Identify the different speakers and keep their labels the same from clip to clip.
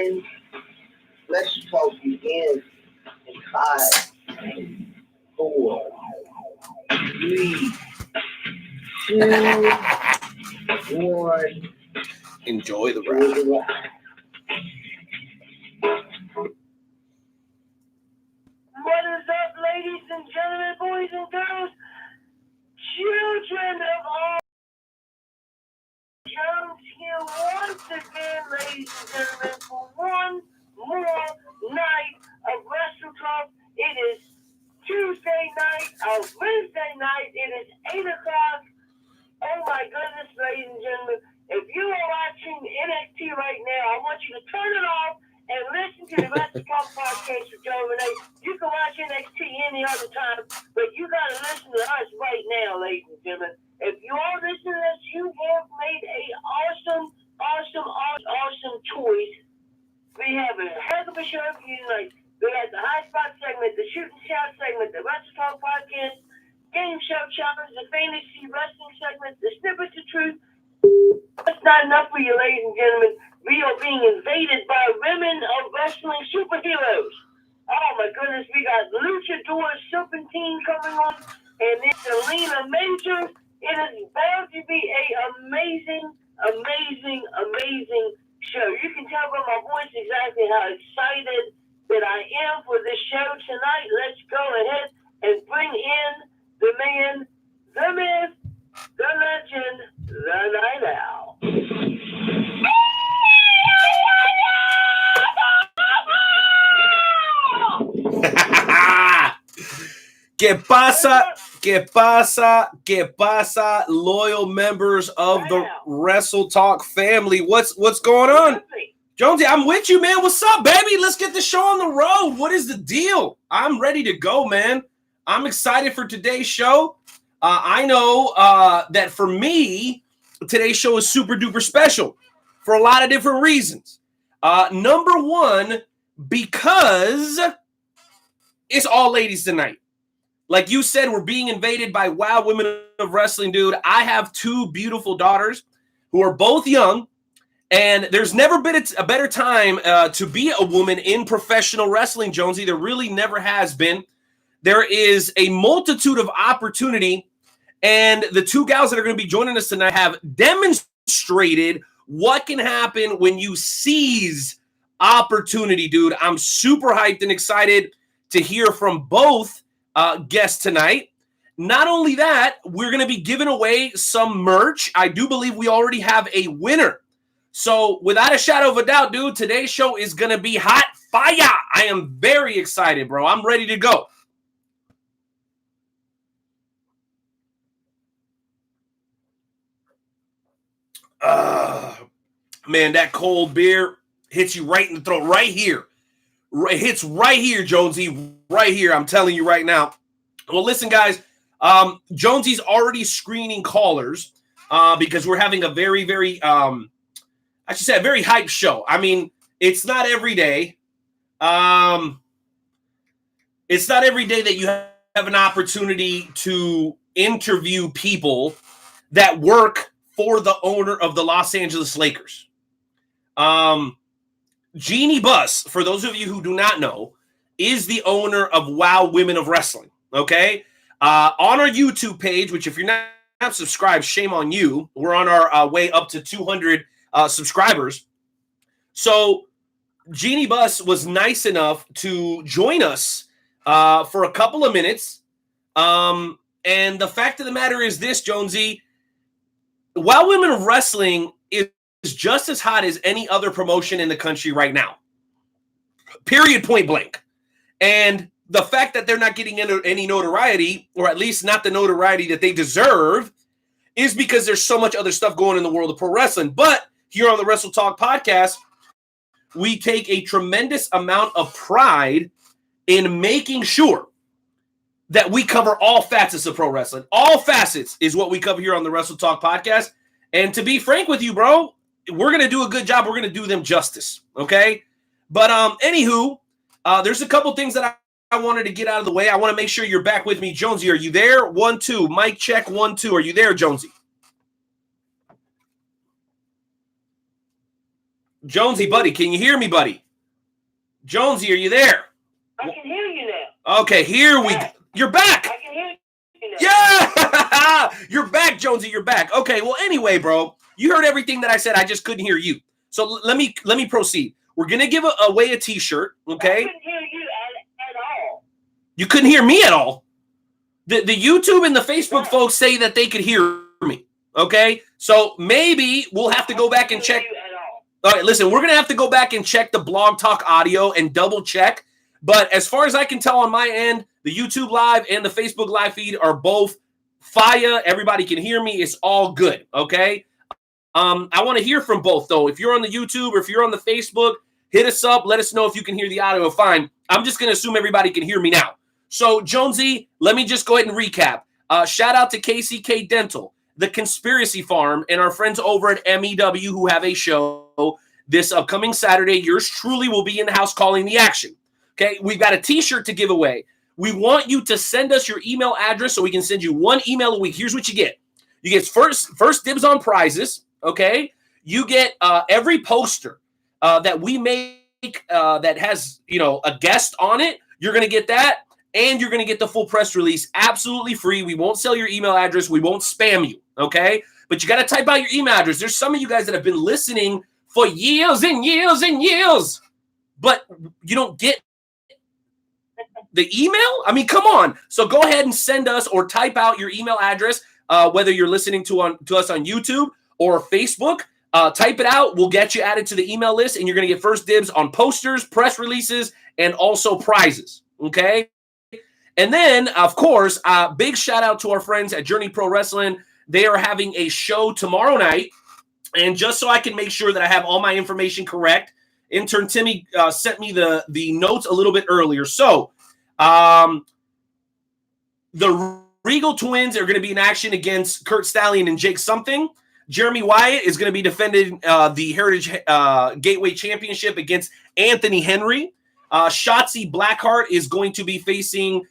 Speaker 1: And let's talk begins in 5, 4, 3, 2, 1.
Speaker 2: Enjoy the ride.
Speaker 1: What is up, ladies and gentlemen, boys and girls, children of all? Jones here once again, ladies and gentlemen, for one more night of Wrestle Talk. It is Tuesday night, Wednesday night. It is 8 o'clock. Oh my goodness, ladies and gentlemen. If you are watching NXT right now, I want you to turn it off and listen to the Wrestle Talk podcast with Joe Renee. You can watch NXT any other time, but you got to listen to us right now, ladies and gentlemen. If you are listening to us, you have made a awesome choice. We have a heck of a show for you tonight. We got the High Spot segment, the Shoot and Shout segment, the Wrestle Talk podcast, Game Show Challenge, the Fantasy Wrestling segment, the Snippets of Truth. That's not enough for you, ladies and gentlemen. We are being invaded by women of wrestling superheroes. Oh my goodness, we got Luchadora, Serpentine coming on, and then Selina Major. It is bound to be an amazing show. You can tell by my voice exactly how excited that I am for this show tonight. Let's go ahead and bring in the man, the myth, the legend, the night owl.
Speaker 2: ¿Qué pasa, loyal members of the Wrestle Talk family? What's going on? Jonesy, I'm with you, man. What's up, baby? Let's get the show on the road. What is the deal? I'm ready to go, man. I'm excited for today's show. I know that for me, today's show is super duper special for a lot of different reasons. Number one, because it's all ladies tonight. Like you said, we're being invaded by wild women of wrestling, dude. I have two beautiful daughters who are both young, and there's never been a better time to be a woman in professional wrestling, Jonesy. There really never has been. There is a multitude of opportunity, and the two gals that are going to be joining us tonight have demonstrated what can happen when you seize opportunity, dude. I'm super hyped and excited to hear from both guests tonight. Not only that, we're going to be giving away some merch. I do believe we already have a winner. So without a shadow of a doubt, dude, today's show is going to be hot fire. I am very excited, bro. I'm ready to go. Man, that cold beer hits you right in the throat, right here. It hits right here, Jonesy, right here. I'm telling you right now. Well, listen, guys, Jonesy's already screening callers because we're having a very, very, I should say a very hyped show. I mean, it's not every day. It's not every day that you have an opportunity to interview people that work for the owner of the Los Angeles Lakers. Jeannie Buss, for those of you who do not know, is the owner of Wow Women of Wrestling, okay? On our YouTube page, which if you're not subscribed, shame on you. We're on our way up to 200 subscribers. So Jeannie Buss was nice enough to join us for a couple of minutes. And the fact of the matter is this, Jonesy, Wow Women of Wrestling is just as hot as any other promotion in the country right now. Period, point blank. And the fact that they're not getting any notoriety, or at least not the notoriety that they deserve, is because there's so much other stuff going in the world of pro wrestling. But here on the Wrestle Talk podcast, we take a tremendous amount of pride in making sure that we cover all facets of pro wrestling. All facets is what we cover here on the Wrestle Talk podcast. And to be frank with you, bro, we're going to do a good job. We're going to do them justice, okay? But anywho, there's a couple things that I wanted to get out of the way. I want to make sure you're back with me. Jonesy, are you there? 1, 2. Mic check, 1, 2. Are you there, Jonesy? Jonesy, buddy, can you hear me, buddy? Jonesy, are you there?
Speaker 1: I can hear you now.
Speaker 2: Okay, here we go. You're back.
Speaker 1: I can hear you now.
Speaker 2: Yeah! You're back, Jonesy. You're back. Okay, well, anyway, bro, you heard everything that I said. I just couldn't hear you. So let me proceed. We're going to give away a T-shirt, okay?
Speaker 1: I couldn't hear you at all.
Speaker 2: You couldn't hear me at all? The YouTube and the Facebook folks say that they could hear me, okay? So maybe we'll have to go back and check. All right, listen, we're going to have to go back and check the Blog Talk audio and double check. But as far as I can tell on my end, the YouTube Live and the Facebook Live feed are both fire. Everybody can hear me. It's all good, okay? I want to hear from both, though. If you're on the YouTube or if you're on the Facebook, hit us up. Let us know if you can hear the audio fine. I'm just going to assume everybody can hear me now. So, Jonesy, let me just go ahead and recap. Shout out to KCK Dental, The Conspiracy Farm, and our friends over at MEW who have a show this upcoming Saturday. Yours truly will be in the house calling the action. Okay, we've got a T-shirt to give away. We want you to send us your email address so we can send you one email a week. Here's what you get. You get first dibs on prizes, okay? You get every poster that we make that has, a guest on it. You're going to get that, and you're going to get the full press release absolutely free. We won't sell your email address. We won't spam you, okay? But you got to type out your email address. There's some of you guys that have been listening for years and years and years, but you don't get the email? I mean, come on. So go ahead and send us or type out your email address, whether you're listening to us on YouTube or Facebook. Type it out. We'll get you added to the email list, and you're going to get first dibs on posters, press releases, and also prizes, okay? And then, of course, big shout out to our friends at Journey Pro Wrestling. They are having a show tomorrow night, and just so I can make sure that I have all my information correct, intern Timmy sent me the notes a little bit earlier. So, the Regal Twins are going to be in action against Kurt Stallion and Jake Something. Jeremy Wyatt is going to be defending the Heritage Gateway Championship against Anthony Henry. Shotzi Blackheart is going to be facing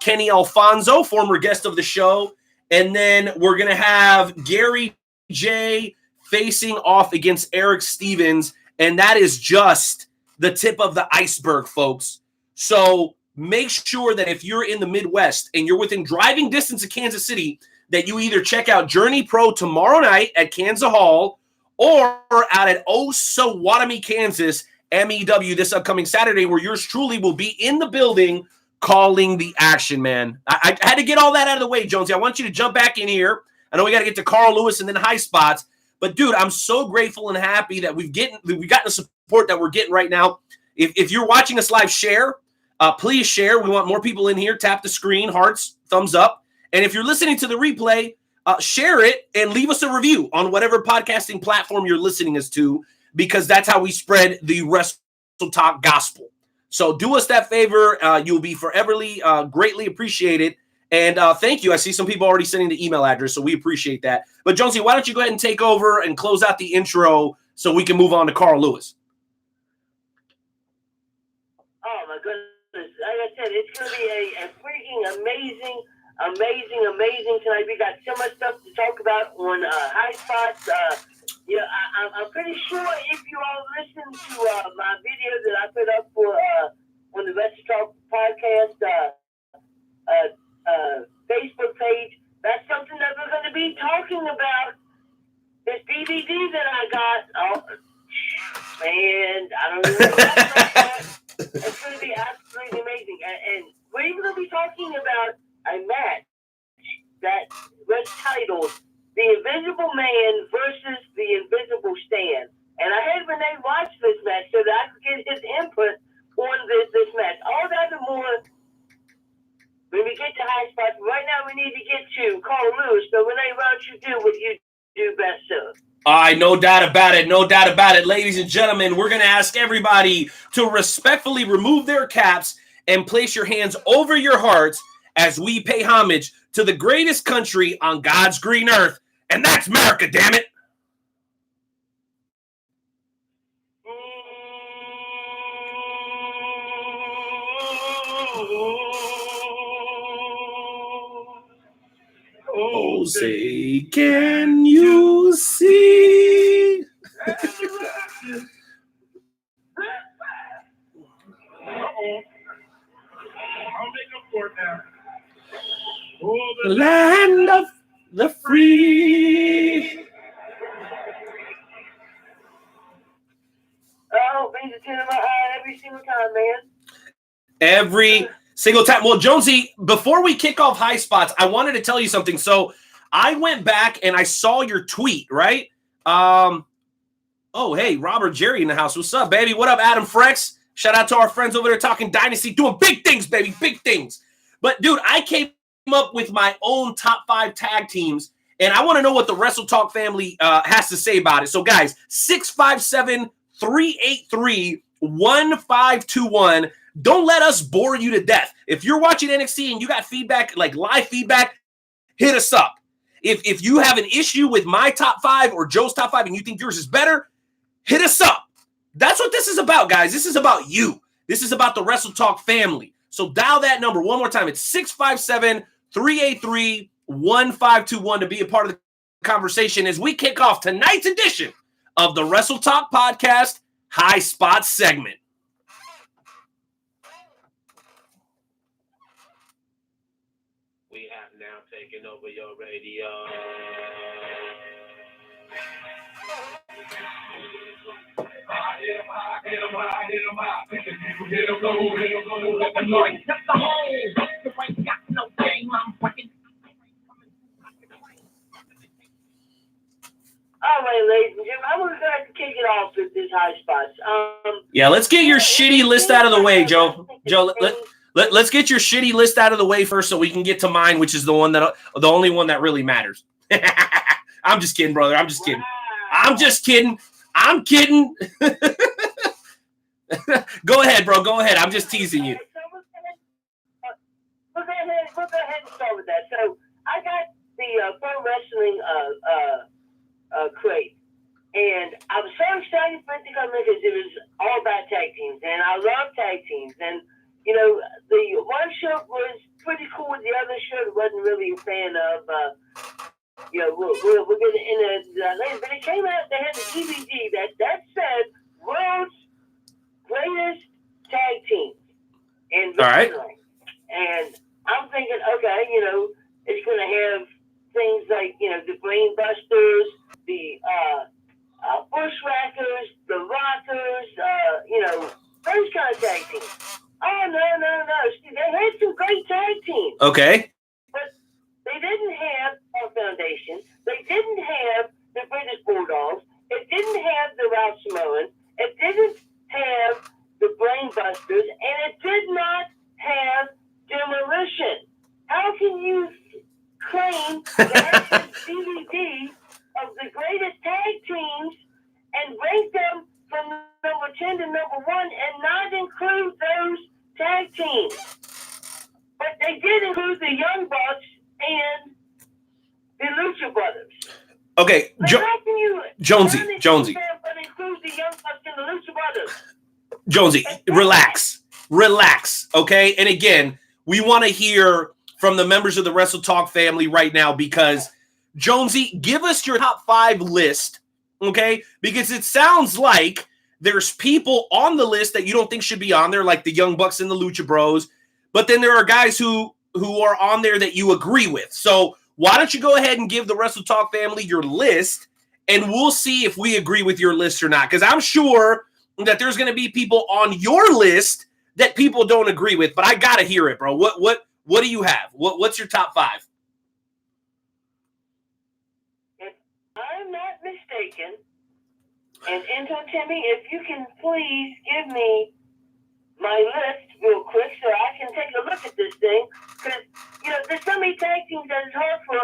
Speaker 2: Kenny Alfonso, former guest of the show. And then we're going to have Gary J facing off against Eric Stevens. And that is just the tip of the iceberg, folks. So make sure that if you're in the Midwest and you're within driving distance of Kansas City, that you either check out Journey Pro tomorrow night at Kansas Hall or out at Osawatomie, Kansas, MEW this upcoming Saturday, where yours truly will be in the building calling the action, man. I had to get all that out of the way, Jonesy. I want you to jump back in here. I know we got to get to Carl Lewis and then High Spots. But, dude, I'm so grateful and happy that we've gotten the support that we're getting right now. If you're watching us live, share. Please share. We want more people in here. Tap the screen, hearts, thumbs up. And if you're listening to the replay, share it and leave us a review on whatever podcasting platform you're listening us to, because that's how we spread the Wrestle Talk gospel. So do us that favor. You'll be foreverly greatly appreciated. And thank you. I see some people already sending the email address, so we appreciate that. But, Jonesy, why don't you go ahead and take over and close out the intro so we can move on to Carl Lewis?
Speaker 1: Oh, my goodness. Like I said, it's going to be a freaking amazing tonight. We got so much stuff to talk about on High Spots. I'm pretty sure if you all listen to my video that I put up for on the Wrestle Talk podcast Facebook page, that's something that we're going to be talking about. This DVD that I got. Oh, man, I don't know what about. It's going to be absolutely amazing. And we're even going to be talking about a match that was titled The Invisible Man versus The Invisible Stan. And I had Renee watch this match so that I could get his input on this match. All that and more when we get to High Spots. Right now we need to get to Carl Lewis. So Renee, why don't you do what you do best, sir?
Speaker 2: No doubt about it. No doubt about it. Ladies and gentlemen, we're going to ask everybody to respectfully remove their caps and place your hands over your hearts as we pay homage to the greatest country on God's green earth, and that's America, damn it. Oh, say, can you see?
Speaker 1: I'll make up for it now.
Speaker 2: The land of the free.
Speaker 1: Oh, brings a tear to my eye every single time, man.
Speaker 2: Every single time. Well, Jonesy, before we kick off High Spots, I wanted to tell you something. So I went back and I saw your tweet, right? Oh, hey, Robert Jerry in the house. What's up, baby? What up, Adam Frex? Shout out to our friends over there talking Dynasty, doing big things, baby, big things. But, dude, I came up with my own top 5 tag teams, and I want to know what the Wrestle Talk family has to say about it. So, guys, 657-383-1521. Don't let us bore you to death. If you're watching NXT and you got feedback, like live feedback, hit us up. If you have an issue with my top 5 or Joe's top 5 and you think yours is better, hit us up. That's what this is about, guys. This is about you. This is about the Wrestle Talk family. So dial that number one more time. It's 657-383-1521 to be a part of the conversation as we kick off tonight's edition of the Wrestle Talk Podcast High Spots segment.
Speaker 1: We have now taken over your radio. All right, ladies and gentlemen, I'm going to start to kick it off with this High Spots.
Speaker 2: Yeah, let's get your shitty list out of the way, Joe. Joe, let's get your shitty list out of the way first so we can get to mine, which is the only one that really matters. I'm just kidding, brother. I'm just kidding. I'm just kidding. I'm kidding. Go ahead, bro. Go ahead. I'm just teasing you.
Speaker 1: We'll go ahead and start with that. So I got the pro wrestling crate, and I was so excited for it to come in because it was all about tag teams, and I love tag teams. And you know, the one shirt was pretty cool. The other shirt wasn't really a fan of. You know, we'll get into that later. But it came out. They had the DVD that said World's Greatest Tag Teams in wrestling.
Speaker 2: All right.
Speaker 1: And I'm thinking, okay, you know, it's going to have things like, you know, the Brain Busters, the Bushwhackers, the Rockers, you know, those kind of tag teams. Oh, no. See, they had some great tag teams.
Speaker 2: Okay.
Speaker 1: But they didn't have a foundation. They didn't have the British Bulldogs. It didn't have the Ralph Samoans. It didn't have the Brain Busters. And it did not have Demolition. How can you claim that this DVD of the greatest tag teams and rank them from number 10 to number 1 and not include those tag teams? But they did include the Young Bucks and the Lucha Brothers.
Speaker 2: Okay, Jonesy.
Speaker 1: Include the Young Bucks and the Lucha Brothers.
Speaker 2: Jonesy, relax, okay? And again, we want to hear from the members of the Wrestle Talk family right now because, Jonesy, give us your top 5 list, okay? Because it sounds like there's people on the list that you don't think should be on there, like the Young Bucks and the Lucha Bros, but then there are guys who are on there that you agree with. So why don't you go ahead and give the Wrestle Talk family your list, and we'll see if we agree with your list or not. Because I'm sure that there's going to be people on your list that people don't agree with, but I got to hear it, bro. What do you have? What's your top 5?
Speaker 1: If I'm not mistaken, and Anton Timmy, if you can please give me my list real quick so I can take a look at this thing, because, you know, there's so many tag teams that it's hard for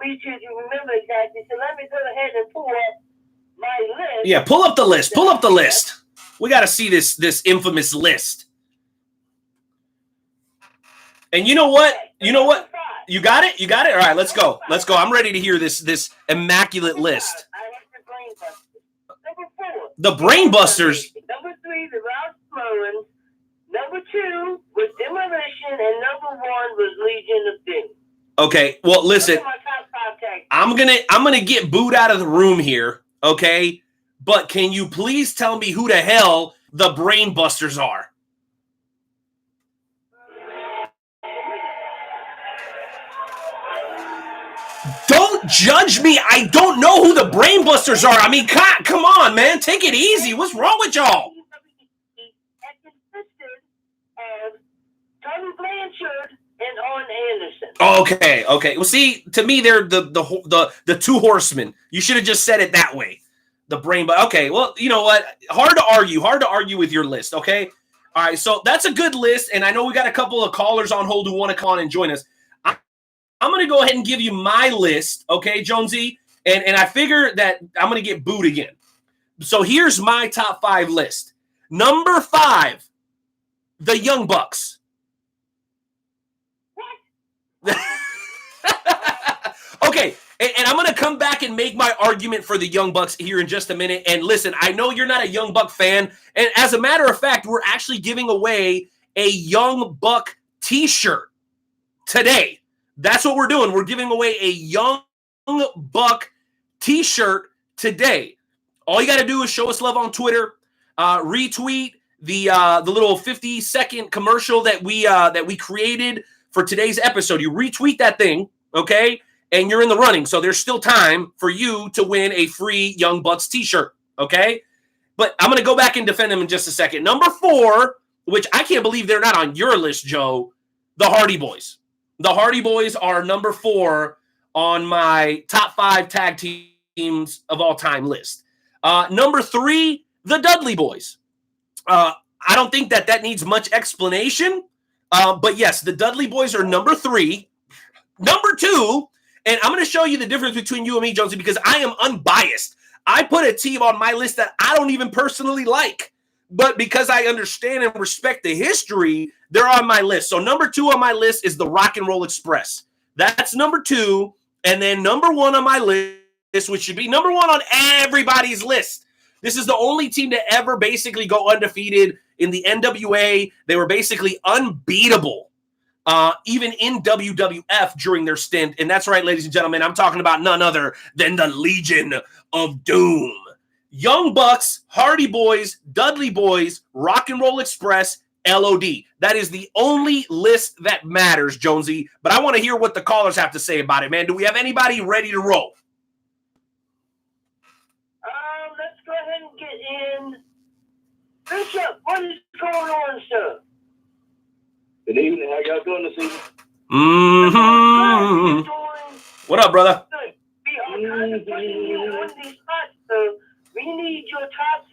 Speaker 1: me to remember exactly, so let me go ahead and pull up my list.
Speaker 2: Yeah, pull up the list. Pull up the list. We got to see this infamous list. And you know what? You know what? You got it? You got it? All right, let's go. Let's go. I'm ready to hear this immaculate list.
Speaker 1: I have the Brain Busters. Number 4.
Speaker 2: The Brain Busters.
Speaker 1: Number 3, the Ralph Samoans. Number 2 was Demolition, and number 1 was Legion of Doom.
Speaker 2: Okay, well, listen.
Speaker 1: Those are my top 5 tag
Speaker 2: I'm gonna get booed out of the room here, okay? But can you please tell me who the hell the Brain Busters are? Don't judge me. I don't know who the Brain Busters are. I mean, come on, man. Take it easy. What's wrong with y'all?
Speaker 1: It consisted of Tony Blanchard and Owen Anderson.
Speaker 2: Okay. Well, see, to me, they're the two horsemen. You should have just said it that way. The Brain Busters. Okay, well, you know what? Hard to argue with your list, okay? All right, so that's a good list, and I know we got a couple of callers on hold who want to come on and join us. I'm going to go ahead and give you my list, okay, Jonesy? And I figure that I'm going to get booed again. So here's my top 5 list. Number 5, the Young Bucks. What? Okay, and I'm going to come back and make my argument for the Young Bucks here in just a minute. And listen, I know you're not a Young Buck fan. And as a matter of fact, we're actually giving away a Young Buck t-shirt today. That's what we're doing. We're giving away a Young Buck t-shirt today. All you got to do is show us love on Twitter, retweet the little 50-second commercial that we created for today's episode. You retweet that thing, okay? And you're in the running. So there's still time for you to win a free Young Bucks t-shirt, okay? But I'm going to go back and defend them in just a second. Number 4, which I can't believe they're not on your list, Joe, the Hardy Boys. The Hardy Boys are number 4 on my top 5 tag teams of all time list. Number 3, the Dudley Boys. I don't think that needs much explanation. But yes, the Dudley Boys are number 3. Number 2, and I'm going to show you the difference between you and me, Jonesy, because I am unbiased. I put a team on my list that I don't even personally like. But because I understand and respect the history, they're on my list. So number 2 on my list is the Rock and Roll Express. That's number 2. And then number 1 on my list, which should be number 1 on everybody's list. This is the only team to ever basically go undefeated in the NWA. They were basically unbeatable, even in WWF during their stint. And that's right, ladies and gentlemen, I'm talking about none other than the Legion of Doom. Young Bucks, Hardy Boys, Dudley Boys, Rock and Roll Express, LOD. That is the only list that matters, Jonesy. But I want to hear what the callers have to say about it, man. Do we have anybody ready to roll?
Speaker 1: Let's go ahead and get in. Bishop, what is going on, sir?
Speaker 3: Good evening. How y'all doing this evening?
Speaker 2: Mm-hmm. What up, brother?
Speaker 1: We are contemplating you on these spots, sir. We need your top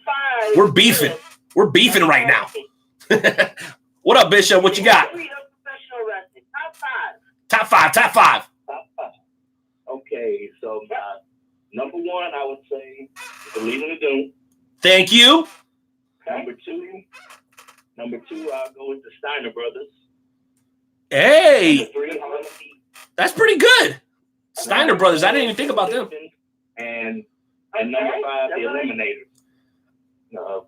Speaker 1: 5.
Speaker 2: We're beefing. We're beefing right now. What up, Bishop? What you got?
Speaker 1: Professional wrestling. Top 5.
Speaker 2: Top 5.
Speaker 3: Top 5. Okay, so number 1, I would say the Legion of Doom.
Speaker 2: Thank you.
Speaker 3: Number 2, I'll go with the Steiner Brothers.
Speaker 2: Hey,
Speaker 3: Number 3,
Speaker 2: that's pretty good. Steiner Brothers. I didn't even think about them.
Speaker 3: And number 5, the Eliminators.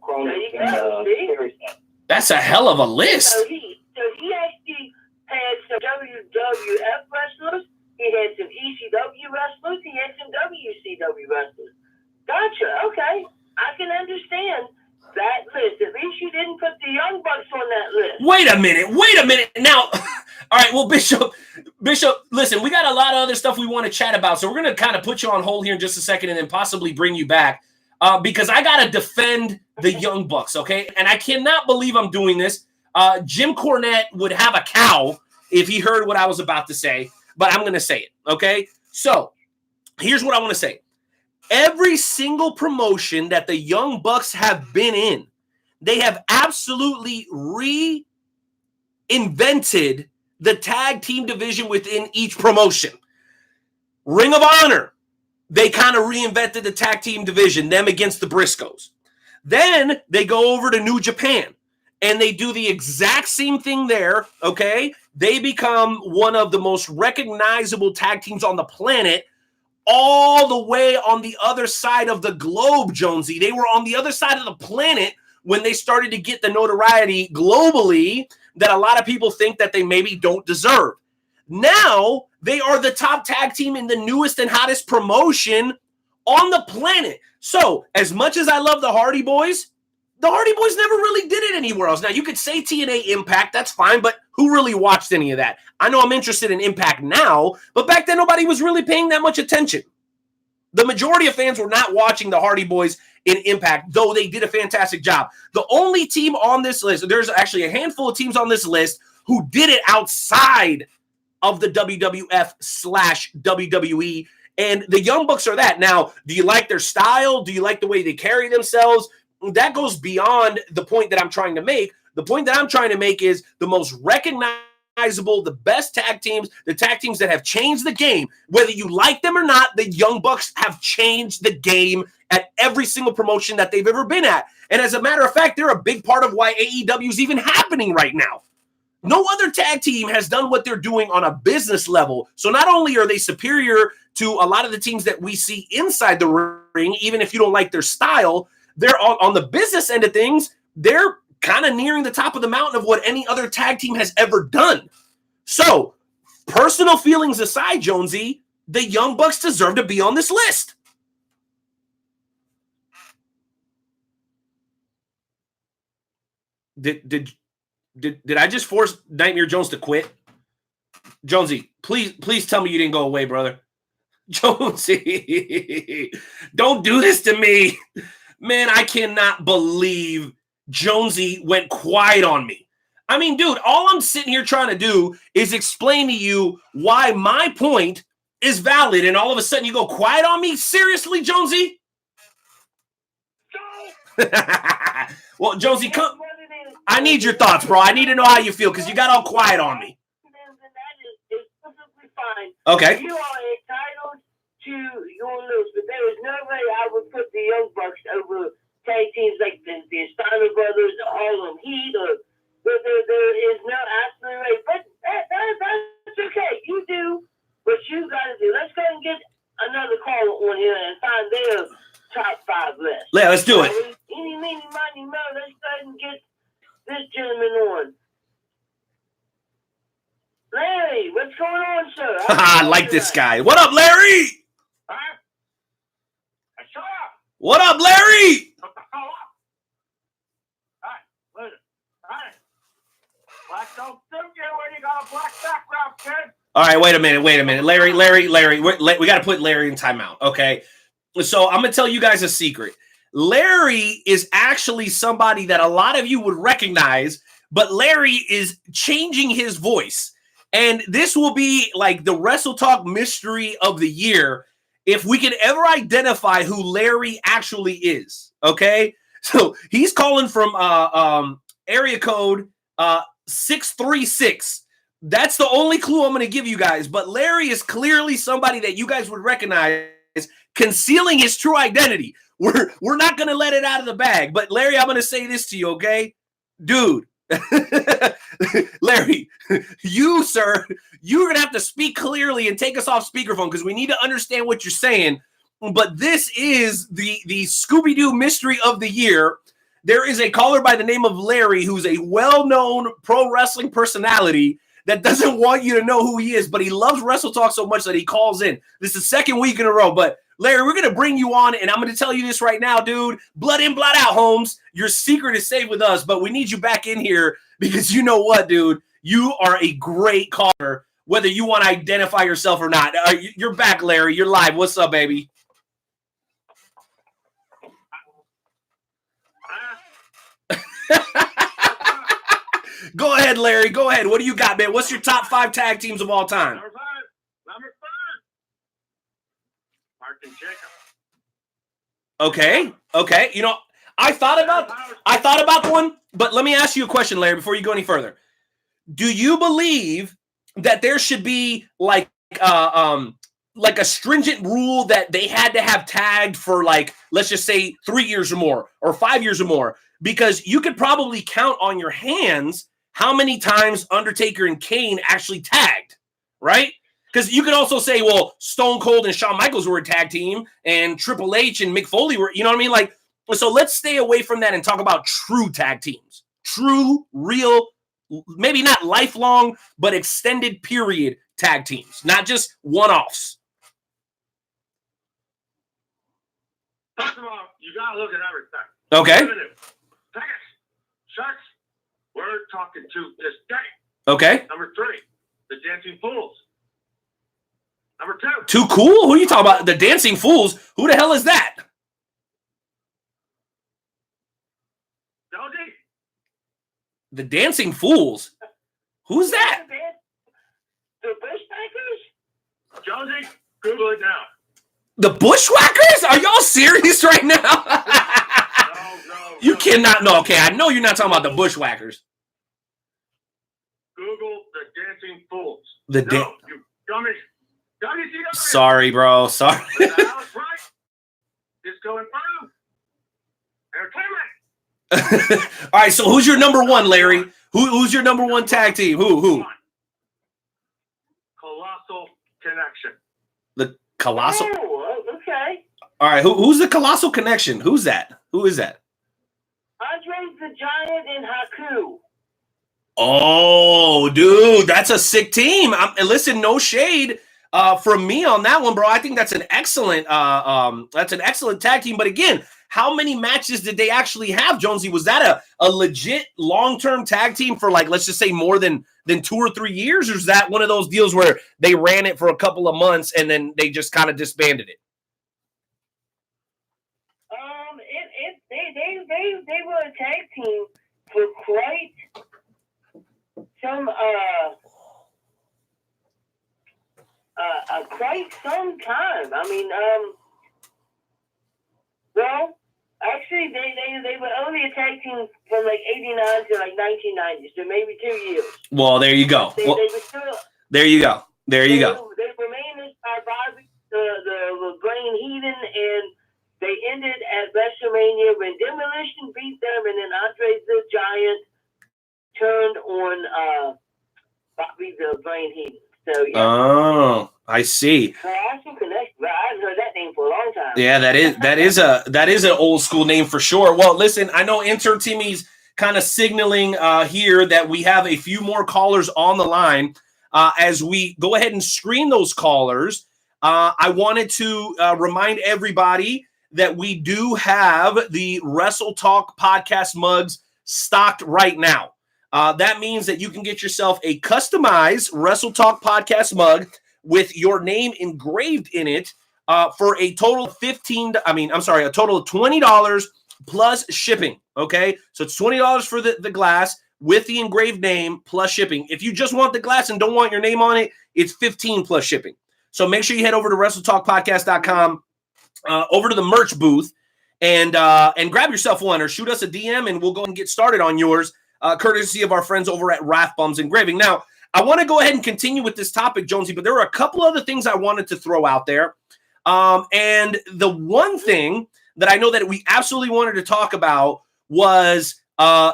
Speaker 3: Cronus and Harry.
Speaker 2: That's a hell of a list.
Speaker 1: So he actually had some WWF wrestlers. He had some ECW wrestlers. He had some WCW wrestlers. Gotcha. Okay. I can understand that list. At least you didn't put the Young Bucks on that list.
Speaker 2: Wait a minute. Now, all right, well, Bishop, listen, we got a lot of other stuff we want to chat about. So we're going to kind of put you on hold here in just a second and then possibly bring you back because I got to defend the Young Bucks, okay? And I cannot believe I'm doing this. Jim Cornette would have a cow if he heard what I was about to say, but I'm going to say it, okay? So here's what I want to say. Every single promotion that the Young Bucks have been in, they have absolutely reinvented the tag team division within each promotion. Ring of Honor, they kind of reinvented the tag team division, them against the Briscoes. Then they go over to New Japan, and they do the exact same thing there, okay? They become one of the most recognizable tag teams on the planet, all the way on the other side of the globe, Jonesy. They were on the other side of the planet when they started to get the notoriety globally that a lot of people think that they maybe don't deserve. Now, they are the top tag team in the newest and hottest promotion on the planet. So, as much as I love the Hardy Boys, The Hardy Boys never really did it anywhere else. Now, you could say TNA Impact, that's fine, but who really watched any of that? I know I'm interested in Impact now, but back then nobody was really paying that much attention. The majority of fans were not watching the Hardy Boys in Impact, though they did a fantastic job. The only team on this list, there's actually a handful of teams on this list who did it outside of the WWF/WWE, and the Young Bucks are that. Now, do you like their style? Do you like the way they carry themselves? That goes beyond the point that I'm trying to make. The point that I'm trying to make is the most recognizable, the best tag teams, the tag teams that have changed the game. Whether you like them or not, the Young Bucks have changed the game at every single promotion that they've ever been at. And as a matter of fact, they're a big part of why AEW is even happening right now. No other tag team has done what they're doing on a business level. So not only are they superior to a lot of the teams that we see inside the ring, even if you don't like their style, they're on the business end of things, they're kind of nearing the top of the mountain of what any other tag team has ever done. So, personal feelings aside, Jonesy, the Young Bucks deserve to be on this list. Did I just force Nightmare Jones to quit? Jonesy, please tell me you didn't go away, brother. Jonesy, don't do this to me. Man, I cannot believe Jonesy went quiet on me. I mean, dude, all I'm sitting here trying to do is explain to you why my point is valid, and all of a sudden you go quiet on me? Seriously, Jonesy? Well, Jonesy, come. I need your thoughts, bro. I need to know how you feel because you got all quiet on me.
Speaker 1: That is perfectly fine.
Speaker 2: Okay.
Speaker 1: You are entitled to your lose, but there is no way I would put the Young Bucks over tag teams like the Steiner Brothers, the Harlem Heat, or there is no absolute way. But that's okay. You do what you got to do. Let's go and get another call on here and find their top 5 list.
Speaker 2: Yeah, let's do it.
Speaker 1: Eeny, meeny, miny, mo. Let's go ahead and get this gentleman on. Larry, what's going on, sir?
Speaker 2: I like this guy. What up, Larry?
Speaker 3: Huh? Shut up!
Speaker 2: What up, Larry?
Speaker 3: Shut the hell up! Hi, listen. Hi. Black don't suit you when you got a black background, kid.
Speaker 2: All right, wait a minute. Larry, we got to put Larry in timeout, okay? So I'm going to tell you guys a secret. Larry is actually somebody that a lot of you would recognize, but Larry is changing his voice. And this will be like the Wrestle Talk mystery of the year if we can ever identify who Larry actually is, okay? So he's calling from area code 636. That's the only clue I'm going to give you guys. But Larry is clearly somebody that you guys would recognize concealing his true identity. We're not going to let it out of the bag. But Larry, I'm going to say this to you, okay? Dude, Larry, you, sir, you're going to have to speak clearly and take us off speakerphone because we need to understand what you're saying. But this is the Scooby-Doo mystery of the year. There is a caller by the name of Larry who's a well-known pro wrestling personality that doesn't want you to know who he is, but he loves Wrestle Talk so much that he calls in. This is the second week in a row, but Larry, we're going to bring you on, and I'm going to tell you this right now, dude. Blood in, blood out, Holmes. Your secret is safe with us, but we need you back in here because you know what, dude? You are a great caller, whether you want to identify yourself or not. You're back, Larry. You're live. What's up, baby? Go ahead, Larry. Go ahead. What do you got, man? What's your top 5 tag teams of all time?
Speaker 3: Number 5. Mark and Jacob.
Speaker 2: Okay. You know, I thought about one, but let me ask you a question, Larry, before you go any further. Do you believe that there should be like a stringent rule that they had to have tagged for, like, let's just say 3 years or more or 5 years or more? Because you could probably count on your hands how many times Undertaker and Kane actually tagged, right? Because you could also say, well, Stone Cold and Shawn Michaels were a tag team, and Triple H and Mick Foley were, you know what I mean? Like, so let's stay away from that and talk about true tag teams. True, real, maybe not lifelong, but extended period tag teams, not just one-offs.
Speaker 3: First of all, you got to look at everything.
Speaker 2: Okay.
Speaker 3: Tag Sharks, we're talking to this day.
Speaker 2: Okay.
Speaker 3: Number 3, the Dancing Fools. Number 2.
Speaker 2: Too cool? Who are you talking about? The Dancing Fools? Who the hell is that?
Speaker 3: Jonesy.
Speaker 2: The Dancing Fools? Who's that?
Speaker 1: The Bushwhackers?
Speaker 3: Jonesy, Google it now.
Speaker 2: The Bushwhackers? Are y'all serious right now?
Speaker 3: No.
Speaker 2: You cannot. No, okay. I know you're not talking about the Bushwhackers.
Speaker 3: Google the Dancing Fools.
Speaker 2: You
Speaker 3: dummies.
Speaker 2: Sorry, bro. Sorry.
Speaker 3: But the Alex right is going through. Entertainment.
Speaker 2: All right, so who's your number one, Larry? Who's your number one tag team? Who?
Speaker 3: Colossal Connection.
Speaker 2: The Colossal.
Speaker 1: Oh, okay.
Speaker 2: All right, who's the Colossal Connection? Who's that? Who is that?
Speaker 1: Andre the Giant and Haku.
Speaker 2: Oh, dude, that's a sick team. And listen, no shade from me on that one, bro. I think that's an excellent tag team. But again, how many matches did they actually have, Jonesy? Was that a legit long-term tag team for, like, let's just say more than 2 or 3 years? Or is that one of those deals where they ran it for a couple of months and then they just kind of disbanded it?
Speaker 1: They were a tag team for quite some time. I mean, well, actually, they were only a tag team from like 89 to like 1990, so maybe 2 years.
Speaker 2: Well, there you go.
Speaker 1: They were still.
Speaker 2: There you go. There you go.
Speaker 1: They remained as rivals, the Brain Heathen, and they ended at WrestleMania when Demolition beat them, and then Andre the Giant turned on Bobby the Brain Heathen. So yeah.
Speaker 2: Oh, I see.
Speaker 1: I haven't heard that name for a long time.
Speaker 2: Yeah, that is an old school name for sure. Well, listen, I know Enter Timmy's kind of signaling here that we have a few more callers on the line. As we go ahead and screen those callers, I wanted to remind everybody that we do have the Wrestle Talk podcast mugs stocked right now. That means that you can get yourself a customized Wrestle Talk podcast mug with your name engraved in it for a total of a total of $20 plus shipping. Okay, so it's $20 for the glass with the engraved name plus shipping. If you just want the glass and don't want your name on it, it's $15 plus shipping. So make sure you head over to WrestleTalkPodcast.com, over to the merch booth, and grab yourself one or shoot us a DM, and we'll go and get started on yours, courtesy of our friends over at Wrath Bums Engraving. Now, I want to go ahead and continue with this topic, Jonesy, but there were a couple other things I wanted to throw out there. And the one thing that I know that we absolutely wanted to talk about was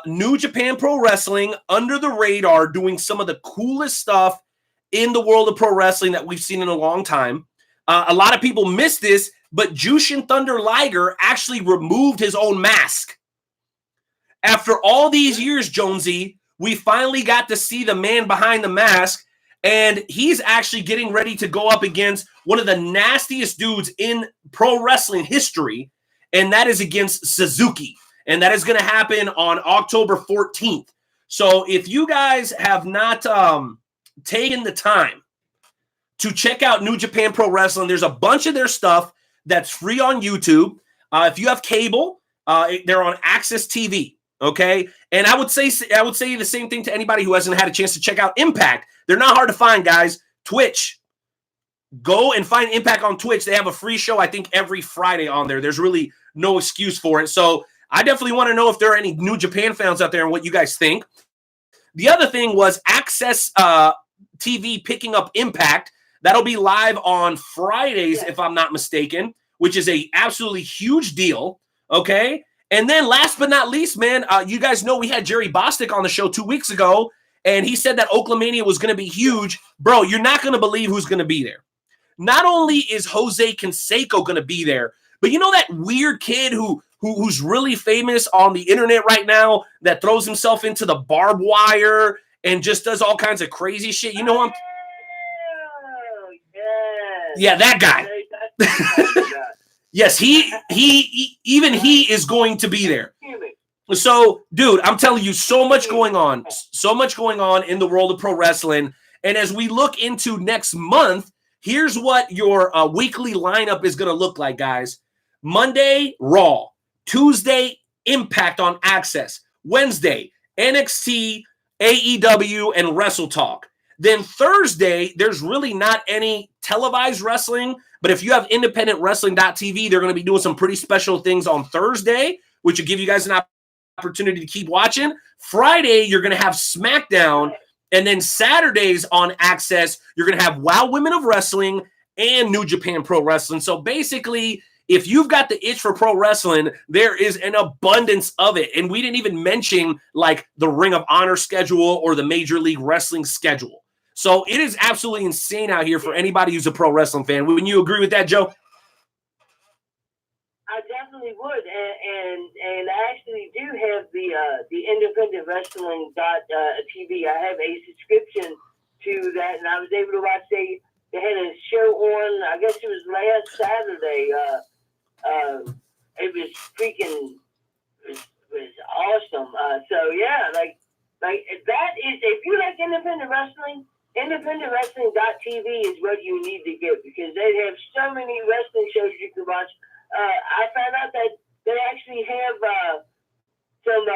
Speaker 2: New Japan Pro Wrestling under the radar, doing some of the coolest stuff in the world of pro wrestling that we've seen in a long time. A lot of people miss this, but Jushin Thunder Liger actually removed his own mask. After all these years, Jonesy, we finally got to see the man behind the mask, and he's actually getting ready to go up against one of the nastiest dudes in pro wrestling history, and that is against Suzuki. And that is going to happen on October 14th. So if you guys have not taken the time to check out New Japan Pro Wrestling, there's a bunch of their stuff that's free on YouTube. If you have cable, they're on Access TV. Okay, and I would say the same thing to anybody who hasn't had a chance to check out Impact. They're not hard to find, guys. Twitch. Go and find Impact on Twitch. They have a free show, I think, every Friday on there. There's really no excuse for it. So I definitely want to know if there are any New Japan fans out there and what you guys think. The other thing was Access TV picking up Impact. That'll be live on Fridays, if I'm not mistaken, which is a absolutely huge deal. Okay. And then last but not least, man, you guys know we had Jerry Bostic on the show 2 weeks ago, and he said that Oaklamania was going to be huge. Bro, you're not going to believe who's going to be there. Not only is Jose Canseco going to be there, but you know that weird kid who's really famous on the internet right now that throws himself into the barbed wire and just does all kinds of crazy shit? You know him?
Speaker 1: Oh, yes.
Speaker 2: Yeah, that guy. Yes, he is going to be there. So, dude, I'm telling you, so much going on in the world of pro wrestling. And as we look into next month, here's what your weekly lineup is going to look like, guys. Monday, Raw. Tuesday, Impact on Access. Wednesday, NXT, AEW, and Wrestle Talk. Then Thursday, there's really not any televised wrestling, but if you have independentwrestling.tv, they're going to be doing some pretty special things on Thursday, which will give you guys an opportunity to keep watching. Friday, you're going to have SmackDown, and then Saturdays on Access, you're going to have Wow Women of Wrestling and New Japan Pro Wrestling. So basically, if you've got the itch for pro wrestling, there is an abundance of it. And we didn't even mention like the Ring of Honor schedule or the Major League Wrestling schedule. So it is absolutely insane out here for anybody who's a pro wrestling fan. Wouldn't you agree with that, Joe?
Speaker 1: I definitely would, and I actually do have the independent wrestling TV. I have a subscription to that, and I was able to watch. They had a show on. I guess it was last Saturday. It was freaking was awesome. So yeah, like that is, if you like independent wrestling. IndependentWrestling.tv is what you need to get because they have so many wrestling shows you can watch. I found out that they actually have some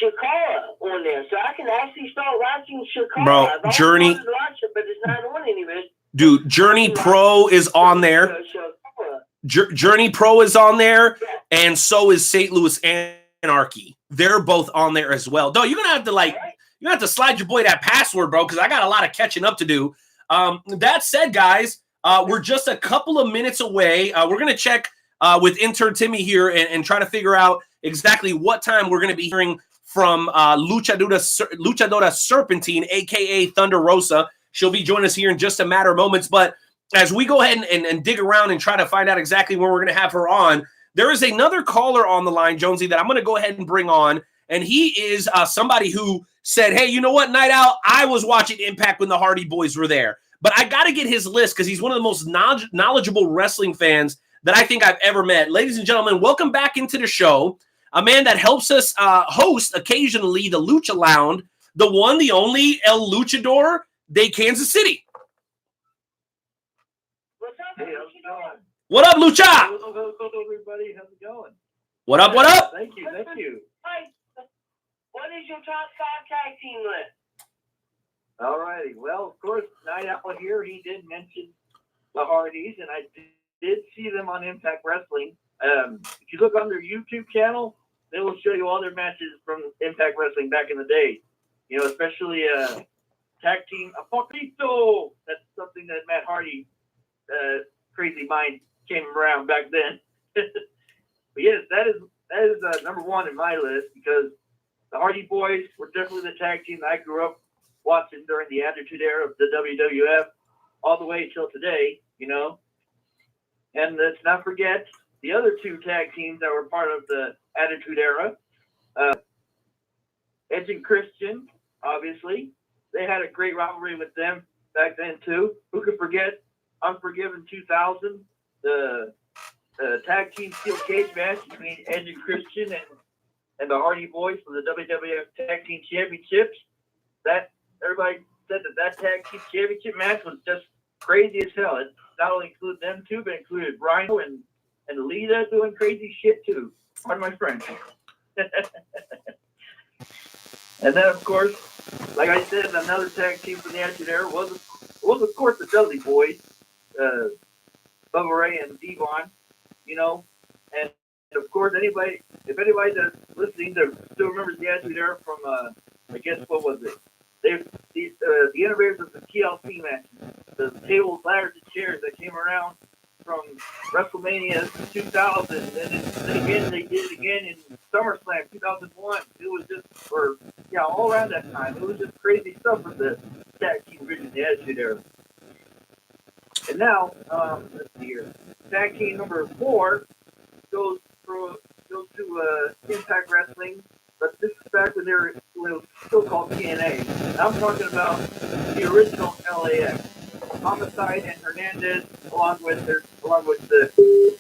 Speaker 1: Shakara on there, so I can actually start watching Shakara.
Speaker 2: Bro,
Speaker 1: I've
Speaker 2: Journey,
Speaker 1: always wanted to watch it, but it's not on anywhere.
Speaker 2: Dude, Journey Pro is on there. Journey Pro is on there, and so is St. Louis Anarchy. They're both on there as well. Though you're gonna have to slide your boy that password, bro, because I got a lot of catching up to do. That said, guys, we're just a couple of minutes away. We're gonna check with intern Timmy here and try to figure out exactly what time we're gonna be hearing from Luchadora Serpentine, aka Thunder Rosa. She'll be joining us here in just a matter of moments. But as we go ahead and dig around and try to find out exactly when we're going to have her on, there is another caller on the line, Jonesy, that I'm going to go ahead and bring on. And he is somebody who said, hey, you know what, Night Owl, I was watching Impact when the Hardy Boys were there. But I got to get his list because he's one of the most knowledgeable wrestling fans that I think I've ever met. Ladies and gentlemen, welcome back into the show. A man that helps us host occasionally the Lucha Lounge, the one, the only El Luchador de Kansas City.
Speaker 1: What's up,
Speaker 3: Hey, how's it going?
Speaker 2: What up, Lucha?
Speaker 3: Hello, everybody. How's it going?
Speaker 2: What up, what up?
Speaker 3: Thank you.
Speaker 1: Hey, what is your top 5 tag team list?
Speaker 3: All righty. Well, of course, Night Owl here, he did mention the Hardys, and I did see them on Impact Wrestling. If you look on their YouTube channel, they will show you all their matches from Impact Wrestling back in the day. You know, especially tag team Apocalipto. That's something that Matt Hardy, crazy mind, came around back then. But yes, that is number one in my list because the Hardy Boys were definitely the tag team that I grew up watching during the Attitude Era of the WWF all the way until today, you know. And let's not forget the other 2 tag teams that were part of the Attitude Era. Edge and Christian, obviously. They had a great rivalry with them back then, too. Who could forget Unforgiven 2000, the tag team steel cage match between Edge and Christian and the Hardy Boys for the WWF Tag Team Championships. That everybody said that tag team championship match was just crazy as hell. It not only included them two, but included Rhino and Lita doing crazy shit too. Pardon my French. And then, of course, like I said, another tag team from the Attitude Era was of course the Dudley Boys, Bubba Ray and Devon, you know, and of course if anybody that's listening that still remembers the Attitude Era from, I guess what was it? The innovators of the TLC matches, the tables, ladders, and chairs that came around from WrestleMania 2000, and then again they did it again in SummerSlam 2001. It was just, all around that time. It was just crazy stuff with the tag team division, the Attitude Era. And now, let's see here. Tag team number 4 goes to Impact Wrestling, but this is back when it was still called TNA. And I'm talking about the original LAX. Homicide and Hernandez, along with the,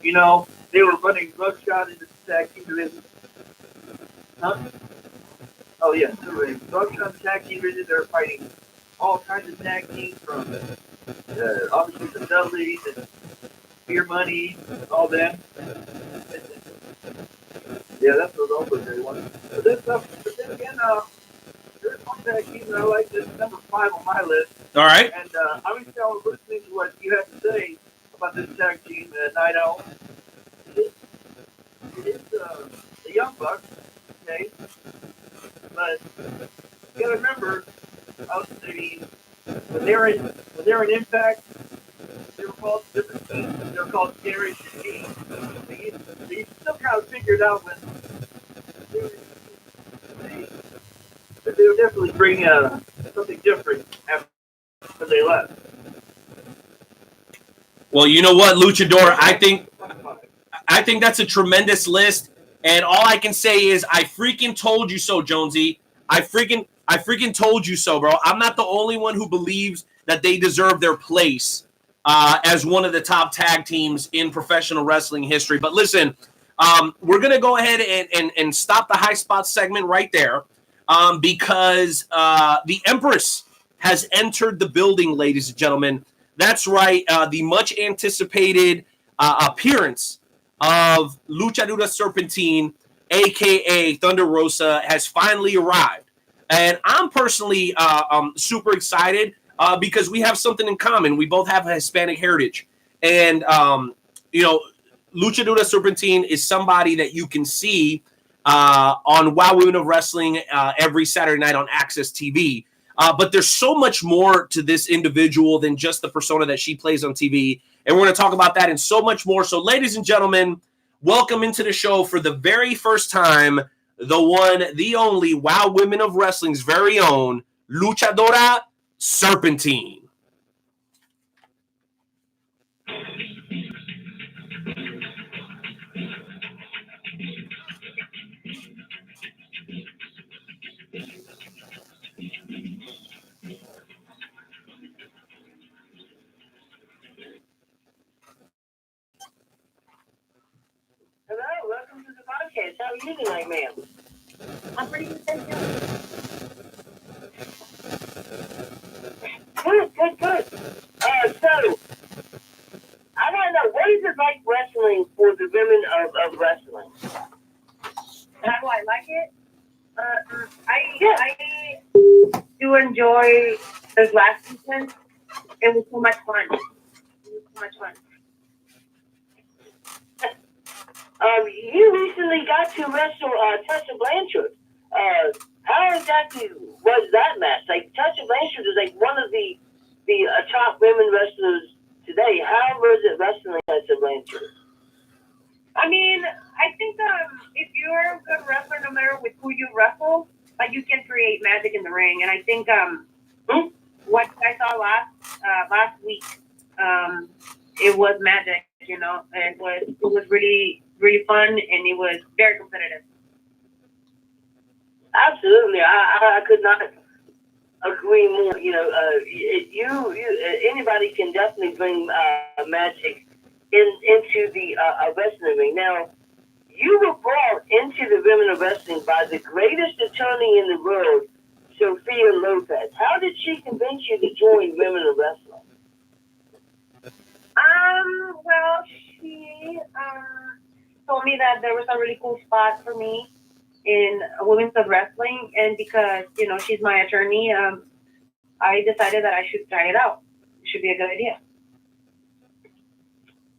Speaker 3: you know, they were running roughshod into the tag team division. Huh? Oh, yeah. So I'm on the tag team division. They're fighting all kinds of tag teams from obviously the Dudleys and Beer Money, all them. Yeah, that's what those are one. But then again, there's one tag team that I like that's number 5 on my list.
Speaker 2: All right.
Speaker 3: And I'm just listening to what you have to say about this tag team, Night Owl. It's the Young Bucks, okay? But you gotta remember, when they were in Impact, they were called different teams. They were called Generation G. They still kind of figured out when they would definitely bring something different after they left.
Speaker 2: Well, you know what, Luchadora, I think that's a tremendous list. And all I can say is I freaking told you so, Jonesy. I freaking told you so, bro. I'm not the only one who believes that they deserve their place as one of the top tag teams in professional wrestling history. But listen, we're going to go ahead and stop the high spot segment right there because the Empress has entered the building, ladies and gentlemen. That's right. The much anticipated appearance of Luchadora Serpentine, a.k.a. Thunder Rosa, has finally arrived. And I'm personally super excited because we have something in common. We both have a Hispanic heritage. And, Luchadora Serpentine is somebody that you can see on Wow Women of Wrestling every Saturday night on Access TV. But there's so much more to this individual than just the persona that she plays on TV. And we're going to talk about that and so much more. So, ladies and gentlemen, welcome into the show for the very first time, the one, the only Wow Women of Wrestling's very own Luchadora Serpentine.
Speaker 1: Hello, welcome to the podcast. How are you tonight, ma'am? I'm pretty good, thank you. Good. So, I want to know, what is it like wrestling for the women of wrestling? How do I like it? I do enjoy the last season. It was so much fun. You recently got to wrestle Tasha Blanchard. How exactly was that match? Like, Tasha Blanchard is like one of the top women wrestlers today. How was it wrestling Tasha Blanchard? I mean, I think if you're a good wrestler, no matter with who you wrestle, you can create magic in the ring. And I think what I saw last week, it was magic. You know, it was really fun, and it was very competitive. Absolutely, I could not agree more. You know, anybody can definitely bring magic into the wrestling ring. Now, you were brought into the women of wrestling by the greatest attorney in the world, Sophia Lopez. How did she convince you to join women of wrestling? Well, she told me that there was a really cool spot for me in women's of wrestling, and because, you know, she's my attorney, I decided that I should try it out. It should be a good idea.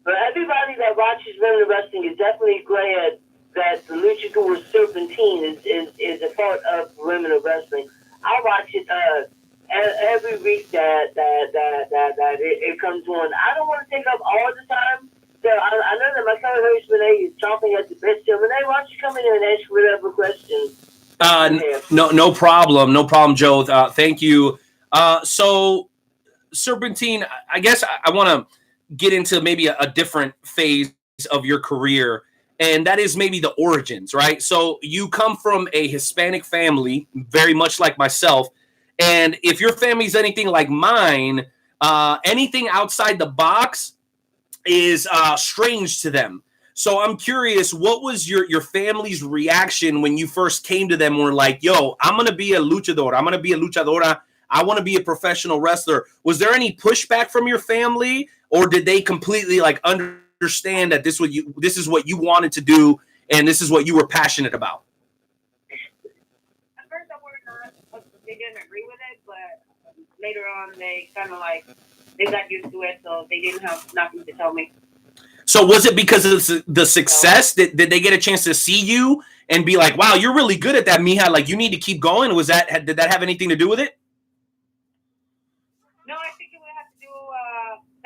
Speaker 1: But everybody that watches women of wrestling is definitely glad that the Luchadora Serpentine is a part of women of wrestling. I watch it every week that it comes on. I don't want to take up all the time. So I know that my co-host Renee is chomping at the bit. So Renee, why don't you come in here and ask whatever questions?
Speaker 2: No problem, Joe. Thank you. So Serpentine, I guess I want to get into maybe a different phase of your career, and that is maybe the origins, right? So you come from a Hispanic family, very much like myself. And if your family is anything like mine, anything outside the box is strange to them. So I'm curious, what was your family's reaction when you first came to them and were like, yo, I'm going to be a luchador. I'm going to be a luchadora. I want to be a professional wrestler. Was there any pushback from your family, or did they completely like understand that this is what you wanted to do and this is what you were passionate about?
Speaker 1: At first, they didn't agree with it, but later on, they kind of like they got used to it, so they didn't have nothing to tell me.
Speaker 2: So was it because of the success? Did they get a chance to see you and be like, wow, you're really good at that, Mija, like you need to keep going? Did that have anything to do with it?
Speaker 1: No, I think it would have to do,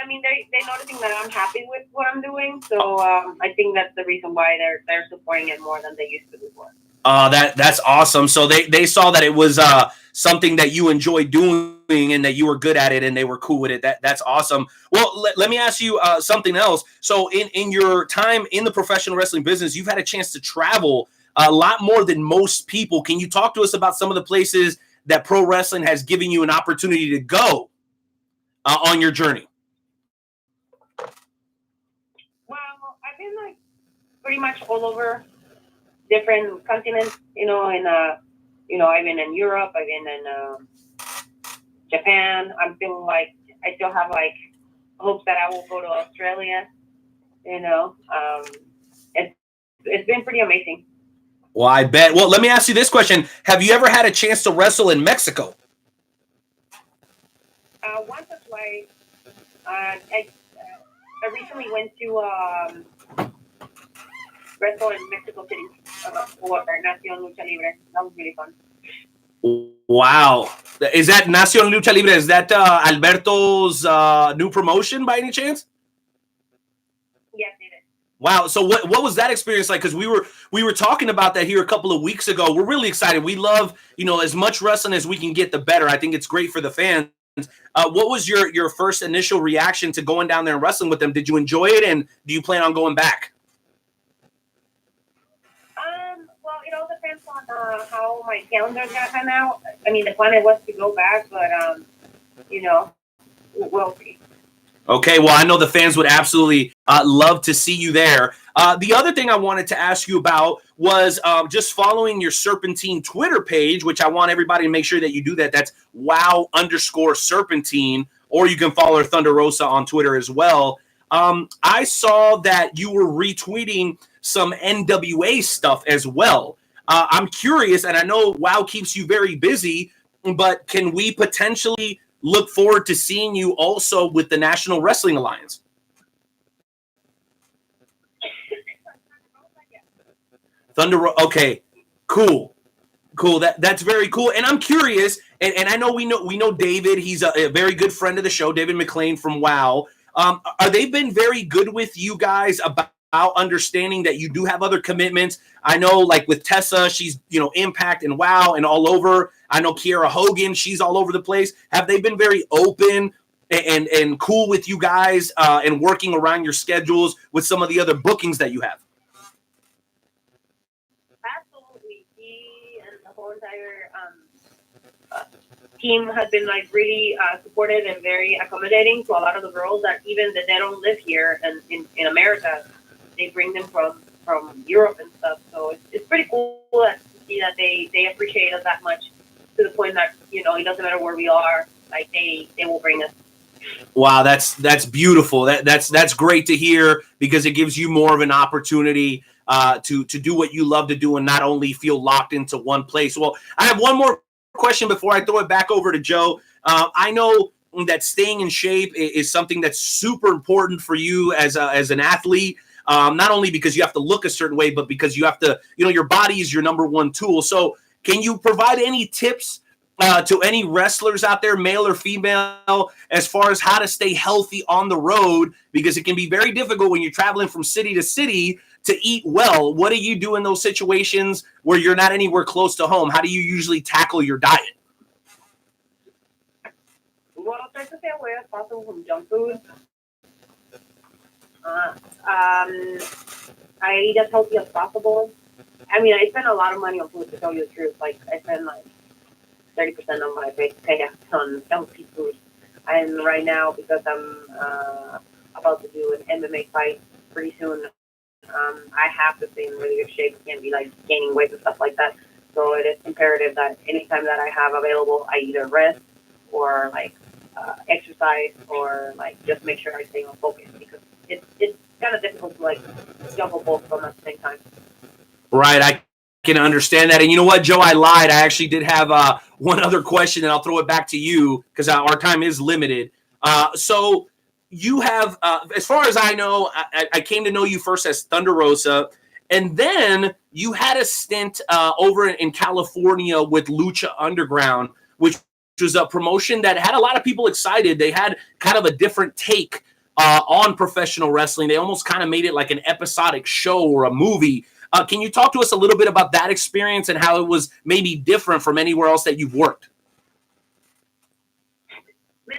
Speaker 1: I mean, they're noticing that I'm happy with what I'm doing, so I think that's the reason why they're supporting it more than they used to before.
Speaker 2: That's awesome. So they saw that it was something that you enjoyed doing and that you were good at it and they were cool with it. That's awesome. Well, let me ask you something else. So in your time in the professional wrestling business, you've had a chance to travel a lot more than most people. Can you talk to us about some of the places that pro wrestling has given you an opportunity to go on your journey?
Speaker 1: Well, I've been like pretty much all over different continents, and I've been in Europe, I've been in Japan. I still have like hopes that I will go to Australia. It's been pretty amazing.
Speaker 2: Well, I bet. Well, let me ask you this question: have you ever had a chance to wrestle in Mexico?
Speaker 1: Once or twice. I recently went to Wrestle in Mexico City for Nación Lucha Libre. That was really fun.
Speaker 2: Wow. Is that Nación Lucha Libre? Is that Alberto's new promotion by any chance?
Speaker 1: Yes, it is.
Speaker 2: Wow. So what was that experience like? Because we were talking about that here a couple of weeks ago. We're really excited. We love, as much wrestling as we can get, the better. I think it's great for the fans. What was your first initial reaction to going down there and wrestling with them? Did you enjoy it, and do you plan on going back?
Speaker 1: Well, it all depends on how my calendar's gonna come out. I mean, the plan was to go back, but we'll see.
Speaker 2: Okay, well, I know the fans would absolutely love to see you there. The other thing I wanted to ask you about was just following your Serpentine Twitter page, which I want everybody to make sure that you do that. That's wow_Serpentine, or you can follow Thunder Rosa on Twitter as well. I saw that you were retweeting some NWA stuff as well. I'm curious, and I know WoW keeps you very busy, but can we potentially look forward to seeing you also with the National Wrestling Alliance? Thunder. Okay, cool. That's very cool. And I'm curious, and I know we know David. He's a very good friend of the show, David McLean from WoW. Are they been very good with you guys about understanding that you do have other commitments? I know, like with Tessa, she's Impact and WoW and all over. I know Kiera Hogan, she's all over the place. Have they been very open and cool with you guys and working around your schedules with some of the other bookings that you have?
Speaker 1: Absolutely. He and the whole entire team has been like really supportive and very accommodating to a lot of the girls that even that they don't live here and in America. They bring them from Europe and stuff. So it's pretty cool to see that they appreciate us that much, to the point that it doesn't matter where we are, like they will bring us.
Speaker 2: Wow, that's beautiful. That's great to hear, because it gives you more of an opportunity to do what you love to do and not only feel locked into one place. Well, I have one more question before I throw it back over to Joe. I know that staying in shape is something that's super important for you as an athlete. Not only because you have to look a certain way, but because you have to, your body is your number one tool. So can you provide any tips to any wrestlers out there, male or female, as far as how to stay healthy on the road? Because it can be very difficult when you're traveling from city to city to eat well. What do you do in those situations where you're not anywhere close to home? How do you usually tackle your diet?
Speaker 1: Well, try to stay away as possible from junk food. I eat as healthy as possible. I mean, I spend a lot of money on food, to tell you the truth. Like, I spend like 30% of my pay on healthy food. And right now, because I'm about to do an MMA fight pretty soon,
Speaker 4: I have to stay in really good shape. I can't be like gaining weight and stuff like that. So it is imperative that anytime that I have available, I either rest or like exercise or like just make sure I stay on focus because it's kind of difficult to like juggle both of them at the same time.
Speaker 2: Right, I can understand that. And you know what, Joe, I lied. I actually did have one other question, and I'll throw it back to you because our time is limited. So you have, as far as I know, I came to know you first as Thunder Rosa, and then you had a stint over in California with Lucha Underground, which was a promotion that had a lot of people excited. They had kind of a different take on professional wrestling. They almost kind of made it like an episodic show or a movie. Can you talk to us a little bit about that experience and how it was maybe different from anywhere else that you've worked?
Speaker 4: Man,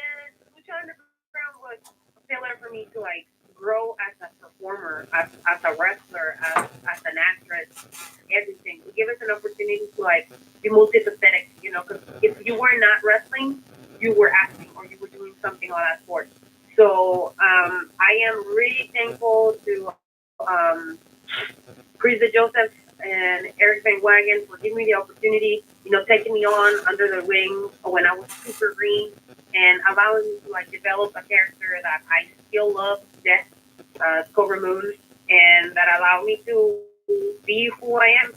Speaker 4: Lucha Underground was a pillar for me to like grow as a performer, as a wrestler, as an actress, everything. To give us an opportunity to like be multifaceted, you know, because if you were not wrestling, you were acting or you were doing something on that sport. So I am really thankful to Chris Joseph and Eric Van Wagen for giving me the opportunity, you know, taking me on under the wing when I was super green and allowing me to like develop a character that I still love to death, Cobra Moon, and that allowed me to be who I am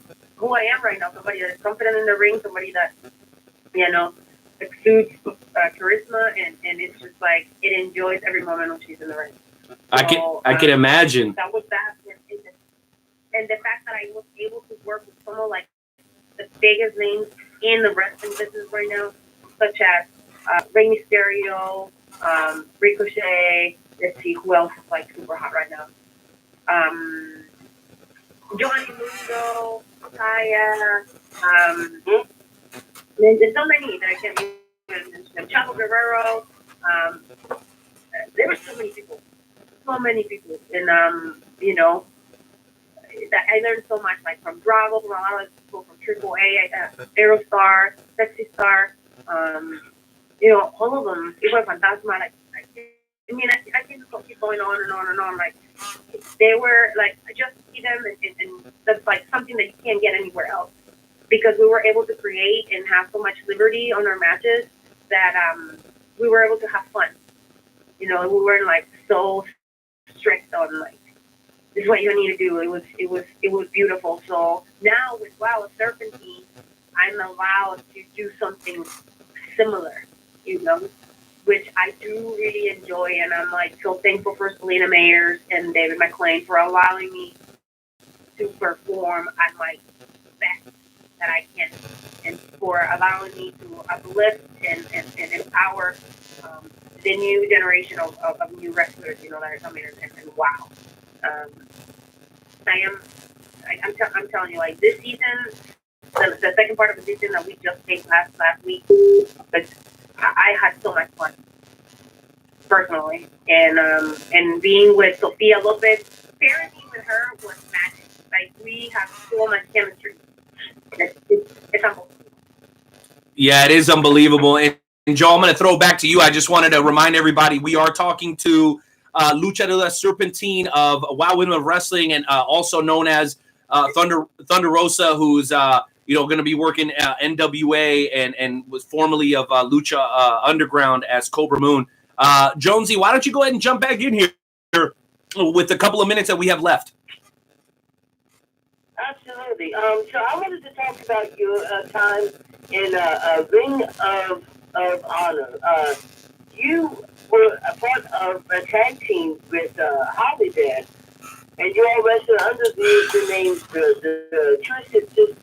Speaker 4: right now. Somebody that's confident in the ring, somebody that, you know, exudes charisma, and it's just like it enjoys every moment when she's in the ring. So,
Speaker 2: I can imagine.
Speaker 4: That was that. And the fact that I was able to work with some of like the biggest names in the wrestling business right now, such as Rey Mysterio, Ricochet. Let's see who else is like super hot right now. Johnny Mundo, Kaya. There's so many that I can't even mention. Chavo Guerrero. There were so many people, and you know. That I learned so much, like from Drago, from a lot of people from Triple A, Aerostar, Sexy Star, you know, all of them. Igual Fantasma, like I mean, I can just keep going on and on and on. Like they were like, I just see them, and that's like something that you can't get anywhere else because we were able to create and have so much liberty on our matches that we were able to have fun. You know, we weren't like so strict on like. This is what you need to do. It was beautiful. So now with Serpentine, I'm allowed to do something similar, you know, which I do really enjoy, and I'm like so thankful for Selina Mayers and David McLean for allowing me to perform at my best that I can, and for allowing me to uplift and empower the new generation of new wrestlers, you know, that are coming in, and wow. I'm telling you, like this season, the second part of the season that we just taped last week, but I had so much fun personally, and being with Sofia Lopez, parenting with her was magic. Like we have so much chemistry. It's unbelievable.
Speaker 2: Yeah, it is unbelievable. And Joe, I'm going to throw it back to you. I just wanted to remind everybody we are talking to Luchadora Serpentine of Wild Women of Wrestling, and also known as Thunder Rosa, who's going to be working NWA and was formerly of Lucha Underground as Cobra Moon. Jonesy, why don't you go ahead and jump back in here with a couple of minutes that we have left?
Speaker 1: Absolutely. So I wanted to talk about your time in a Ring of Honor. You were a part of a tag team with Holly Band, and you all wrestled under the name the Twisted Sisters.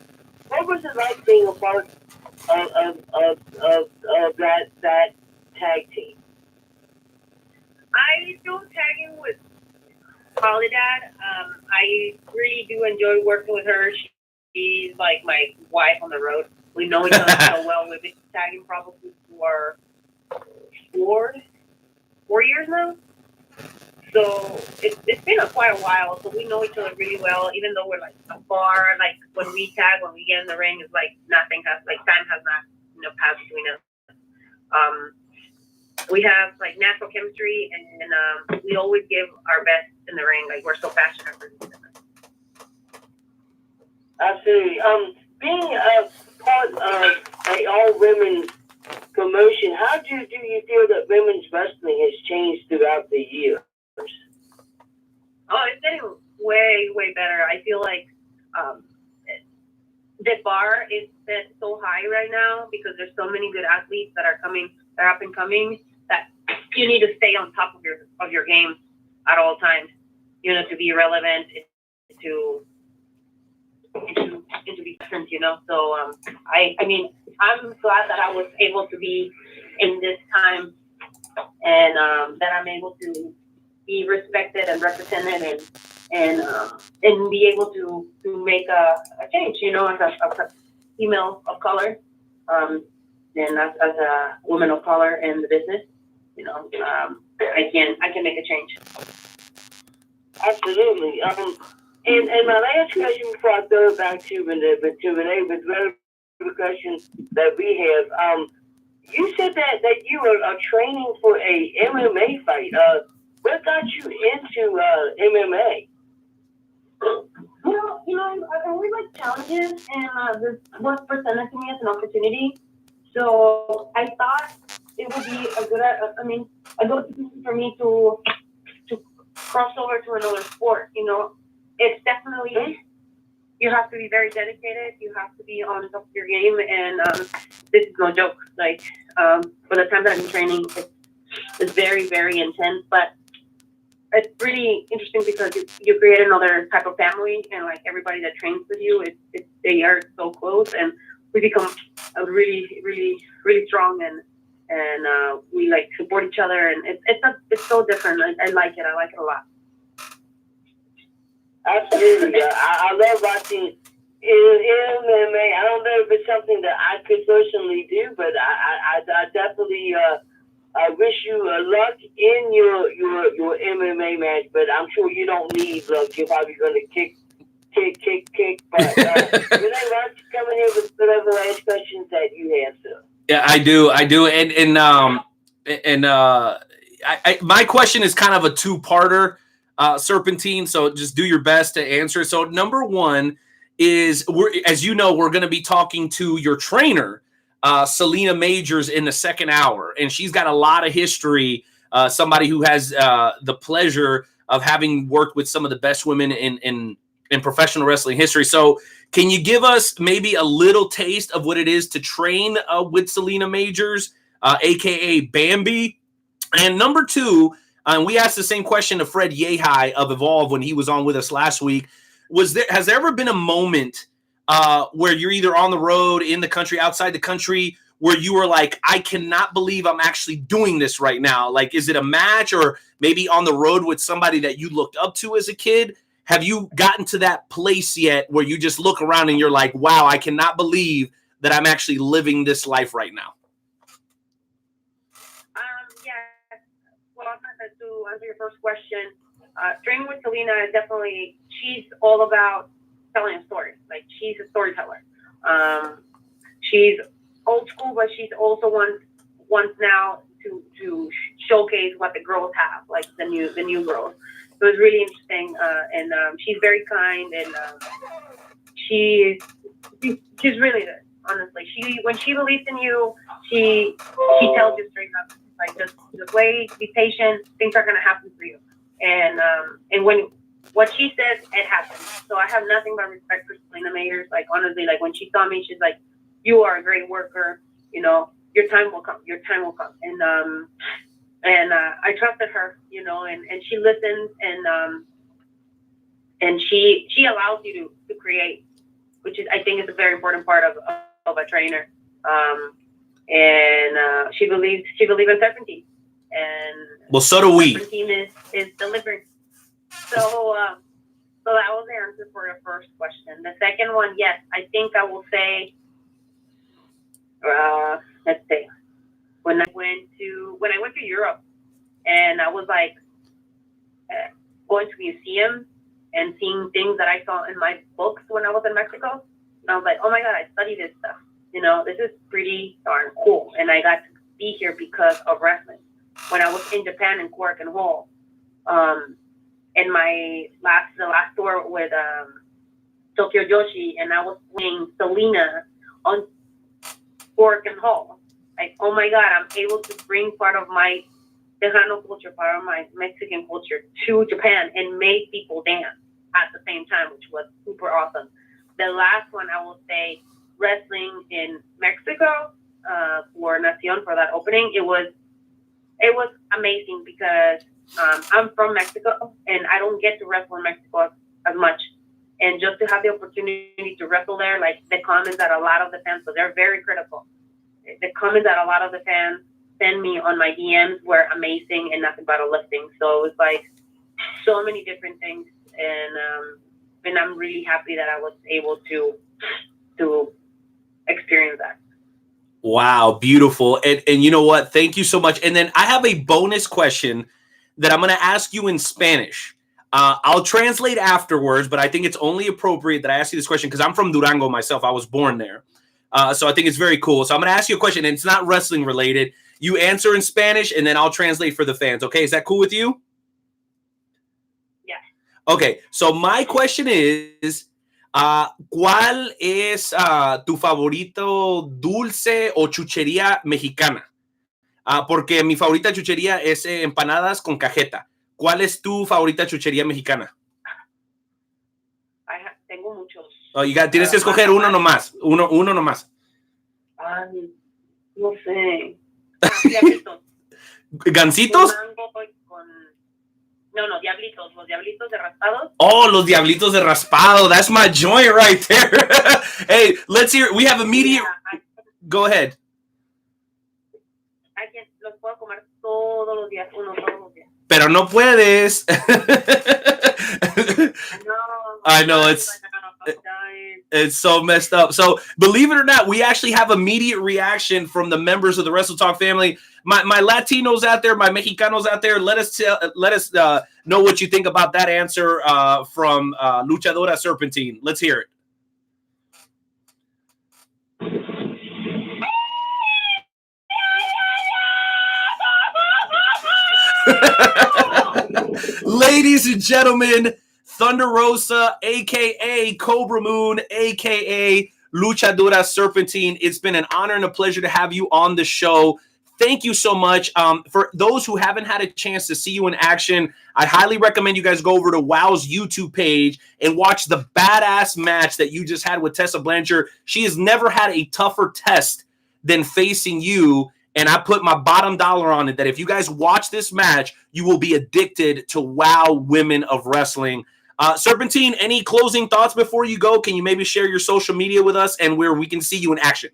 Speaker 1: What was it like being a part of that tag team?
Speaker 4: I do tagging with Holly Dad. I really do enjoy working with her. She's like my wife on the road. We know each other so well. We've been tagging probably for 4 years now. So it's been quite a while. So we know each other really well, even though we're like afar. Like when we tag, when we get in the ring, it's like nothing has time has not passed between us. We have like natural chemistry, and we always give our best in the ring. Like we're so passionate for each other.
Speaker 1: Absolutely. Being a part of a all-women promotion, how do you feel that women's wrestling has changed throughout the years?
Speaker 4: Oh, it's getting way, way better. I feel like the bar is set so high right now because there's so many good athletes that are coming, that are up and coming, that you need to stay on top of your game at all times. You know, to be relevant, to be different. You know, so I mean, I'm glad that I was able to be in this time, and that I'm able to be respected and represented, and be able to make a change, you know, as a female of color, and as a woman of color in the business, you know, I can make a change.
Speaker 1: Absolutely. And my last question before I throw it back to Renee, with the question that we have, you said that you are training for a MMA fight. What got you into MMA?
Speaker 4: Well, you know, I always like challenges, and this was presented to me as an opportunity. So I thought it would be a good opportunity for me to cross over to another sport. You know, it's definitely, you have to be very dedicated. You have to be on top of your game, and this is no joke. Like, for the time that I've been training, it's very, very intense, but it's really interesting because you create another type of family, and like everybody that trains with you, they are so close, and we become really, really, really strong, and we like support each other, and it's so different. I like it. I like it a lot.
Speaker 1: Absolutely. I love watching MMA. I don't know if it's something that I could personally do, but I definitely I wish you luck in your MMA match. But I'm sure you don't need luck. You're probably going to kick. But Renee, why don't you come in here with whatever last questions that you have, sir?
Speaker 2: Yeah, I do, and my question is kind of a two-parter, Serpentine. So just do your best to answer. So number one is, as you know, we're going to be talking to your trainer, Selina Majors, in the second hour, and she's got a lot of history. Somebody who has the pleasure of having worked with some of the best women in professional wrestling history. So can you give us maybe a little taste of what it is to train with Selina Majors, a.k.a. Bambi? And number two, we asked the same question to Fred Yehai of Evolve when he was on with us last week. Has there ever been a moment where you're either on the road, in the country, outside the country, where you were like, I cannot believe I'm actually doing this right now? Like, is it a match or maybe on the road with somebody that you looked up to as a kid? Have you gotten to that place yet where you just look around and you're like, wow, I cannot believe that I'm actually living this life right now?
Speaker 4: Yeah. Well, to answer your first question, training with Selina is definitely, she's all about telling a story. Like, she's a storyteller. She's old school, but she's also wants now to showcase what the girls have, like the new girls. So it's really interesting, and she's very kind, and she's really good. Honestly, when she believes in you, she tells you straight up, like, just wait, be patient. Things are gonna happen for you, and when what she says, it happens. So I have nothing but respect for Selina Majors. Like, honestly, like when she saw me, she's like, "You are a great worker. You know, your time will come. Your time will come." And I trusted her, you know, and she listens, and she allows you to create, which is, I think, is a very important part of a trainer. And she believes in Serpentine, and
Speaker 2: well, so do we.
Speaker 4: Serpentine is delivering. So that was the answer for your first question. The second one, yes, I think I will say, let's say, when I went to Europe, and I was like going to museums and seeing things that I saw in my books when I was in Mexico, and I was like, oh my God, I study this stuff. You know, this is pretty darn cool, and I got to be here because of wrestling. When I was in Japan in Cork and Hall, in the last tour with Tokyo Joshi, and I was playing Selina on Fork and Hall. Like, oh my God, I'm able to bring part of my Tejano culture, part of my Mexican culture to Japan and make people dance at the same time, which was super awesome. The last one, I will say, wrestling in Mexico for Nacion, for that opening, it was amazing because I'm from Mexico and I don't get to wrestle in Mexico as much. And just to have the opportunity to wrestle there, like the comments that a lot of the fans, so they're very critical. The comments that a lot of the fans send me on my DMs were amazing and nothing but a lifting. So it was like so many different things, and I'm really happy that I was able to experience that.
Speaker 2: Wow, beautiful. And you know what? Thank you so much. And then I have a bonus question that I'm going to ask you in Spanish. I'll translate afterwards, but I think it's only appropriate that I ask you this question because I'm from Durango myself. I was born there. So I think it's very cool. So I'm going to ask you a question, and it's not wrestling related. You answer in Spanish, and then I'll translate for the fans. Okay, is that cool with you?
Speaker 4: Yeah.
Speaker 2: Okay, so my question is, ¿cuál es tu favorito dulce o chuchería mexicana? Porque mi favorita chuchería es empanadas con cajeta. ¿Cuál es tu favorita chuchería mexicana?
Speaker 4: Tengo muchos.
Speaker 2: Oh, tienes que escoger uno nomás. Uno nomás.
Speaker 4: No sé. Diablitos.
Speaker 2: ¿Gancitos?
Speaker 4: No, diablitos. Los diablitos de raspados.
Speaker 2: Oh, los diablitos de raspado. That's my joint right there. Hey, let's hear it. We have immediate... Yeah, go ahead.
Speaker 4: Los puedo comer todos los días, todos los días.
Speaker 2: Pero no puedes. I know it's so messed up. So believe it or not, we actually have immediate reaction from the members of the Wrestle Talk family. My Latinos out there, my Mexicanos out there, let us know what you think about that answer from Luchadora Serpentine. Let's hear it. Ladies and gentlemen, Thunder Rosa, a.k.a. Cobra Moon, a.k.a. Luchadora Serpentine. It's been an honor and a pleasure to have you on the show. Thank you so much. For those who haven't had a chance to see you in action, I highly recommend you guys go over to WOW's YouTube page and watch the badass match that you just had with Tessa Blanchard. She has never had a tougher test than facing you. And I put my bottom dollar on it that if you guys watch this match, you will be addicted to WOW Women of Wrestling. Serpentine, any closing thoughts before you go? Can you maybe share your social media with us and where we can see you in action?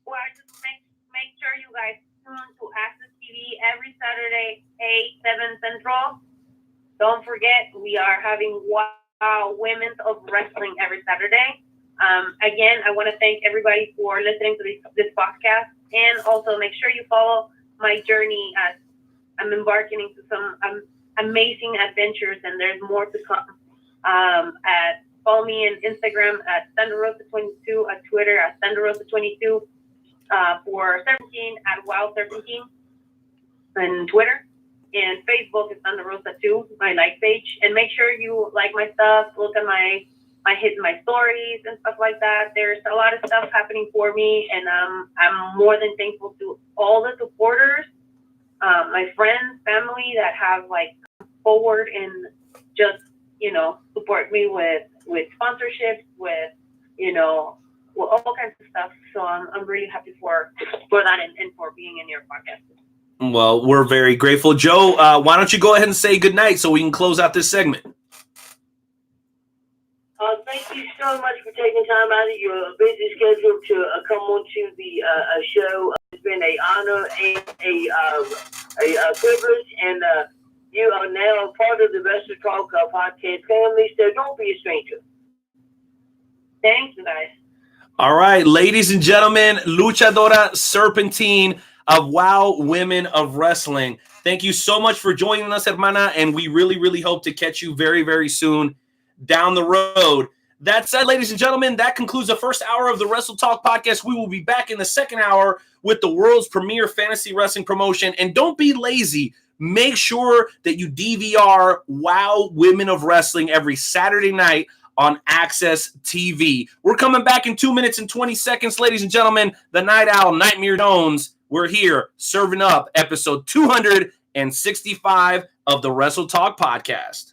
Speaker 4: Well, just make sure you guys tune to Access TV every Saturday, 8, 7 Central. Don't forget, we are having WOW Women of Wrestling every Saturday. Again, I want to thank everybody for listening to this podcast, and also make sure you follow my journey as I'm embarking into some amazing adventures, and there's more to come. Follow me on Instagram at ThunderRosa22, at Twitter at ThunderRosa22, for Serpentine at Wild Serpentine, and Twitter, and Facebook is ThunderRosa2, my like page, and make sure you like my stuff, look at my stories and stuff like that. There's a lot of stuff happening for me, and I'm more than thankful to all the supporters, my friends, family that have come forward and just support me with sponsorships, with all kinds of stuff. So I'm really happy for that and for being in your podcast.
Speaker 2: Well, we're very grateful. Joe, why don't you go ahead and say goodnight so we can close out this segment?
Speaker 1: Thank you so much for taking time out of your busy schedule to come on to the show. It's been an honor and a privilege, and you are now part of the Wrestle Talk podcast family, so don't be a stranger.
Speaker 4: Thank you, guys.
Speaker 2: All right, ladies and gentlemen, Luchadora Serpentine of WOW Women of Wrestling. Thank you so much for joining us, hermana, and we really, really hope to catch you very, very soon down the road. That said, ladies and gentlemen, that concludes the first hour of the Wrestle Talk podcast. We will be back in the second hour with the world's premier fantasy wrestling promotion. And don't be lazy. Make sure that you DVR WOW Women of Wrestling every Saturday night on Access TV. We're coming back in 2 minutes and 20 seconds, ladies and gentlemen. The Night Owl, Nightmare Jones. We're here serving up episode 265 of the Wrestle Talk podcast.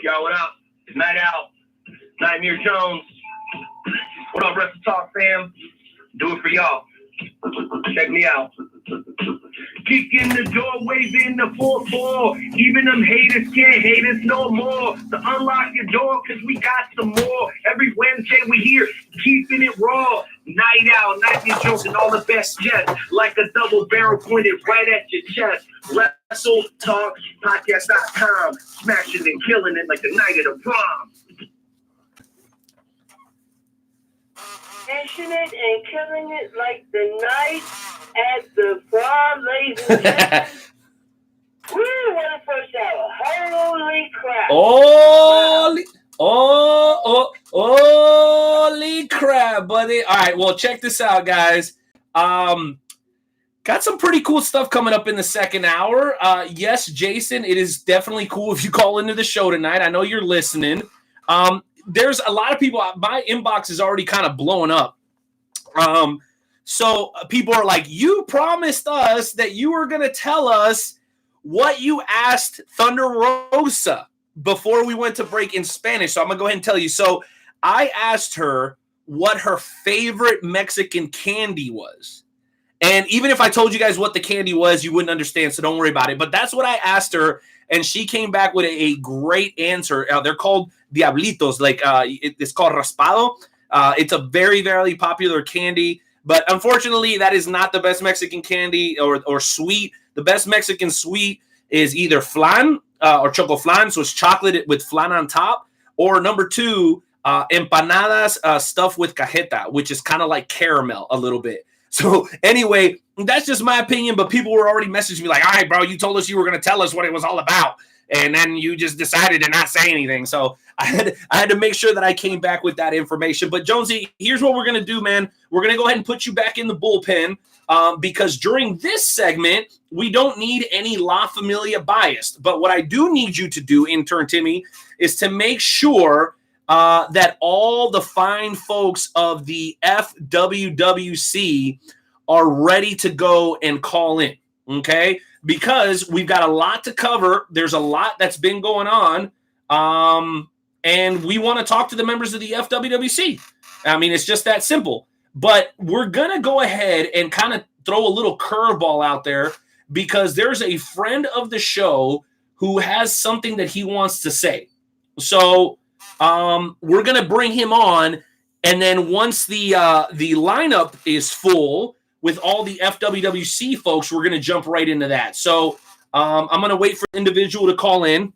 Speaker 1: Yo, what up? It's Night Out. Nightmare Jones. What up, Wrestle Talk fam? Do it for y'all. Check me out. Kick in the door, waving the 4-4. Even them haters can't hate us no more. So unlock your door, cause we got some more. Every Wednesday we here, keeping it raw. Night Out, Nightmare Jones, and all the best jets. Like a double barrel pointed right at your chest. Wrestle Talk Podcast.com. Smashing and killing it like the night of the prom. Smashing it and killing it like the night at the prom, ladies and gentlemen. Woo, what a first hour. Holy crap.
Speaker 2: Holy crap, buddy. All right, well, check this out, guys. Got some pretty cool stuff coming up in the second hour. Yes, Jason, it is definitely cool if you call into the show tonight. I know you're listening. There's a lot of people. My inbox is already kind of blowing up. So people are like, you promised us that you were going to tell us what you asked Thunder Rosa before we went to break in Spanish. So I'm going to go ahead and tell you. So I asked her what her favorite Mexican candy was. And even if I told you guys what the candy was, you wouldn't understand. So don't worry about it. But that's what I asked her. And she came back with a great answer. They're called Diablitos. Like it's called Raspado. It's a very, very popular candy. But unfortunately, that is not the best Mexican candy or sweet. The best Mexican sweet is either flan or choco flan. So it's chocolate with flan on top. Or number two, empanadas stuffed with cajeta, which is kind of like caramel a little bit. So anyway, that's just my opinion, but people were already messaging me like, all right, bro, you told us you were going to tell us what it was all about. And then you just decided to not say anything. So I had to make sure that I came back with that information. But Jonesy, here's what we're going to do, man. We're going to go ahead and put you back in the bullpen because during this segment, we don't need any La Familia biased. But what I do need you to do, intern Timmy, is to make sure that all the fine folks of the FWWC are ready to go and call in, okay? Because we've got a lot to cover. There's a lot that's been going on, and we want to talk to the members of the FWWC. I mean, it's just that simple. But we're going to go ahead and kind of throw a little curveball out there because there's a friend of the show who has something that he wants to say. So we're going to bring him on, and then once the lineup is full with all the FWWC folks, we're going to jump right into that. So I'm going to wait for the individual to call in,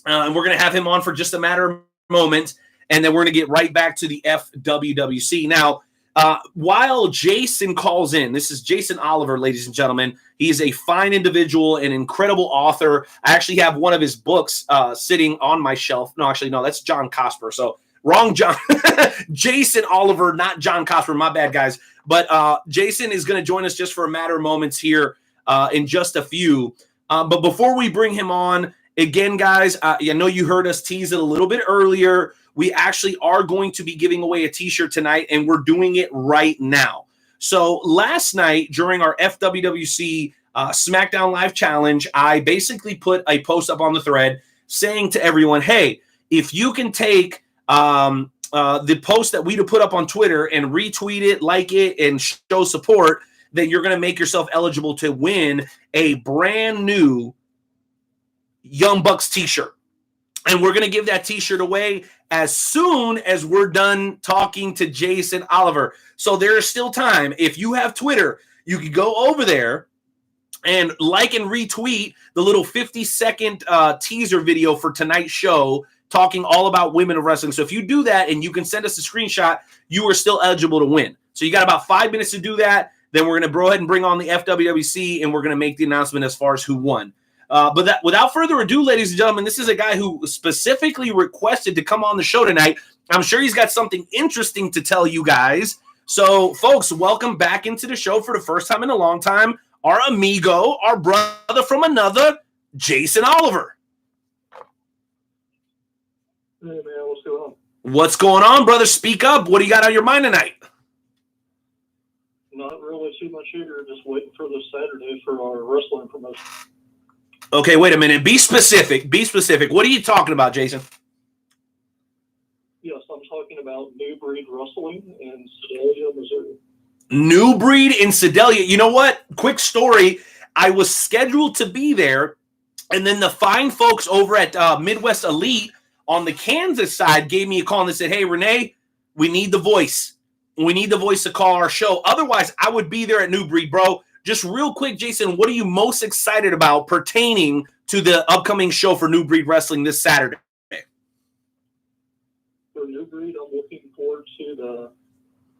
Speaker 2: and we're going to have him on for just a matter of moments, and then we're going to get right back to the FWWC. Now, while Jason calls in, this is Jason Oliver, ladies and gentlemen. He is a fine individual, an incredible author. I actually have one of his books sitting on my shelf. No, actually, no, that's John Cosper. So wrong John. Jason Oliver, not John Cosper. My bad, guys. But Jason is going to join us just for a matter of moments here in just a few. But before we bring him on, again, guys, I know you heard us tease it a little bit earlier. We actually are going to be giving away a t-shirt tonight, and we're doing it right now. So last night during our FWWC SmackDown Live Challenge, I basically put a post up on the thread saying to everyone, hey, if you can take the post that we put up on Twitter and retweet it, like it, and show support, then you're going to make yourself eligible to win a brand new Young Bucks t-shirt. And we're going to give that t-shirt away as soon as we're done talking to Jason Oliver. So there is still time. If you have Twitter, you can go over there and like and retweet the little 50-second teaser video for tonight's show talking all about women of wrestling. So if you do that and you can send us a screenshot, you are still eligible to win. So you got about 5 minutes to do that. Then we're going to go ahead and bring on the FWWC, and we're going to make the announcement as far as who won. But without further ado, ladies and gentlemen, this is a guy who specifically requested to come on the show tonight. I'm sure he's got something interesting to tell you guys. So, folks, welcome back into the show for the first time in a long time. Our amigo, our brother from another, Jason Oliver.
Speaker 5: Hey, man, what's going on?
Speaker 2: What's going on, brother? Speak up. What do you got on your mind tonight?
Speaker 5: Not really too much here. Just waiting for this Saturday for our wrestling promotion.
Speaker 2: Okay, wait a minute. Be specific. Be specific. What are you talking about, Jason?
Speaker 5: Yes, I'm talking about New Breed Wrestling in Sedalia, Missouri.
Speaker 2: New Breed in Sedalia. You know what? Quick story. I was scheduled to be there, and then the fine folks over at Midwest Elite on the Kansas side gave me a call and they said, hey, Renee, we need the voice. We need the voice to call our show. Otherwise, I would be there at New Breed, bro. Just real quick, Jason, what are you most excited about pertaining to the upcoming show for New Breed Wrestling this Saturday?
Speaker 5: For New Breed, I'm looking forward to the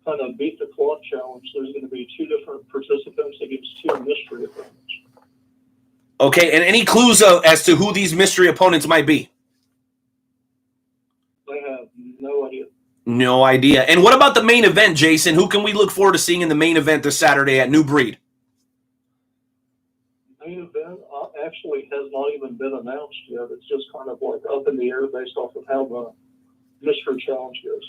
Speaker 5: kind of beat the clock challenge. There's going to be 2 different participants against 2 mystery opponents.
Speaker 2: Okay, and any clues as to who these mystery opponents might be?
Speaker 5: I have no idea.
Speaker 2: No idea. And what about the main event, Jason? Who can we look forward to seeing in the main event this Saturday at New Breed?
Speaker 5: Main event actually has not even been announced yet. It's just kind of like up in the air based off of how the mystery challenge goes.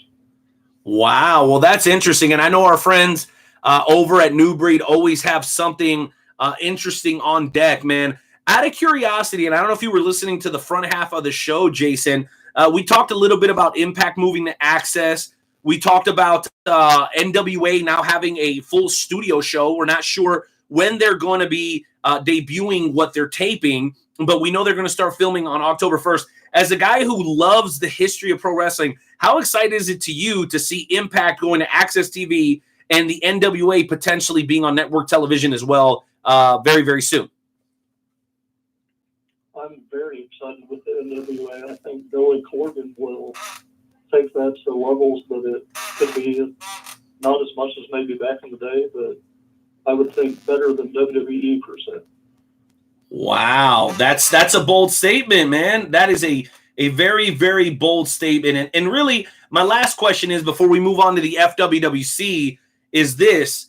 Speaker 2: Wow. Well, that's interesting. And I know our friends over at New Breed always have something interesting on deck, man. Out of curiosity, and I don't know if you were listening to the front half of the show, Jason, we talked a little bit about Impact moving to Access. We talked about NWA now having a full studio show. We're not sure when they're going to be debuting what they're taping, but we know they're going to start filming on October 1st. As a guy who loves the history of pro wrestling, how excited is it to you to see Impact going to Access TV and the NWA potentially being on network television as well very, very soon?
Speaker 5: I'm very excited with the NWA. I think Billy Corgan will take that to levels that it could be not as much as maybe back in the day, but I would think better than WWE per se.
Speaker 2: Wow, that's a bold statement, man. That is a very, very bold statement. And really, my last question is, before we move on to the FWWC, is this.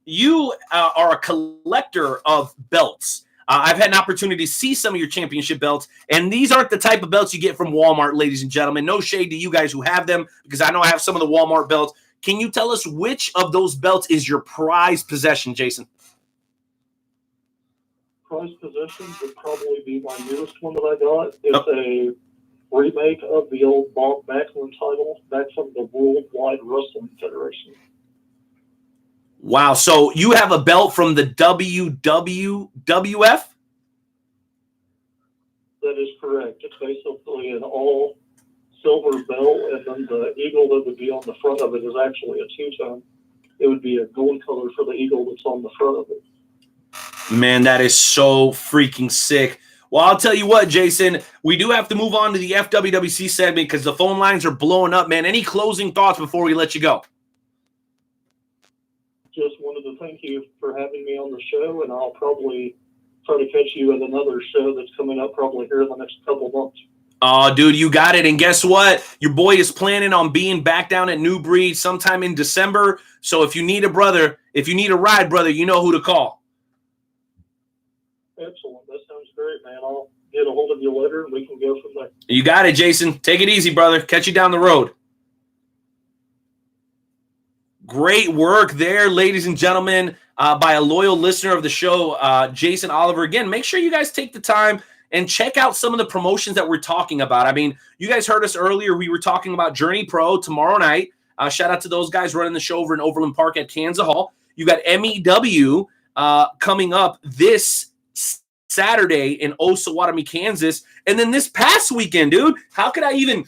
Speaker 2: You are a collector of belts. I've had an opportunity to see some of your championship belts, and these aren't the type of belts you get from Walmart, ladies and gentlemen. No shade to you guys who have them, because I know I have some of the Walmart belts. Can you tell us which of those belts is your prized possession, Jason?
Speaker 5: Prized possession would probably be my newest one that I got. It's a remake of the old Bob Backlund title back from the Worldwide Wrestling Federation.
Speaker 2: Wow. So you have a belt from the WWF?
Speaker 5: That is correct. It's basically an all silver belt, and then the eagle that would be on the front of it is actually a two-tone. It would be a gold color for the eagle that's on the front of it.
Speaker 2: Man, that is so freaking sick. Well, I'll tell you what, Jason, we do have to move on to the FWWC segment because the phone lines are blowing up, man. Any closing thoughts before we let you go?
Speaker 5: Just wanted to thank you for having me on the show, and I'll probably try to catch you at another show that's coming up probably here in the next couple months.
Speaker 2: Oh, dude, you got it. And guess what? Your boy is planning on being back down at New Breed sometime in December. So if you need a ride, brother, you know who to call.
Speaker 5: Excellent. That sounds great, man. I'll get a hold of you later, and we can go from there.
Speaker 2: You got it, Jason. Take it easy, brother. Catch you down the road. Great work there, ladies and gentlemen, by a loyal listener of the show, Jason Oliver. Again, make sure you guys take the time and check out some of the promotions that we're talking about. I mean, you guys heard us earlier. We were talking about Journey Pro tomorrow night. Shout out to those guys running the show over in Overland Park at Kansas Hall. You got MEW coming up this Saturday in Osawatomie, Kansas. And then this past weekend, dude, how could I even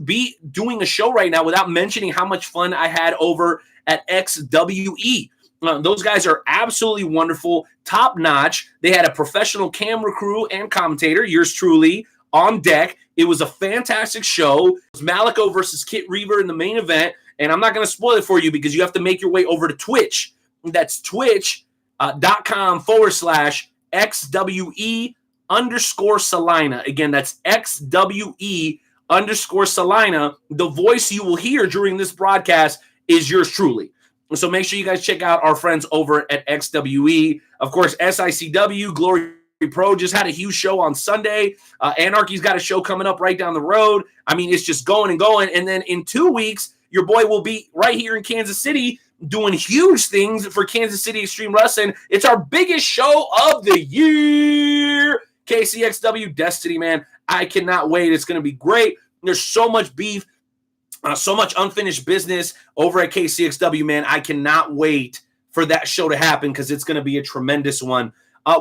Speaker 2: be doing a show right now without mentioning how much fun I had over at XWE? Those guys are absolutely wonderful, top notch. They had a professional camera crew and commentator, yours truly, on deck. It was a fantastic show. It was Malico versus Kit Reaver in the main event. And I'm not going to spoil it for you because you have to make your way over to Twitch. That's twitch.com/XWE_Selina. Again, that's XWE_Selina. The voice you will hear during this broadcast is yours truly. So make sure you guys check out our friends over at XWE. Of course, SICW, Glory Pro just had a huge show on Sunday. Anarchy's got a show coming up right down the road. I mean, it's just going and going. And then in 2 weeks, your boy will be right here in Kansas City doing huge things for Kansas City Extreme Wrestling. It's our biggest show of the year. KCXW Destiny, man. I cannot wait. It's going to be great. There's so much beef. So much unfinished business over at KCXW, man. I cannot wait for that show to happen because it's going to be a tremendous one.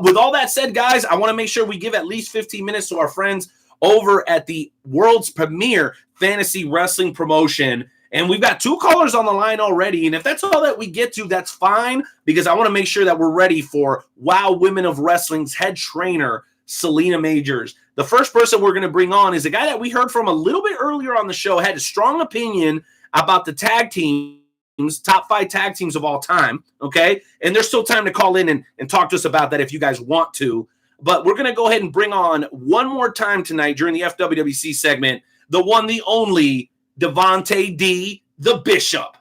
Speaker 2: With all that said, guys, I want to make sure we give at least 15 minutes to our friends over at the world's premier fantasy wrestling promotion. And we've got 2 callers on the line already. And if that's all that we get to, that's fine because I want to make sure that we're ready for Wow Women of Wrestling's head trainer, Selina Majors. The first person we're going to bring on is a guy that we heard from a little bit earlier on the show, had a strong opinion about the tag teams, top 5 tag teams of all time, okay? And there's still time to call in and talk to us about that if you guys want to. But we're going to go ahead and bring on one more time tonight during the FWWC segment, the one, the only, Devontae D, the Bishop.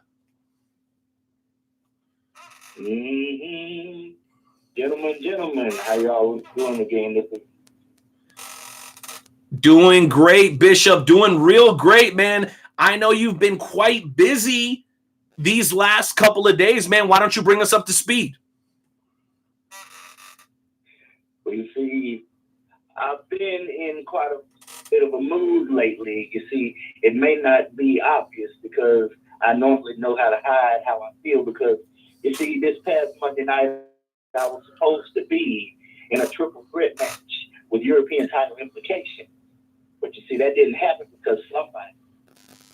Speaker 6: Mm-hmm. Gentlemen, how y'all doing again? This is
Speaker 2: Doing great, Bishop. Doing real great, man. I know you've been quite busy these last couple of days, man. Why don't you bring us up to speed?
Speaker 6: well, you see, I've been in quite a bit of a mood lately. You see, it may not be obvious because I normally know how to hide how I feel because, you see, this past Monday night, I was supposed to be in a triple threat match with European title implication. But you see, that didn't happen because somebody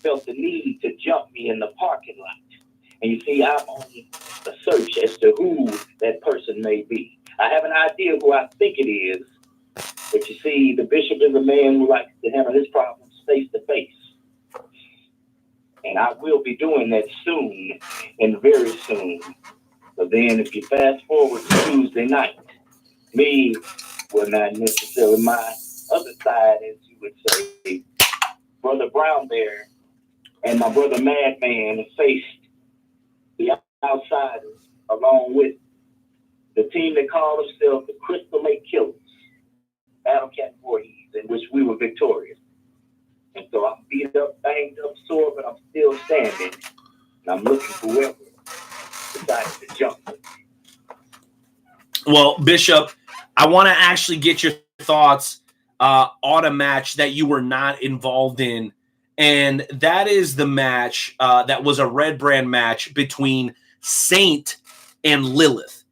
Speaker 6: felt the need to jump me in the parking lot. And you see, I'm on a search as to who that person may be. I have an idea who I think it is. But you see, the Bishop is a man who likes to handle his problems face to face. And I will be doing that soon and very soon. But then if you fast forward to Tuesday night, me, well, not necessarily my other side, as you would say, Brother Brown Bear and my brother Madman faced the Outsiders along with the team that called themselves the Crystal Lake Killers, Battle Cat Voorhees, in which we were victorious. And so I'm beat up, banged up, sore, but I'm still standing. And I'm looking for whoever decided to jump me.
Speaker 2: Well, Bishop, I want to actually get your thoughts on a match that you were not involved in. And that is the match that was a Red Brand match between Saint and Lilith.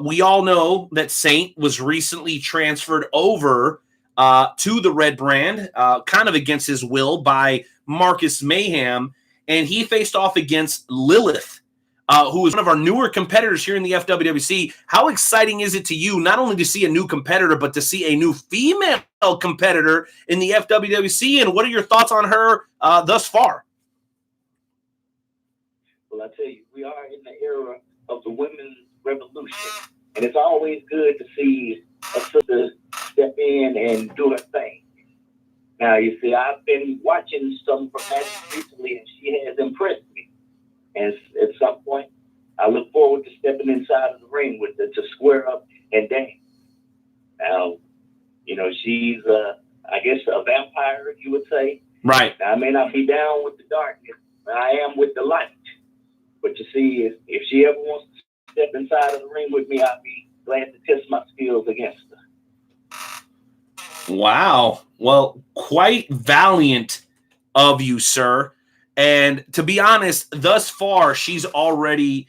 Speaker 2: We all know that Saint was recently transferred over to the Red Brand, kind of against his will, by Marcus Mayhem, and he faced off against Lilith, who is one of our newer competitors here in the FWWC. How exciting is it to you not only to see a new competitor, but to see a new female competitor in the FWWC? And what are your thoughts on her thus far?
Speaker 6: Well, I tell you, we are in the era of the women's revolution, and it's always good to see a sister step in and do her thing. Now, you see, I've been watching some from matches recently, and she has impressed me. And at some point, I look forward to stepping inside of the ring with her to square up and dance. Now, you know, she's, I guess, a vampire, you would say.
Speaker 2: Right.
Speaker 6: Now, I may not be down with the darkness, but I am with the light. But you see, if she ever wants to step inside of the ring with me, I'd be glad to test my skills against her.
Speaker 2: Wow. Well, quite valiant of you, sir. And to be honest, thus far, she's already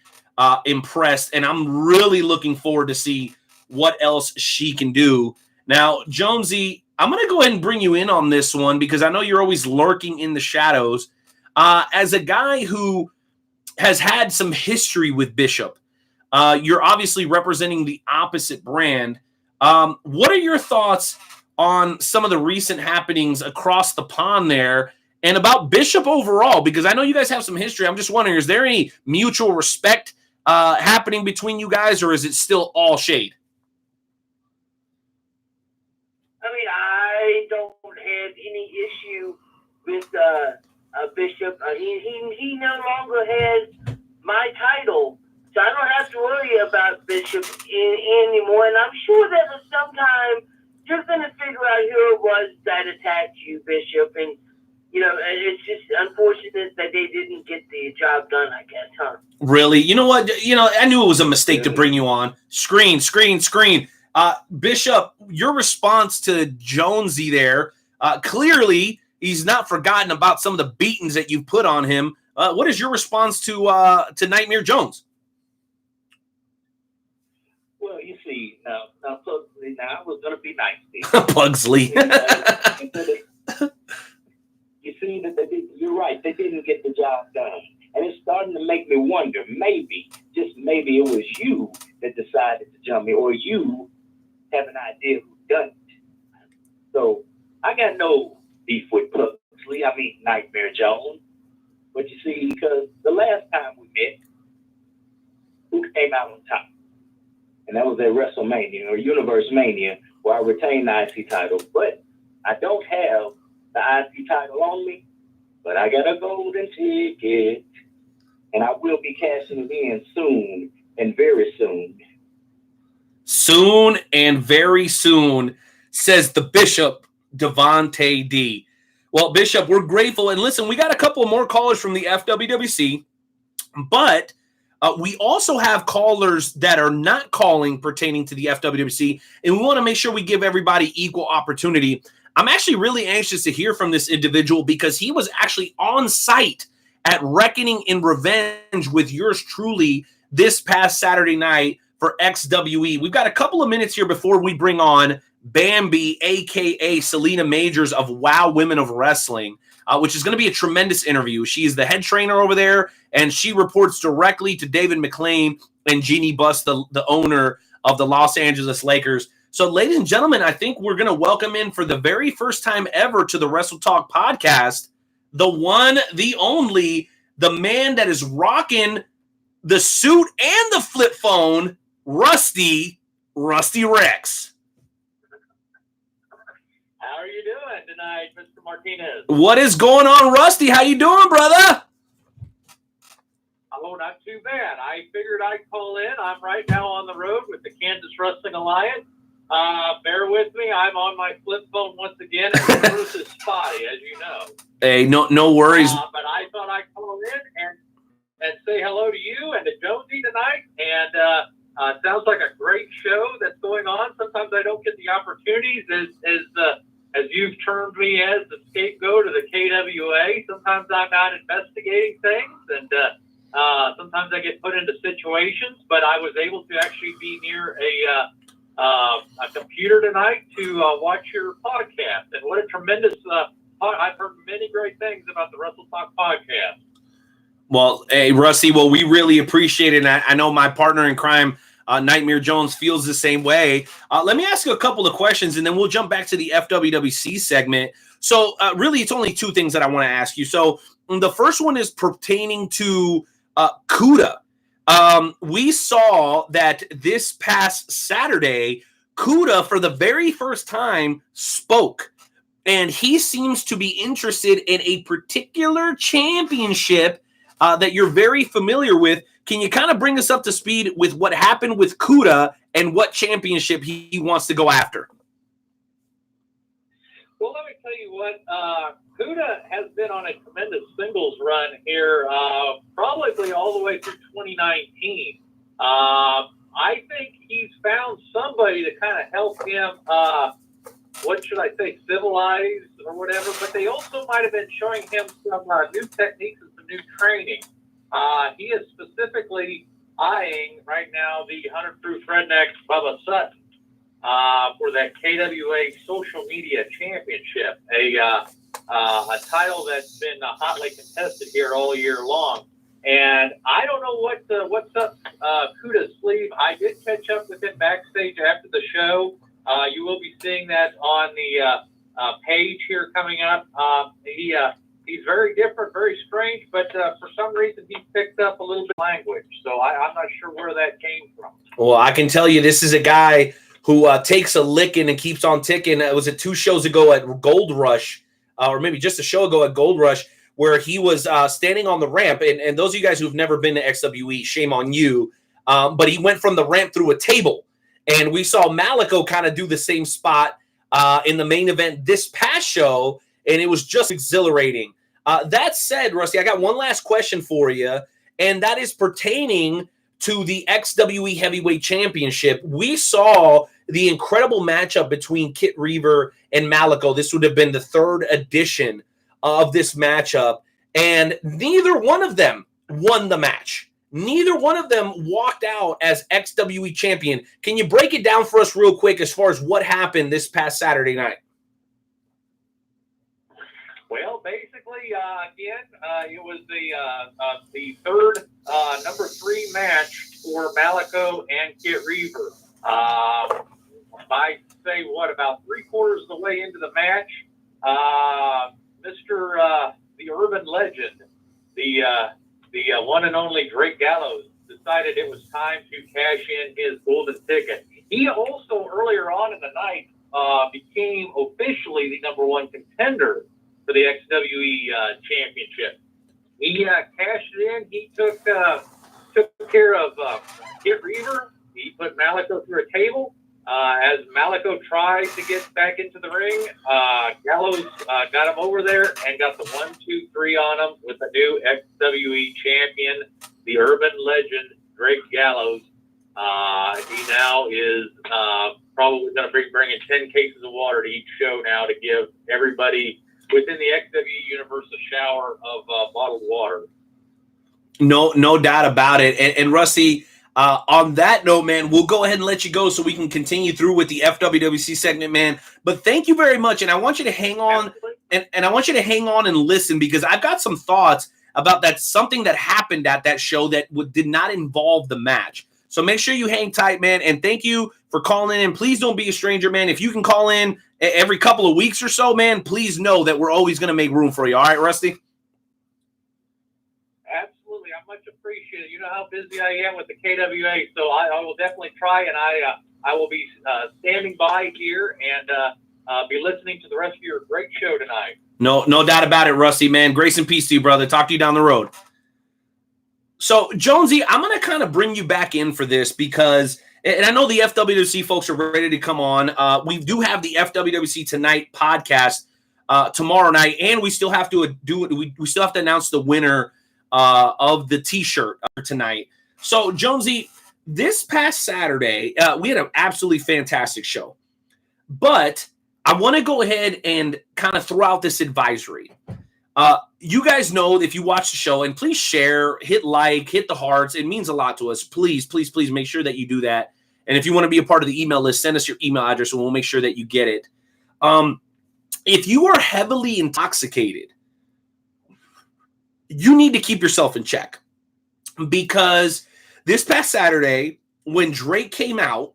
Speaker 2: impressed, and I'm really looking forward to see what else she can do. Now, Jonesy, I'm going to go ahead and bring you in on this one because I know you're always lurking in the shadows. As a guy who has had some history with Bishop, you're obviously representing the opposite brand. What are your thoughts on some of the recent happenings across the pond there and about Bishop overall? Because I know you guys have some history. I'm just wondering, is there any mutual respect happening between you guys, or is it still all shade?
Speaker 1: I mean, I don't have any issue with Bishop. He no longer has my title, so I don't have to worry about Bishop anymore. And I'm sure that at some time you're going to figure out who it was that attacked you, Bishop. And, you know, it's just unfortunate that they didn't get the job done, I guess, huh? Really?
Speaker 2: You know what? You know, I knew it was a mistake to bring you on. Screen. Bishop, your response to Jonesy there, clearly he's not forgotten about some of the beatings that you've put on him. What is your response to Nightmare Jones?
Speaker 6: Well, you see, now I was going to be nice to you.
Speaker 2: Pugsley.
Speaker 6: You see that you're right. They didn't get the job done. And it's starting to make me wonder, maybe, just maybe it was you that decided to jump me, or you have an idea who done it. So I got no beef with Pugsley. I mean, Nightmare Jones. But you see, because the last time we met, who came out on top? And that was at WrestleMania or Universe Mania, where I retained the IC title. But I don't have the IC title on me, but I got a golden ticket, and I will be cashing it in soon and very soon.
Speaker 2: Soon and very soon, says the Bishop, Devontae D. Well, Bishop, we're grateful. And listen, we got a couple more callers from the FWWC, but we also have callers that are not calling pertaining to the FWWC, and we want to make sure we give everybody equal opportunity. I'm actually really anxious to hear from this individual because he was actually on site at Reckoning in Revenge with yours truly this past Saturday night for XWE. We've got a couple of minutes here before we bring on Bambi, a.k.a. Selina Majors of Wow Women of Wrestling, which is going to be a tremendous interview. She is the head trainer over there, and she reports directly to David McClain and Jeannie Buss, the owner of the Los Angeles Lakers. So, ladies and gentlemen, I think we're going to welcome in for the very first time ever to the Wrestle Talk podcast, the one, the only, the man that is rocking the suit and the flip phone, Rusty Rex.
Speaker 3: How are you doing tonight, Mr. Martinez?
Speaker 2: What is going on, Rusty? How you doing, brother?
Speaker 3: Oh, not too bad. I figured I'd call in. I'm right now on the road with the Kansas Wrestling Alliance. Bear with me. I'm on my flip phone once again. And Bruce is spotty, as you know.
Speaker 2: Hey, no worries.
Speaker 3: But I thought I'd call in and say hello to you and to Jonesy tonight. And sounds like a great show that's going on. Sometimes I don't get the opportunities as you've termed me as the scapegoat of the KWA. Sometimes I'm out investigating things, and
Speaker 7: Sometimes I get put into situations, but I was able to actually be near a computer tonight to watch your podcast. And what a tremendous I've heard many great things about the Wrestle Talk podcast.
Speaker 2: Well, hey, Rusty, well, we really appreciate it. And I know my partner in crime, Nightmare Jones, feels the same way. Let me ask you a couple of questions, and then we'll jump back to the FWWC segment. So really, it's only two things that I want to ask you. So the first one is pertaining to Cuda. We saw that this past Saturday, Cuda, for the very first time, spoke. And he seems to be interested in a particular championship that you're very familiar with. Can you kind of bring us up to speed with what happened with Cuda and what championship he wants to go after?
Speaker 7: Well, let me tell you what, Cuda has been on a tremendous singles run here, probably all the way through 2019. I think he's found somebody to kind of help him, what should I say, civilize or whatever, but they also might have been showing him some new techniques and some new training. He is specifically eyeing right now the 100 Proof Redneck Bubba Sutton for that KWA Social Media Championship, a title that's been hotly contested here all year long. And I don't know what's up Cuda's sleeve. I did catch up with him backstage after the show. You will be seeing that on the page here coming up. He's very different, very strange, but for some reason he picked up a little bit of language. So I'm not sure where that came from.
Speaker 2: Well, I can tell you this is a guy who takes a licking and keeps on ticking. It was 2 shows ago at Gold Rush, or maybe just a show ago at Gold Rush, where he was standing on the ramp. And those of you guys who've never been to XWE, shame on you. But he went from the ramp through a table. And we saw Malico kind of do the same spot in the main event this past show, and it was just exhilarating. That said, Rusty, I got one last question for you, and that is pertaining to the XWE Heavyweight Championship. We saw the incredible matchup between Kit Reaver and Malico. This would have been the 3rd edition of this matchup, and neither one of them won the match. Neither one of them walked out as XWE champion. Can you break it down for us real quick as far as what happened this past Saturday night?
Speaker 7: Well, basically, again, it was the 3rd, number 3 match for Malico and Kit Reaver. I say, about 3/4 of the way into the match, Mr. The Urban Legend, the one and only Drake Gallows, decided it was time to cash in his golden ticket. He also, earlier on in the night, became officially the number 1 contender for the XWE Championship. He cashed it in. He took care of Kit Reaver. He put Malico through a table. As Malico tried to get back into the ring, Gallows got him over there and got the 1, 2, 3 on him with the new XWE champion, the Urban Legend, Drake Gallows. He now is probably going to be bringing 10 cases of water to each show now to give everybody within the XWE universe a shower of bottled water.
Speaker 2: No doubt about it. And Rusty, on that note, man, we'll go ahead and let you go so we can continue through with the FWWC segment, man. But thank you very much, and I want you to hang on, and I want you to hang on and listen, because I've got some thoughts about that, something that happened at that show that did not involve the match. So make sure you hang tight, man, and thank you for calling in. Please don't be a stranger, man. If you can call in every couple of weeks or so, man, please know that we're always going to make room for you. All right, Rusty?
Speaker 7: Absolutely. I much appreciate it. You know how busy I am with the KWA, so I will definitely try, and I will be standing by here and be listening to the rest of your great show tonight.
Speaker 2: No doubt about it, Rusty, man. Grace and peace to you, brother. Talk to you down the road. So, Jonesy, I'm going to kind of bring you back in for this because, and I know the FWWC folks are ready to come on. We do have the FWWC Tonight podcast tomorrow night, and we still have to we still have to announce the winner of the T-shirt tonight. So, Jonesy, this past Saturday, we had an absolutely fantastic show. But I want to go ahead and kind of throw out this advisory. You guys know if you watch the show, and please share, hit like, hit the hearts. It means a lot to us. Please, please, please make sure that you do that. And if you want to be a part of the email list, send us your email address and we'll make sure that you get it. If you are heavily intoxicated, you need to keep yourself in check, because this past Saturday, when Drake came out,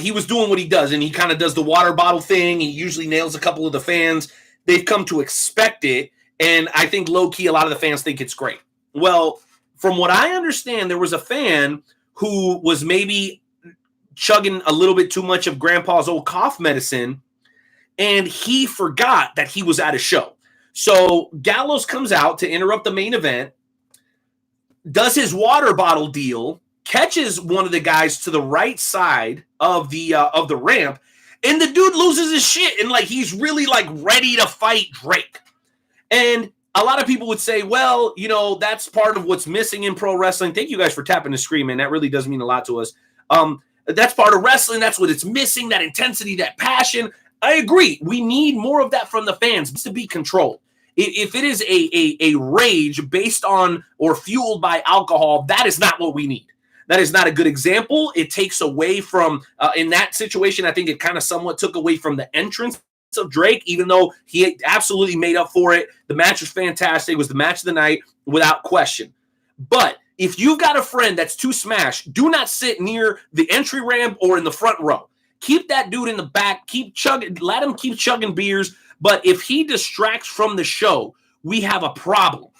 Speaker 2: he was doing what he does, and he kind of does the water bottle thing. He usually nails a couple of the fans. They've come to expect it, and I think low-key a lot of the fans think it's great. Well, from what I understand, there was a fan who was maybe chugging a little bit too much of Grandpa's old cough medicine, and he forgot that he was at a show. So Gallows comes out to interrupt the main event, does his water bottle deal, catches one of the guys to the right side of the ramp, and the dude loses his shit, and like he's really like ready to fight Drake. And a lot of people would say, well, you know, that's part of what's missing in pro wrestling. Thank you guys for tapping the screen, man. That really does mean a lot to us. That's part of wrestling. That's what it's missing, that intensity, that passion. I agree. We need more of that from the fans to be controlled. If it is a rage based on or fueled by alcohol, that is not what we need. That is not a good example. It takes away from, in that situation, I think it kind of somewhat took away from the entrance of Drake, even though he absolutely made up for it. The match was fantastic. It was the match of the night without question. But if you've got a friend that's too smashed, do not sit near the entry ramp or in the front row. Keep that dude in the back. Keep chugging. Let him keep chugging beers. But if he distracts from the show, we have a problem.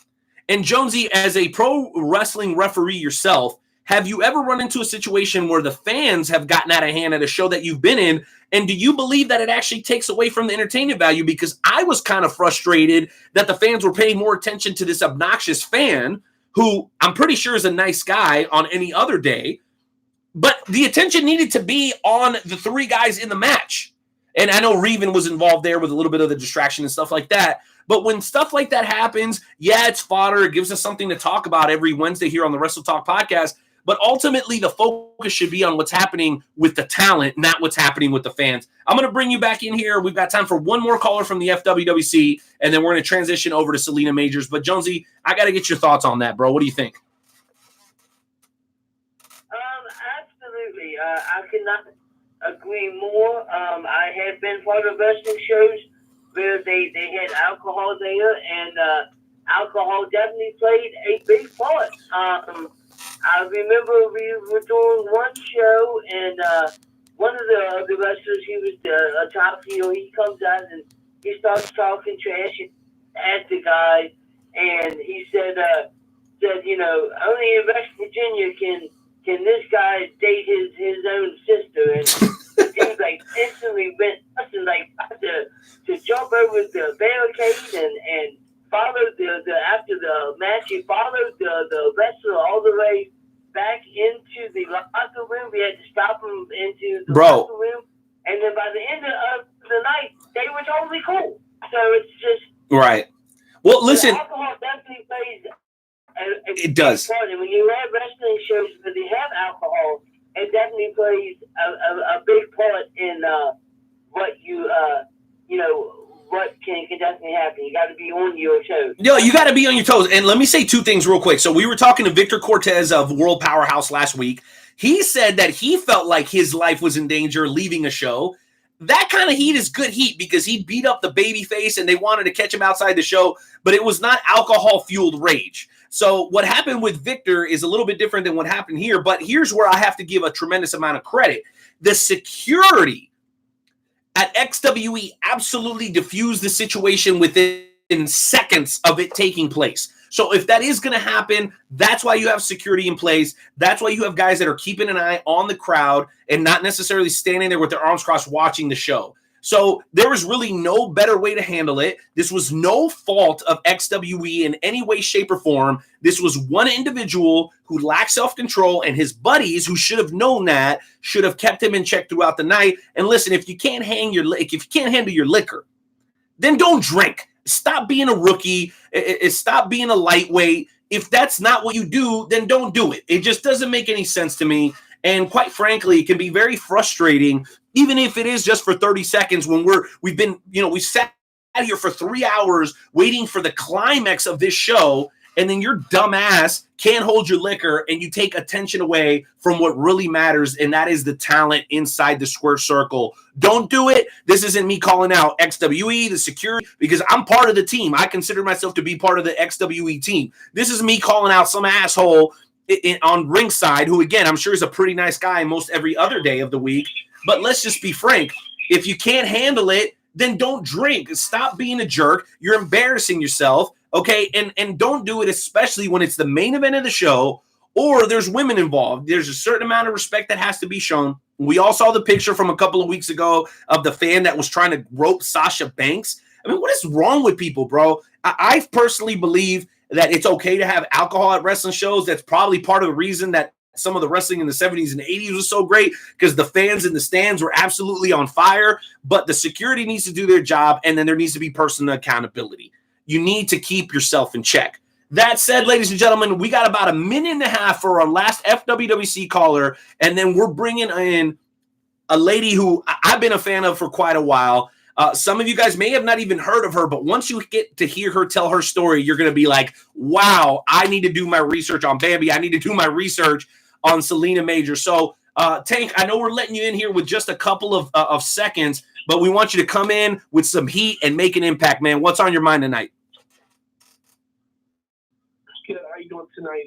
Speaker 2: And Jonesy, as a pro wrestling referee yourself, have you ever run into a situation where the fans have gotten out of hand at a show that you've been in? And do you believe that it actually takes away from the entertainment value? Because I was kind of frustrated that the fans were paying more attention to this obnoxious fan who I'm pretty sure is a nice guy on any other day. But the attention needed to be on the three guys in the match. And I know Reven was involved there with a little bit of the distraction and stuff like that. But when stuff like that happens, yeah, it's fodder. It gives us something to talk about every Wednesday here on the Wrestle Talk podcast. But ultimately, the focus should be on what's happening with the talent, not what's happening with the fans. I'm going to bring you back in here. We've got time for one more caller from the FWWC, and then we're going to transition over to Selina Majors. But, Jonesy, I got to get your thoughts on that, bro. What do you think?
Speaker 1: Absolutely. I cannot agree more. I have been part of wrestling shows where they had alcohol there, and alcohol definitely played a big part. I remember we were doing one show, and one of the wrestlers, he was a top heel. He comes out and he starts talking trash at the guy, and he said, you know, only in West Virginia can this guy date his own sister, and he was like instantly went like to jump over the barricade and followed the after the match. He followed the wrestler all the way back into the locker room. We had to stop him into the locker room, and then by the end of the night, they were totally cool. So it's just
Speaker 2: right. Well, listen,
Speaker 1: alcohol definitely plays.
Speaker 2: It does.
Speaker 1: Part. And when you have wrestling shows where they have alcohol, it definitely plays a big part in what you know. What can definitely happen? You got to be on your toes.
Speaker 2: No, you got to be on your toes. And let me say two things real quick. So we were talking to Victor Cortez of World Powerhouse last week. He said that he felt like his life was in danger leaving a show. That kind of heat is good heat because he beat up the babyface and they wanted to catch him outside the show, but it was not alcohol-fueled rage. So what happened with Victor is a little bit different than what happened here, but here's where I have to give a tremendous amount of credit. The security at XWE absolutely diffused the situation within seconds of it taking place. So if that is going to happen, that's why you have security in place. That's why you have guys that are keeping an eye on the crowd and not necessarily standing there with their arms crossed watching the show. So there was really no better way to handle it. This was no fault of XWE in any way, shape, or form. This was one individual who lacked self-control, and his buddies, who should have known that, should have kept him in check throughout the night. And listen, if you can't handle your liquor, then don't drink. Stop being a rookie. Stop being a lightweight. If that's not what you do, then don't do it. It just doesn't make any sense to me. And quite frankly, it can be very frustrating, even if it is just for 30 seconds when we've sat here for 3 hours waiting for the climax of this show, and then your dumb ass can't hold your liquor, and you take attention away from what really matters, and that is the talent inside the square circle. Don't do it. This isn't me calling out XWE, the security, because I'm part of the team. I consider myself to be part of the XWE team. This is me calling out some asshole on ringside, who, again, I'm sure is a pretty nice guy most every other day of the week. But let's just be frank. If you can't handle it, then don't drink. Stop being a jerk. You're embarrassing yourself. Okay, and don't do it, especially when it's the main event of the show or there's women involved. There's a certain amount of respect that has to be shown. We all saw the picture from a couple of weeks ago of the fan that was trying to rope Sasha Banks. I mean, what is wrong with people, bro? I personally believe that it's okay to have alcohol at wrestling shows. That's probably part of the reason that some of the wrestling in the 70s and 80s was so great, because the fans in the stands were absolutely on fire. But the security needs to do their job, and then there needs to be personal accountability. You need to keep yourself in check. That said, ladies and gentlemen, we got about a minute and a half for our last FWWC caller, and then we're bringing in a lady who I've been a fan of for quite a while. Some of you guys may have not even heard of her, but once you get to hear her tell her story, you're going to be like, wow, I need to do my research on Bambi. I need to do my research on Selina Major. So, Tank, I know we're letting you in here with just a couple of seconds, but we want you to come in with some heat and make an impact, man. What's on your mind tonight?
Speaker 8: Good. How you doing tonight?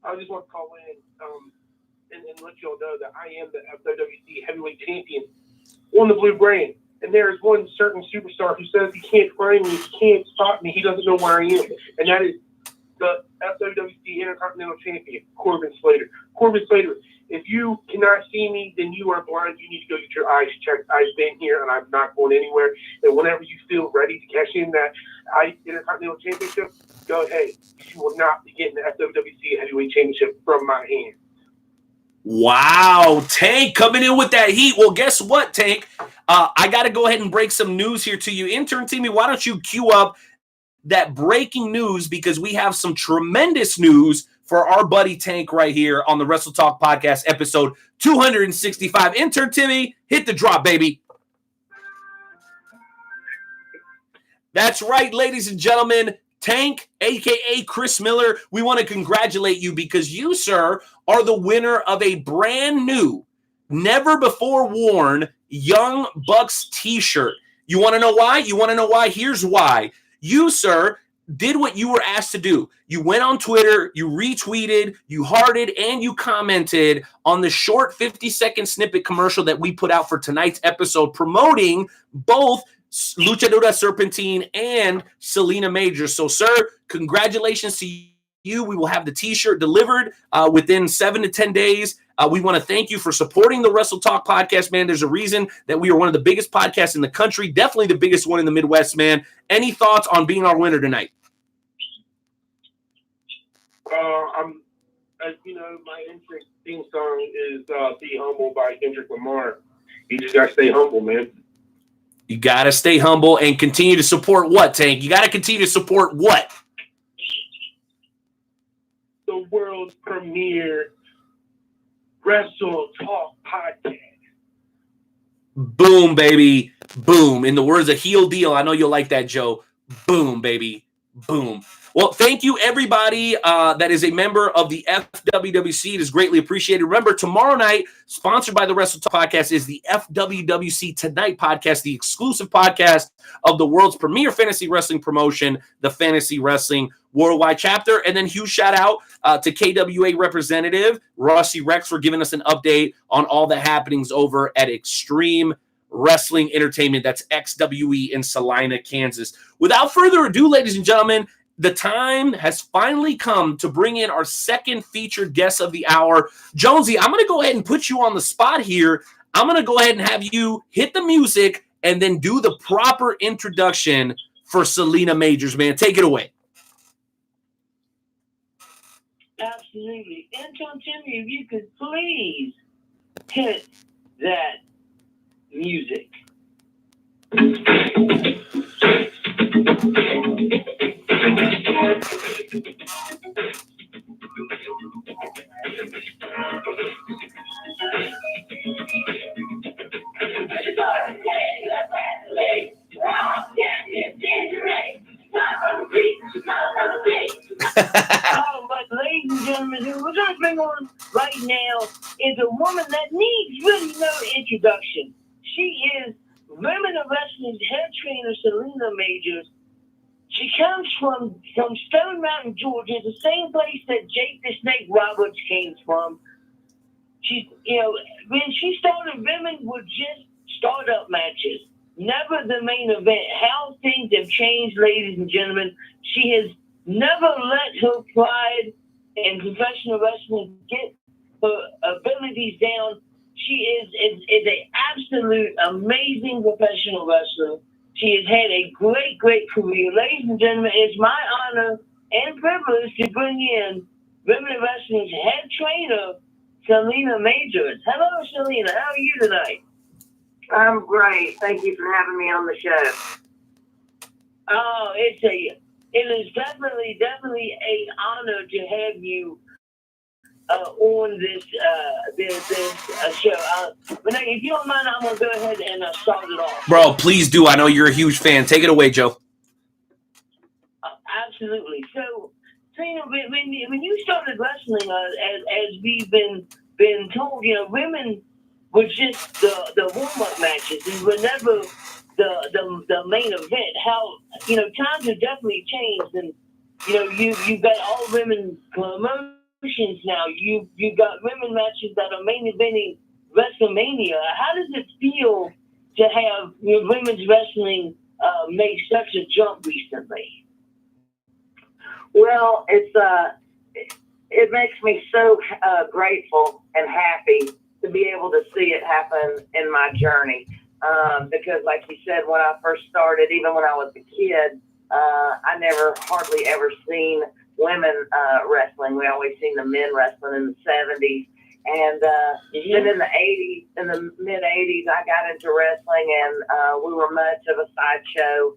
Speaker 8: I just want to call in and let you all know that I am the FWC heavyweight champion on the blue brand. And there is one certain superstar who says he can't find me, he can't spot me, he doesn't know where I am. And that is the FWC Intercontinental Champion, Corbin Slater. Corbin Slater, if you cannot see me, then you are blind. You need to go get your eyes checked. I've been here, and I'm not going anywhere. And whenever you feel ready to cash in that Intercontinental Championship, go ahead. You will not be getting the FWC Heavyweight Championship from my hand.
Speaker 2: Wow, Tank coming in with that heat. Well, guess what, Tank? I got to go ahead and break some news here to you. Intern Timmy, why don't you cue up that breaking news, because we have some tremendous news for our buddy Tank right here on the Wrestle Talk Podcast, episode 265. Intern Timmy, hit the drop, baby. That's right, ladies and gentlemen. Tank, a.k.a. Chris Miller, we want to congratulate you because you, sir, are the winner of a brand new, never-before-worn Young Bucks t-shirt. You want to know why? You want to know why? Here's why. You, sir, did what you were asked to do. You went on Twitter, you retweeted, you hearted, and you commented on the short 50-second snippet commercial that we put out for tonight's episode promoting both Luchadora, Serpentine, and Selina Major. So, sir, congratulations to you. We will have the t-shirt delivered within 7 to 10 days. We want to thank you for supporting the Wrestle Talk podcast, man. There's a reason that we are one of the biggest podcasts in the country, definitely the biggest one in the Midwest, man. Any thoughts on being our winner tonight?
Speaker 8: As you know, my entrance theme song is Be Humble by Kendrick Lamar. You just got to stay humble, man.
Speaker 2: You got to stay humble and continue to support what, Tank? You got to continue to support what?
Speaker 8: The world's premier Wrestle Talk podcast.
Speaker 2: Boom, baby. Boom. In the words of Heel Deal, I know you'll like that, Joe. Boom, baby. Boom. Well, thank you, everybody that is a member of the FWWC. It is greatly appreciated. Remember, tomorrow night, sponsored by the Wrestle Talk Podcast, is the FWWC Tonight podcast, the exclusive podcast of the world's premier fantasy wrestling promotion, the Fantasy Wrestling Worldwide Chapter. And then huge shout out to KWA representative Rossi Rex for giving us an update on all the happenings over at Extreme Wrestling Entertainment. That's XWE in Salina, Kansas. Without further ado, ladies and gentlemen, the time has finally come to bring in our second featured guest of the hour. Jonesy, I'm going to go ahead and put you on the spot here. I'm going to go ahead and have you hit the music and then do the proper introduction for Selina Majors, man. Take it away.
Speaker 1: Absolutely. Anton Timmy, if you could please hit that music. is a woman that needs really no introduction. She is Women of Wrestling's head trainer, Selina Majors. She comes from Stone Mountain, Georgia, the same place that Jake the Snake Roberts came from. When she started, women were just startup matches, never the main event. How things have changed, ladies and gentlemen. She has never let her pride in professional wrestling get her abilities down. She is an absolute amazing professional wrestler. She has had a great career. Ladies and gentlemen, it's my honor and privilege to bring in Women of Wrestling's head trainer, Selina Majors. Hello, Selina. How are you tonight?
Speaker 4: I'm great. Thank you for having me on the show.
Speaker 1: Oh, it is definitely an honor to have you on this show. But now, if you don't mind, I'm gonna go ahead and start it off.
Speaker 2: Bro, please do. I know you're a huge fan. Take it away, Joe.
Speaker 1: Absolutely. So, when you started wrestling, as we've been told, women were just the warm up matches and were never the main event. How times have definitely changed, and you've got all women promotions now. You've got women matches that are main eventing WrestleMania. How does it feel to have women's wrestling make such a jump recently?
Speaker 4: Well, it makes me so grateful and happy to be able to see it happen in my journey. Because like you said, when I first started, even when I was a kid, I never hardly ever seen women wrestling. We always seen the men wrestling in the 70s. And then in the 80s, in the mid 80s, I got into wrestling, and we were much of a sideshow.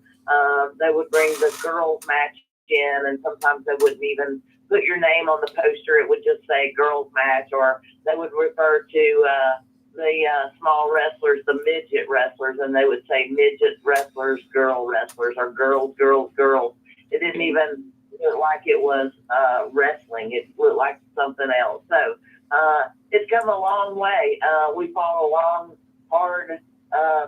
Speaker 4: They would bring the girls match in, and sometimes they wouldn't even put your name on the poster. It would just say girls match, or they would refer to the small wrestlers, the midget wrestlers, and they would say midget wrestlers, girl wrestlers, or girls. It didn't even look like it was wrestling. It looked like something else. So it's come a long way. We fought a long, hard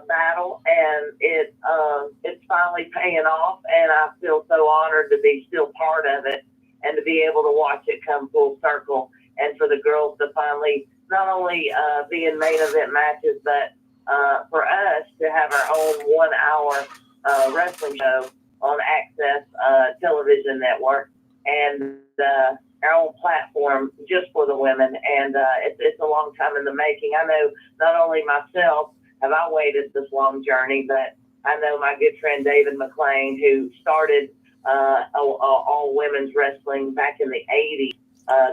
Speaker 4: battle, and it's finally paying off, and I feel so honored to be still part of it and to be able to watch it come full circle, and for the girls to finally not only be in main event matches, but for us to have our own 1 hour wrestling show on Access television network, and our own platform just for the women. And it's a long time in the making. I know not only myself have I waited this long journey, but I know my good friend David McLean, who started all women's wrestling back in the 80s,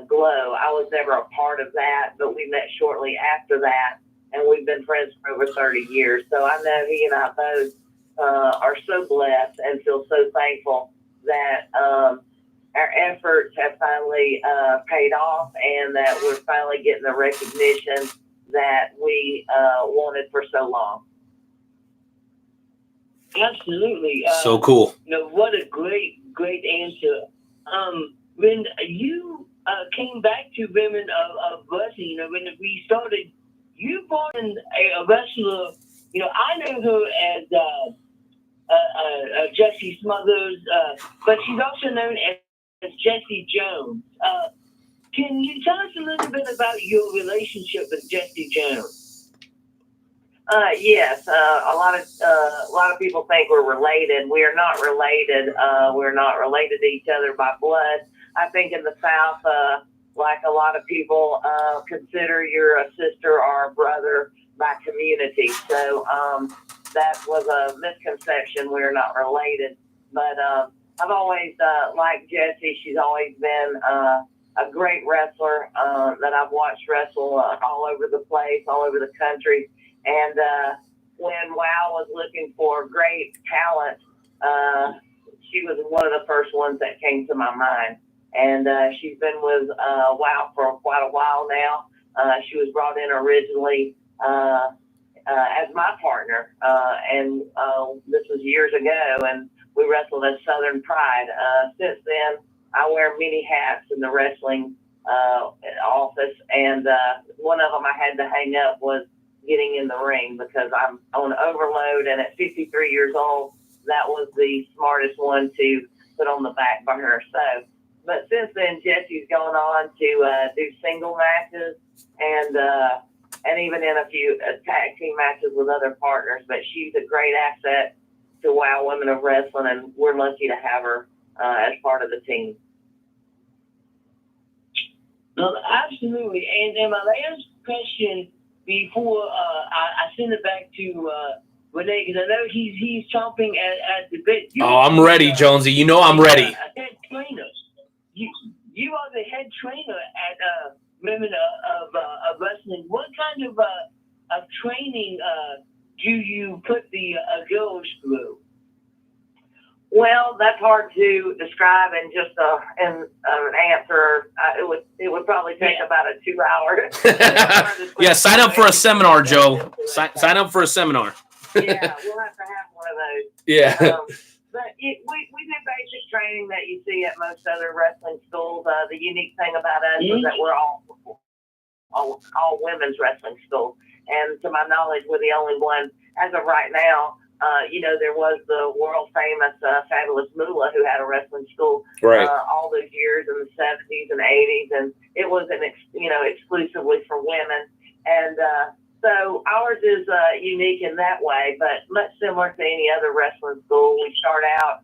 Speaker 4: Glow. I was never a part of that, but we met shortly after that, and we've been friends for over 30 years. So I know he and I both are so blessed and feel so thankful that our efforts have finally paid off, and that we're finally getting the recognition that we wanted for so long.
Speaker 1: Absolutely.
Speaker 2: So cool.
Speaker 1: What a great answer. When you came back to Women of Wrestling, when we started, you brought in a wrestler. I know her as Jessie Smothers, but she's also known as Jessie Jones. Can you tell us a little bit about your relationship with Jessie Jones?
Speaker 4: Yes, a lot of people think we're related. We are not related. We're not related to each other by blood. I think in the South, like a lot of people consider you're a sister or a brother by community. So that was a misconception. We're not related. But I've always liked Jessie. She's always been a great wrestler that I've watched wrestle all over the place, all over the country. And when WOW was looking for great talent, she was one of the first ones that came to my mind. And she's been with WOW for quite a while now. She was brought in originally as my partner, and this was years ago, and we wrestled at Southern Pride. Since then, I wear many hats in the wrestling
Speaker 1: office, and one of them I had to hang up was getting in the ring because I'm on overload, and at 53 years old, that was the smartest one to put on the back burner. So, but since then, Jesse's gone on to do single matches and even in a few tag team matches with other partners. But she's a great asset to WOW Women of Wrestling, and we're lucky to have her as part of the team.
Speaker 6: No, absolutely. And then my last question before I send it back to Renee, because I know he's chomping at the bit.
Speaker 2: I'm ready, Jonesy. You know I'm ready.
Speaker 6: Head trainer. You are the head trainer at Women of Wrestling. What kind of training do you put the girls through?
Speaker 1: Well, that's hard to describe in just an answer. It would probably take about a 2 hour.
Speaker 2: Yeah, sign up for a seminar, Joe. Sign up for a seminar.
Speaker 1: Yeah, we'll have to have one of those.
Speaker 2: Yeah.
Speaker 1: But we do basic training that you see at most other wrestling schools. The unique thing about us is that we're all women's wrestling schools, and to my knowledge, we're the only one as of right now. There was the world famous Fabulous Moolah who had a wrestling school all those years in the 70s and 80s, and it was exclusively for women. And so ours is unique in that way, but much similar to any other wrestling school. We start out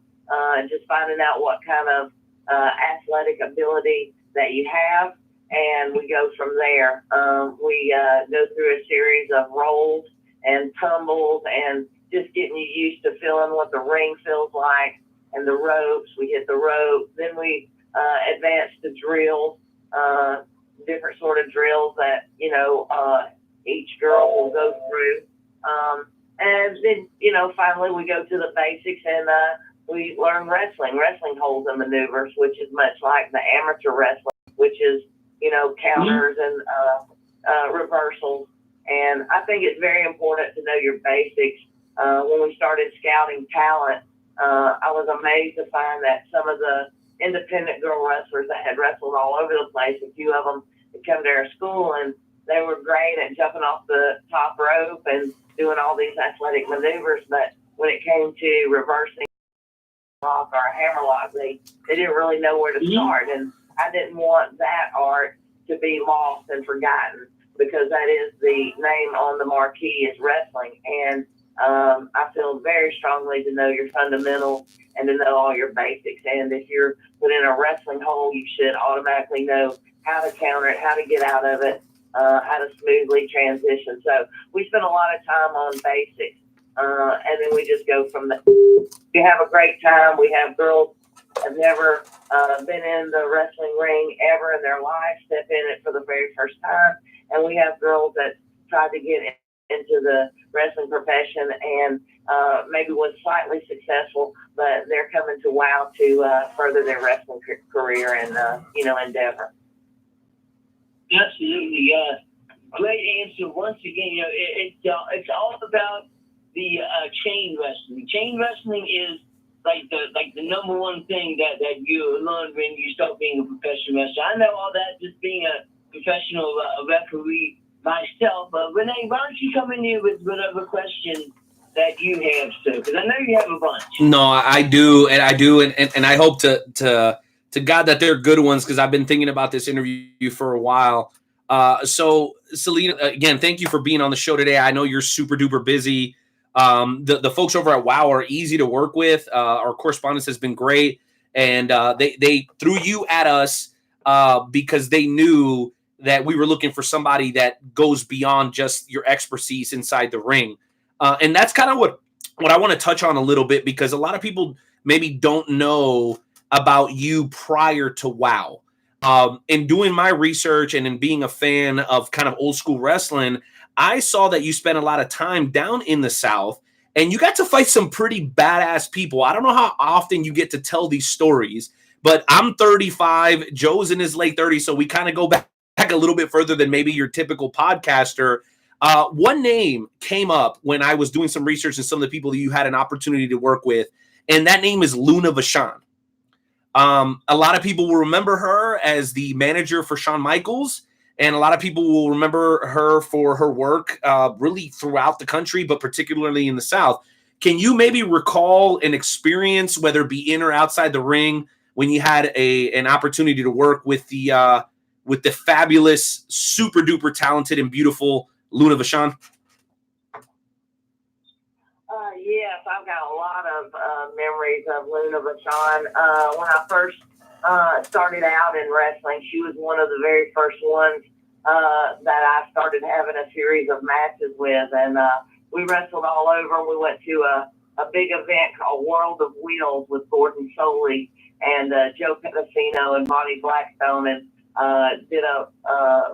Speaker 1: just finding out what kind of athletic ability that you have, and we go from there. We go through a series of rolls and tumbles and just getting you used to feeling what the ring feels like and the ropes. We hit the rope. Then we advance to drills, different sort of drills that, each girl will go through. And then, finally we go to the basics and we learn wrestling holds and maneuvers, which is much like the amateur wrestling, which is, counters and reversals. And I think it's very important to know your basics. When we started scouting talent, I was amazed to find that some of the independent girl wrestlers that had wrestled all over the place, a few of them had come to our school, and they were great at jumping off the top rope and doing all these athletic maneuvers. But when it came to reversing lock or a hammerlock, they didn't really know where to start. And I didn't want that art to be lost and forgotten, because that is the name on the marquee is wrestling. And I feel very strongly to know your fundamentals and to know all your basics. And if you're put in a wrestling hole, you should automatically know how to counter it, how to get out of it, how to smoothly transition. So we spend a lot of time on basics, and then we just go from there. We have a great time. We have girls that have never been in the wrestling ring ever in their life, step in it for the very first time. And we have girls that tried to get into the wrestling profession and maybe was slightly successful, but they're coming to WOW to further their wrestling career and endeavor.
Speaker 6: Absolutely, great answer. Once again, it's all about the chain wrestling. Chain wrestling is like the number one thing that you learn when you start being a professional wrestler. I know all that just being a professional referee myself. Renee, why don't you come in here with whatever question that you have, sir? Because I know you have a bunch.
Speaker 2: No, I do, and I hope to God that they're good ones, because I've been thinking about this interview for a while. So, Selina, again, thank you for being on the show today. I know you're super duper busy. The folks over at WOW are easy to work with. Our correspondence has been great, and they threw you at us because they knew that we were looking for somebody that goes beyond just your expertise inside the ring. And that's kind of what I want to touch on a little bit, because a lot of people maybe don't know about you prior to WOW. In doing my research and in being a fan of kind of old school wrestling, I saw that you spent a lot of time down in the South, and you got to fight some pretty badass people. I don't know how often you get to tell these stories, but I'm 35, Joe's in his late 30s, so we kind of go back a little bit further than maybe your typical podcaster. One name came up when I was doing some research and some of the people that you had an opportunity to work with, and that name is Luna Vachon. A lot of people will remember her as the manager for Shawn Michaels, and a lot of people will remember her for her work really throughout the country, but particularly in the South. Can you maybe recall an experience, whether it be in or outside the ring, when you had an opportunity to work with the fabulous, super duper talented and beautiful Luna Vachon?
Speaker 1: Yes, I've got a lot of memories of Luna Vachon. When I first started out in wrestling, she was one of the very first ones that I started having a series of matches with, and we wrestled all over. We went to a big event called World of Wheels with Gordon Soley and Joe Pedicino and Bonnie Blackstone, and did a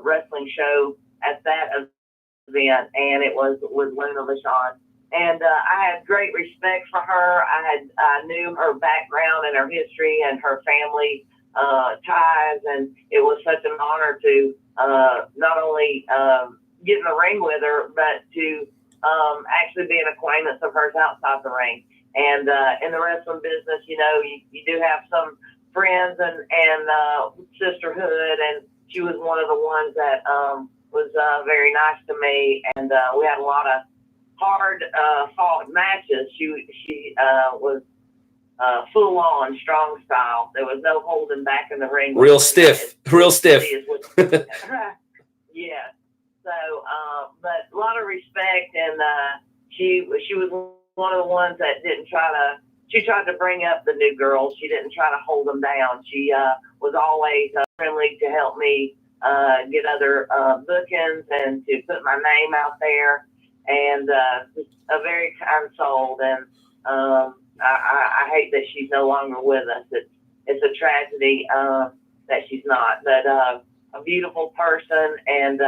Speaker 1: wrestling show at that event, and it was with Luna Vachon. And I had great respect for her. I knew her background and her history and her family ties, and it was such an honor to not only get in the ring with her, but to actually be an acquaintance of hers outside the ring. And in the wrestling business, you know, you do have some friends and sisterhood, and she was one of the ones that was very nice to me, and we had a lot of hard fought matches. She was full on strong style. There was no holding back in the ring.
Speaker 2: Real stiff.
Speaker 1: Yeah. So, but a lot of respect, and she was one of the ones that she tried to bring up the new girls. She didn't try to hold them down. She was always friendly to help me get other bookings and to put my name out there. And just a very kind soul, and I hate that she's no longer with us. It's a tragedy that she's not, but a beautiful person, and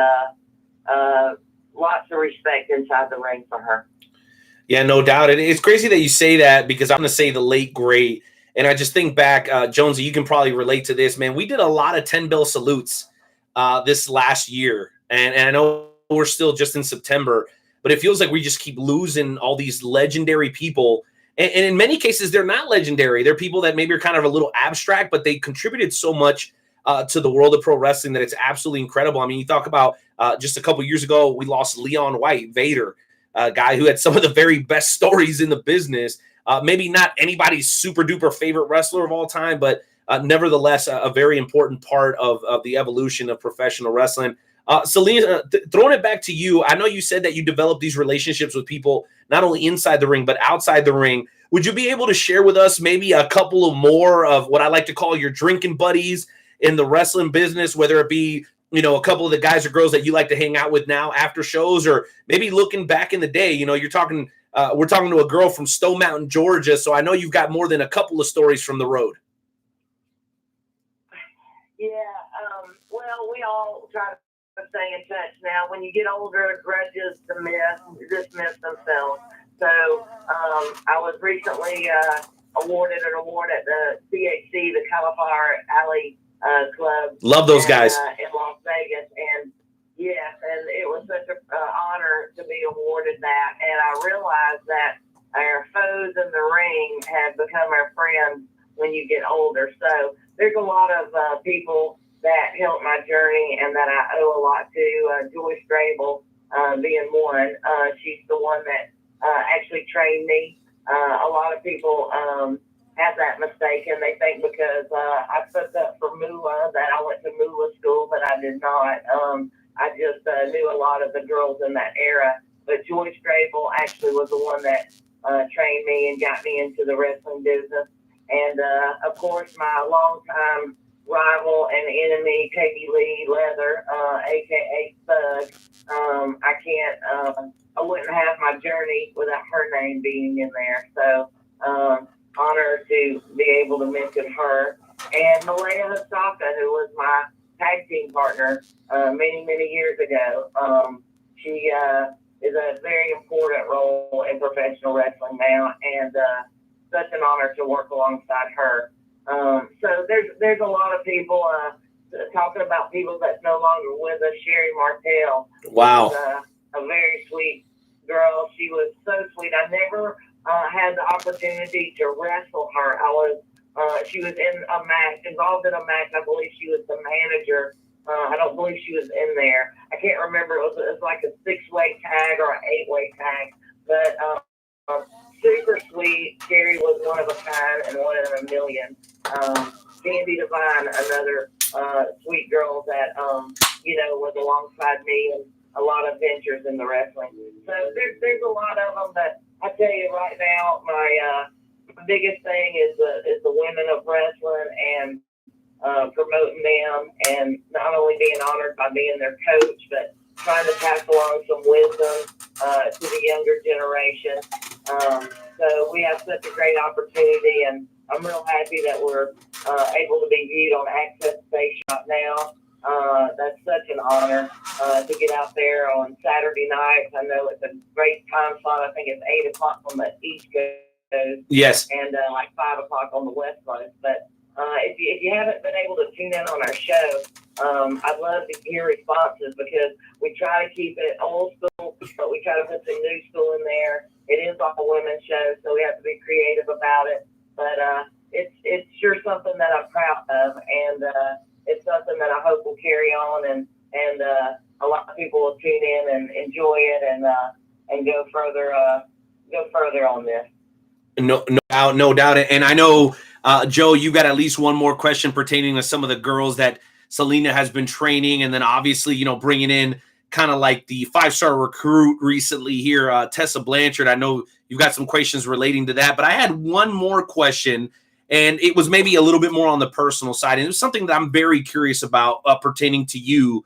Speaker 1: lots of respect inside the ring for her.
Speaker 2: Yeah, no doubt. And it's crazy that you say that, because I'm going to say the late great, and I just think back, Jonesy, you can probably relate to this, man. We did a lot of 10-bell salutes this last year, and I know we're still just in September, but it feels like we just keep losing all these legendary people. And in many cases, they're not legendary. They're people that maybe are kind of a little abstract, but they contributed so much to the world of pro wrestling that it's absolutely incredible. I mean, you talk about just a couple years ago, we lost Leon White, Vader, a guy who had some of the very best stories in the business. Maybe not anybody's super duper favorite wrestler of all time, but nevertheless, a very important part of the evolution of professional wrestling. Selina, throwing it back to you, I know you said that you developed these relationships with people not only inside the ring, but outside the ring. Would you be able to share with us maybe a couple of more of what I like to call your drinking buddies in the wrestling business, whether it be, you know, a couple of the guys or girls that you like to hang out with now after shows, or maybe looking back in the day? You know, we're talking to a girl from Stone Mountain, Georgia, so I know you've got more than a couple of stories from the road.
Speaker 1: Yeah, well, we all try to stay in touch now. When you get older, grudges dismiss themselves. So I was recently awarded an award at the CHC, the Cauliflower Alley Club.
Speaker 2: Love those guys.
Speaker 1: In Las Vegas. And yes, and it was such an honor to be awarded that. And I realized that our foes in the ring have become our friends when you get older. So there's a lot of people that helped my journey and that I owe a lot to. Joyce Grable being one. She's the one that actually trained me. A lot of people have that mistake, and they think because I spoke up for Moolah that I went to Moolah school, but I did not. I just knew a lot of the girls in that era. But Joyce Grable actually was the one that trained me and got me into the wrestling business. And, of course, my longtime rival and enemy, Katie Lee Leather, a.k.a. Thug. I wouldn't have my journey without her name being in there. So, honored to be able to mention her. And Malaya Hasaka, who was my tag team partner many, many years ago. She is a very important role in professional wrestling now, and such an honor to work alongside her. So there's a lot of people talking about people that's no longer with us. Sherry Martell.
Speaker 2: Wow.
Speaker 1: A very sweet girl. She was so sweet. I never had the opportunity to wrestle her. I was She was in a match, involved in a match. I believe she was the manager. I don't believe she was in there. I can't remember. It was like a 6-way tag or an 8-way tag. But super sweet. Jerry was one of a kind and one in a million. Candy Divine, another sweet girl that was alongside me and a lot of ventures in the wrestling. So there's a lot of them. But I tell you right now, my biggest thing is the women of wrestling and promoting them, and not only being honored by being their coach, but trying to pass along some wisdom to the younger generation. So we have such a great opportunity, and I'm real happy that we're able to be viewed on Access Station right now. That's such an honor to get out there on Saturday nights. I know it's a great time slot. I think it's 8 o'clock on the East Coast.
Speaker 2: Yes.
Speaker 1: And like 5 o'clock on the West Coast. But if you haven't been able to tune in on our show, I'd love to hear responses, because we try to keep it old school, but we try to put some new school in there. It is all a women's show, so we have to be creative about it. But it's sure something that I'm proud of, and it's something that I hope will carry on, and a lot of people will tune in and enjoy it, and go further on this.
Speaker 2: No doubt. And I know, Joe, you got at least one more question pertaining to some of the girls that Selina has been training, and then obviously, bringing in kind of like the 5-star recruit recently here, Tessa Blanchard. I know you've got some questions relating to that, but I had one more question, and it was maybe a little bit more on the personal side, and it was something that I'm very curious about pertaining to you,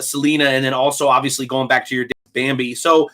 Speaker 2: Selina, and then also obviously going back to your dad, Bambi. So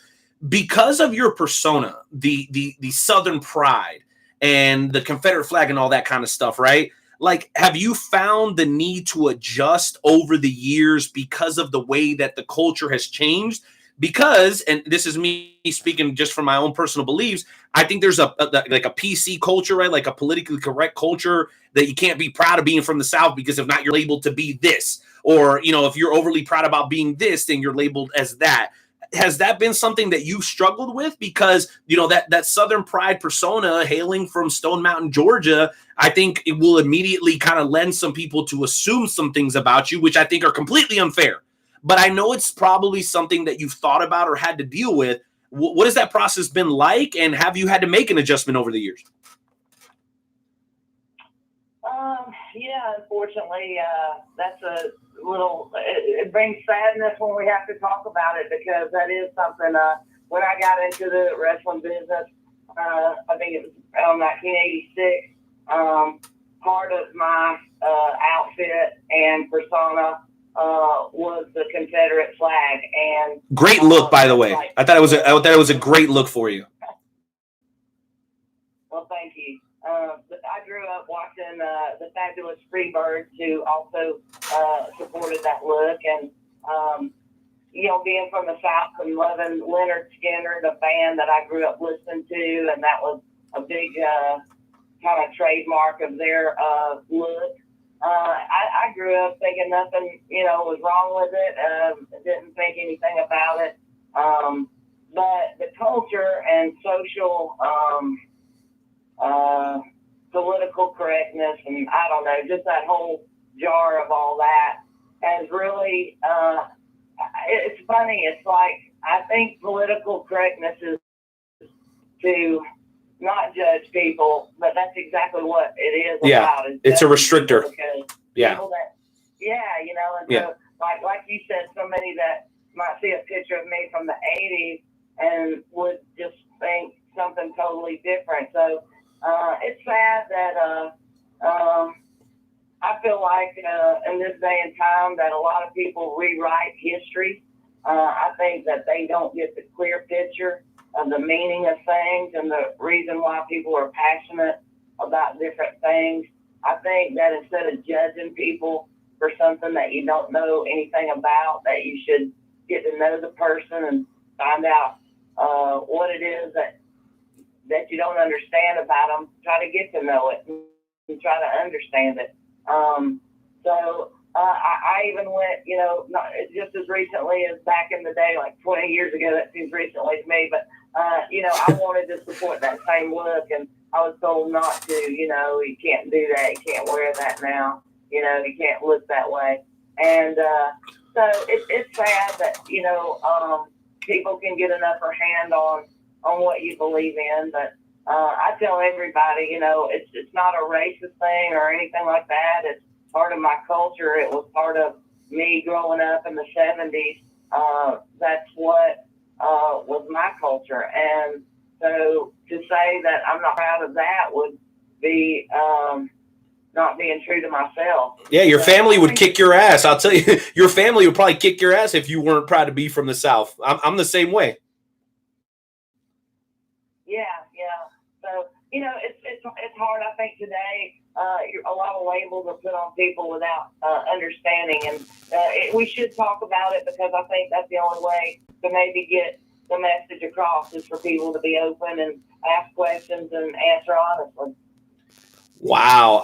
Speaker 2: because of your persona, the Southern pride and the Confederate flag and all that kind of stuff, right? Like, have you found the need to adjust over the years because of the way that the culture has changed? Because, and this is me speaking just from my own personal beliefs, I think there's like a PC culture, right? Like a politically correct culture that you can't be proud of being from the South, because if not, you're labeled to be this. Or, if you're overly proud about being this, then you're labeled as that. Has that been something that you've struggled with? Because, that Southern pride persona hailing from Stone Mountain, Georgia, I think it will immediately kind of lend some people to assume some things about you, which I think are completely unfair. But I know it's probably something that you've thought about or had to deal with. What has that process been like? And have you had to make an adjustment over the years?
Speaker 1: Yeah, unfortunately, that's a little, it brings sadness when we have to talk about it, because that is something, when I got into the wrestling business, I think it was around 1986, part of my outfit and persona was the Confederate flag. And
Speaker 2: great look, by the way. I thought it was a great look for you.
Speaker 1: Well, thank you. I grew up watching the Fabulous Freebirds, who also supported that look, and being from the South and loving Leonard Skinner, the band that I grew up listening to, and that was a big kind of trademark of their look. I grew up thinking nothing, was wrong with it. Didn't think anything about it. But the culture and social political correctness, and I don't know, just that whole jar of all that has really, it's funny. It's like, I think political correctness is to not judge people, but that's exactly what it is about.
Speaker 2: It's a restrictor.
Speaker 1: Yeah. So, like you said, somebody that might see a picture of me from the 80s and would just think something totally different. So, it's sad that I feel like in this day and time that a lot of people rewrite history. I think that they don't get the clear picture of the meaning of things and the reason why people are passionate about different things. I think that instead of judging people for something that you don't know anything about, that you should get to know the person and find out what it is that you don't understand about them. Try to get to know it and try to understand it. I even went, not just as recently as back in the day, like 20 years ago. That seems recently to me, but I wanted to support that same look, and I was told not to. You can't do that. You can't wear that now. You can't look that way. And so it's sad that people can get an upper hand on what you believe in. But I tell everybody, it's not a racist thing or anything like that. It's part of my culture. It was part of me growing up in the 70s. That's what was my culture. And so to say that I'm not proud of that would be not being true to myself.
Speaker 2: Yeah, your family would kick your ass. I'll tell you, your family would probably kick your ass if you weren't proud to be from the South. I'm the same way.
Speaker 1: Yeah. So, it's hard, I think, today. A lot of labels are put on people without understanding. And we should talk about it, because I think that's the only way to maybe get the message across, is for people to be open and ask questions and answer honestly.
Speaker 2: Wow.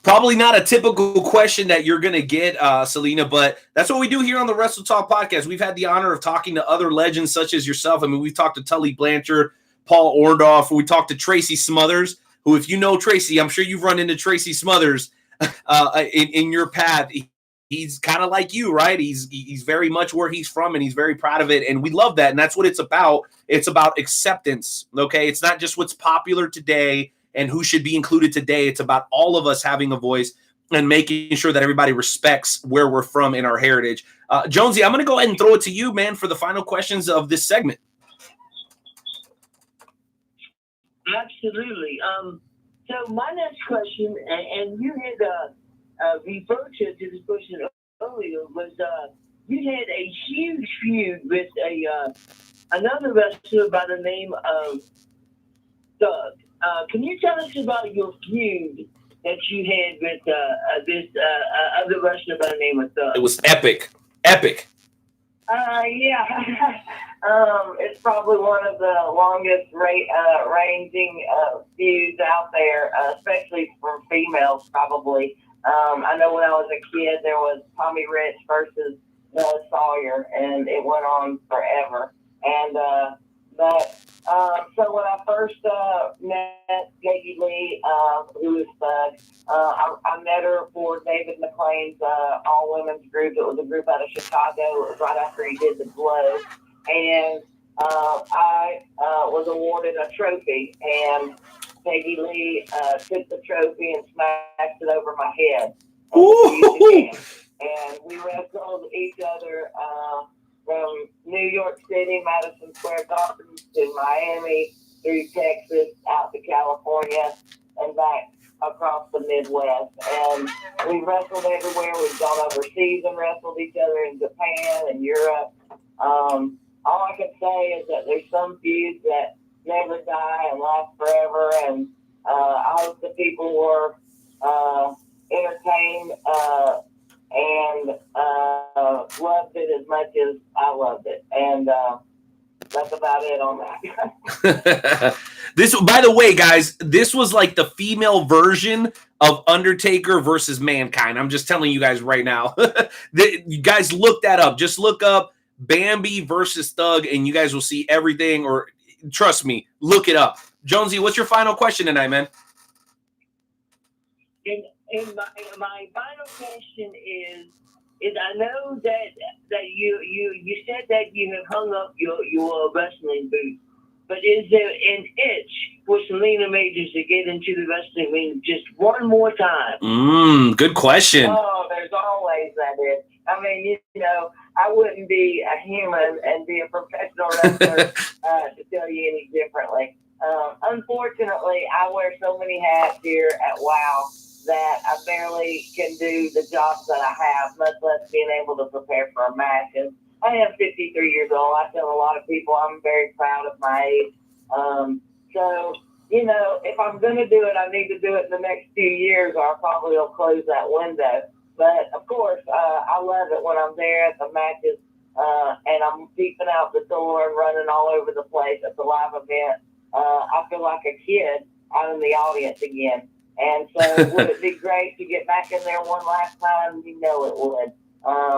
Speaker 2: Probably not a typical question that you're going to get, Selina, but that's what we do here on the Wrestle Talk podcast. We've had the honor of talking to other legends such as yourself. I mean, we've talked to Tully Blanchard, Paul Orndorff. We talked to Tracy Smothers, who, if you know Tracy, I'm sure you've run into Tracy Smothers in your path. He's kind of like you, right? He's very much where he's from, and he's very proud of it. And we love that. And that's what it's about. It's about acceptance. Okay. It's not just what's popular today and who should be included today. It's about all of us having a voice and making sure that everybody respects where we're from in our heritage. Jonesy, I'm going to go ahead and throw it to you, man, for the final questions of this segment.
Speaker 9: Absolutely. So my next question, and you had referred to this question earlier, was you had a huge feud with another wrestler by the name of Thug. Can you tell us about your feud that you had with this other wrestler by the name of Thug?
Speaker 2: It was epic. Epic.
Speaker 1: Yeah. It's probably one of the longest ranging feuds out there, especially for females, probably. I know when I was a kid, there was Tommy Rich versus Sawyer, and it went on forever. And so when I first met Peggy Lee, who is Thug, I met her for David McLean's all-women's group. It was a group out of Chicago. It was right after he did The Glow. And I was awarded a trophy, and Peggy Lee took the trophy and smashed it over my head. And we wrestled each other from New York City, Madison Square Garden, to Miami, through Texas, out to California, and back across the Midwest. And we wrestled everywhere. We've gone overseas and wrestled each other in Japan and Europe. All I can say is that there's some feuds that never die and last forever. And I hope that people were entertained and loved it as much as I loved it. And that's about it on that.
Speaker 2: This, by the way, guys, this was like the female version of Undertaker versus Mankind. I'm just telling you guys right now. You guys look that up. Just look up Bambi versus Thug, and you guys will see everything. Or trust me, look it up. Jonesy, what's your final question tonight, man?
Speaker 9: And my final question is I know that you said that you have hung up your wrestling boot, but is there an itch for Selina Majors to get into the wrestling ring just one more time?
Speaker 2: Good question.
Speaker 1: Oh, there's always that itch. I mean, I wouldn't be a human and be a professional wrestler to tell you any differently. Unfortunately, I wear so many hats here at WOW that I barely can do the jobs that I have, much less being able to prepare for a match. And I am 53 years old. I tell a lot of people I'm very proud of my age. So, if I'm going to do it, I need to do it in the next few years, or I probably will close that window. But, of course, I love it when I'm there at the matches and I'm peeping out the door and running all over the place at the live event. I feel like a kid out in the audience again. And so would it be great to get back in there one last time? You know it would.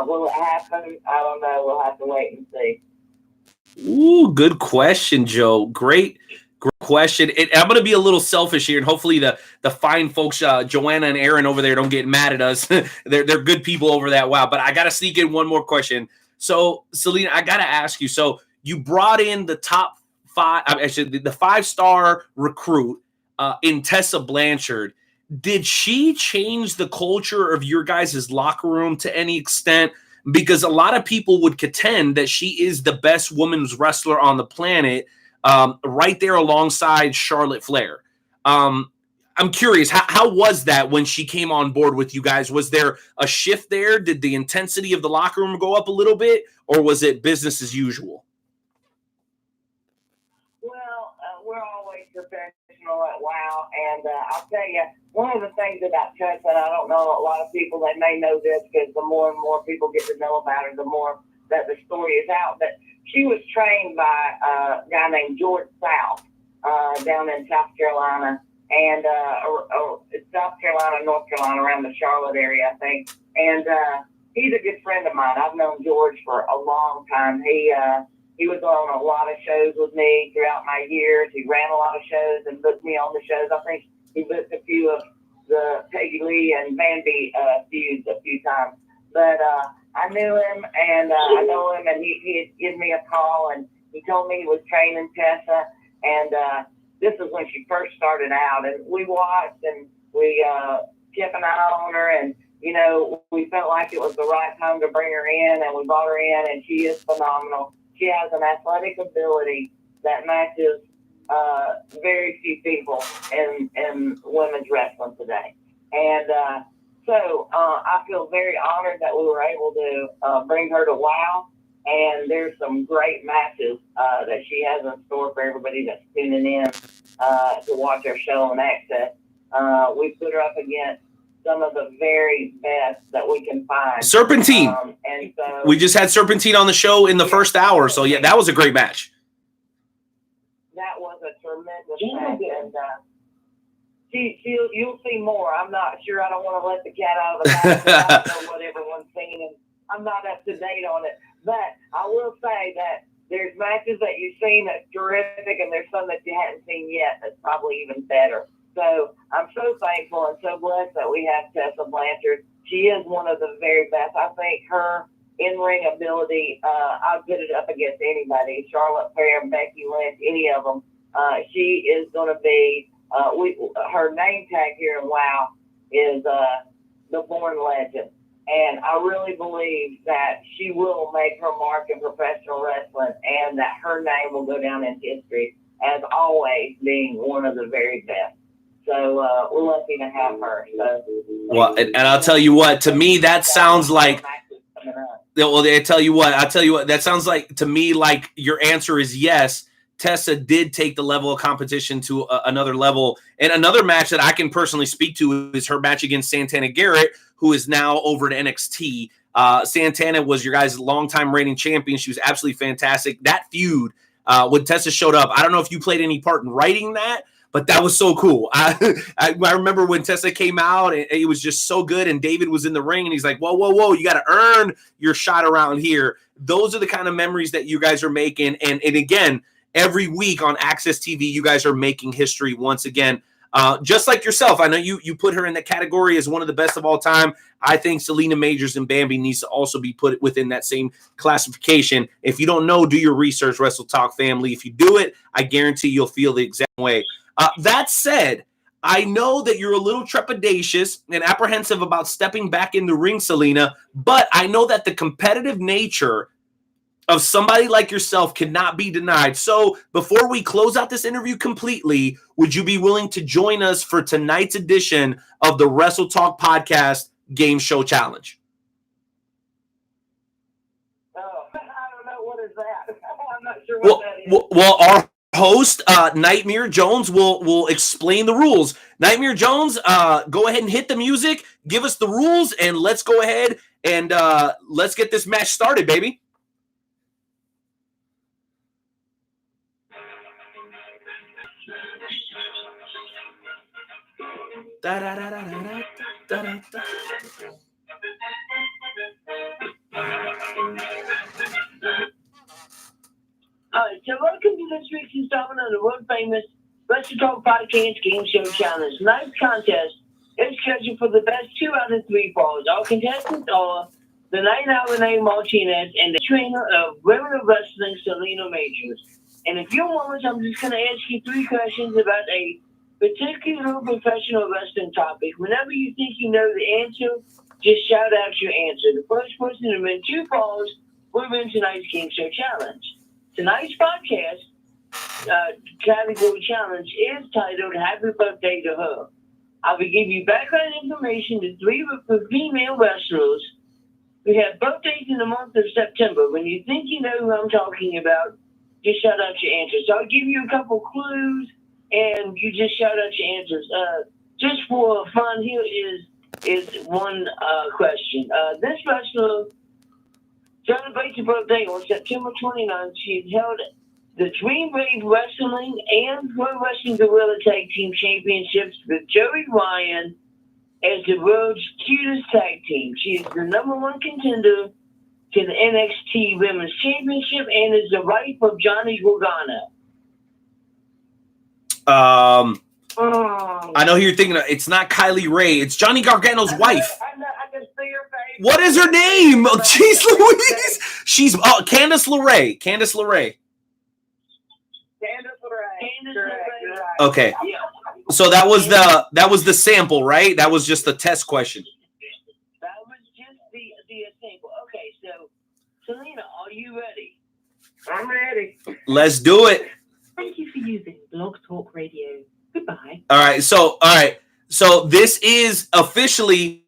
Speaker 1: Will it happen? I don't know. We'll have to wait and see.
Speaker 2: Ooh, good question, Joe. Great question. I'm going to be a little selfish here, and hopefully the fine folks, Joanna and Aaron over there, don't get mad at us. they're good people over that. Wow. But I got to sneak in one more question. So, Selina, I got to ask you. So, you brought in the top five, actually, the 5-star recruit in Tessa Blanchard. Did she change the culture of your guys' locker room to any extent? Because a lot of people would contend that she is the best women's wrestler on the planet, right there alongside Charlotte Flair. I'm curious, how was that when she came on board with you guys? Was there a shift there? Did the intensity of the locker room go up a little bit, or was it business as usual?
Speaker 9: Well, we're always professional at WOW, and I'll tell you, one of the things about Tessa, and I don't know a lot of people that may know this because the more and more people get to know about her, the more that the story is out. But she was trained by a guy named George South down in South Carolina, and South Carolina, North Carolina, around the Charlotte area, I think. And he's a good friend of mine. I've known George for a long time. He was on a lot of shows with me throughout my years. He ran a lot of shows and booked me on the shows. I think he booked a few of the Peggy Lee and Vanby feuds a few times. But I knew him, and I know him, and he had given me a call, and he told me he was training Tessa. And this is when she first started out. And we watched, and we kept an eye on her, and you know, we felt like it was the right time to bring her in, and we brought her in, and she is phenomenal. She has an athletic ability that matches very few people in women's wrestling today. And so I feel very honored that we were able to bring her to WOW. And there's some great matches that she has in store for everybody that's tuning in to watch our show on Access. We put her up against some of the very best that we can find.
Speaker 2: Serpentine.
Speaker 9: And so
Speaker 2: we just had Serpentine on the show in the first hour. So, yeah, that was a great match.
Speaker 9: That was a tremendous match. And you'll see more. I'm not sure. I don't want to let the cat out of the bag. I don't know what everyone's seen, and I'm not up to date on it. But I will say that there's matches that you've seen that's terrific, and there's some that you hadn't seen yet that's probably even better. So I'm so thankful and so blessed that we have Tessa Blanchard. She is one of the very best. I think her in-ring ability, I'd put it up against anybody, Charlotte Flair, Becky Lynch, any of them. She is going to be, her name tag here in WOW is the Born Legend. And I really believe that she will make her mark in professional wrestling, and that her name will go down in history as always being one of the very best. So we're lucky to have her. So,
Speaker 2: well, and I'll tell you what, to me, that sounds like, well, I tell you what, that sounds like, to me, like your answer is yes. Tessa did take the level of competition to another level. And another match that I can personally speak to is her match against Santana Garrett, who is now over at NXT. Santana was your guys' longtime reigning champion. She was absolutely fantastic. That feud, when Tessa showed up, I don't know if you played any part in writing that, but that was so cool. I remember when Tessa came out, and it was just so good, and David was in the ring, and he's like, whoa, you got to earn your shot around here. Those are the kind of memories that you guys are making. And again, every week on Access TV, you guys are making history once again. Just like yourself, I know you put her in that category as one of the best of all time. I think Selina Majors and Bambi needs to also be put within that same classification. If you don't know, do your research, Wrestle Talk family. If you do it, I guarantee you'll feel the exact way. That said, I know that you're a little trepidatious and apprehensive about stepping back in the ring, Selina, but I know that the competitive nature of somebody like yourself cannot be denied. So before we close out this interview completely, would you be willing to join us for tonight's edition of the Wrestle Talk Podcast Game Show Challenge?
Speaker 9: Oh, I don't know. What is that? I'm not sure what that is.
Speaker 2: Well, our host, Nightmare Jones, will explain the rules. Nightmare Jones, go ahead and hit the music, give us the rules, and let's go ahead and let's get this match started, baby. Da, da, da, da, da, da, da, da.
Speaker 9: this week's installment of the world famous Wrestle Talk Podcast Game Show Challenge. Tonight's contest is scheduled for the best 2 out of 3 falls. Our contestants are the Night Owl Renee Martinez and the trainer of Women of Wrestling, Selina Majors. In a few moments, I'm just going to ask you 3 questions about a particular professional wrestling topic. Whenever you think you know the answer, just shout out your answer. The first person to win 2 falls will win tonight's Game Show Challenge. Tonight's podcast category challenge is titled Happy Birthday to Her. I will give you background information to 3 female wrestlers who have birthdays in the month of September. When you think you know who I'm talking about, just shout out your answers. So I'll give you a couple clues, and you just shout out your answers. Just for fun, here is one question. This wrestler celebrates her birthday on September 29th. She held the Dream Wave Wrestling and Pro Wrestling Gorilla Tag Team Championships with Joey Ryan as the world's cutest tag team. She is the #1 contender to the NXT Women's Championship and is the wife of Johnny Gargano.
Speaker 2: I know who you're thinking of. It's not Kylie Ray. It's Johnny Gargano's wife.
Speaker 9: I can see her face.
Speaker 2: What is her name? Oh, jeez Louise. She's Candice LeRae. Candice LeRae. Okay. So that was the sample, right? That was just the test question.
Speaker 9: That was just the sample. Okay, so Selina, are you ready?
Speaker 1: I'm ready.
Speaker 2: Let's do it.
Speaker 10: Thank you for using Blog Talk Radio. Goodbye.
Speaker 2: All right. So this is officially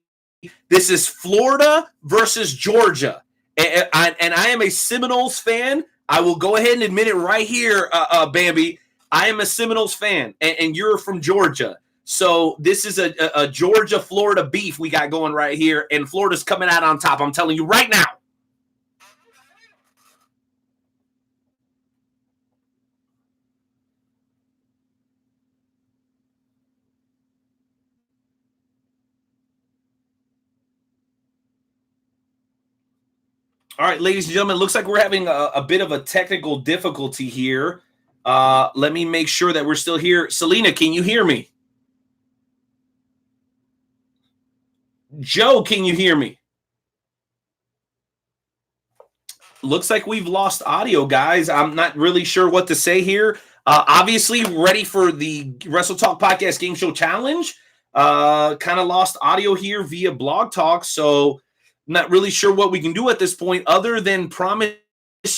Speaker 2: Florida versus Georgia, and I am a Seminoles fan. I will go ahead and admit it right here, Bambi. I am a Seminoles fan, and you're from Georgia. So this is a Georgia-Florida beef we got going right here, and Florida's coming out on top. I'm telling you right now. All right, ladies and gentlemen, it looks like we're having a bit of a technical difficulty here. Let me make sure that we're still here. Selina, can you hear me? Joe, can you hear me? Looks like we've lost audio, guys. I'm not really sure what to say here. Obviously, ready for the Wrestle Talk Podcast Game Show Challenge. Kind of lost audio here via Blog Talk, so not really sure what we can do at this point other than promise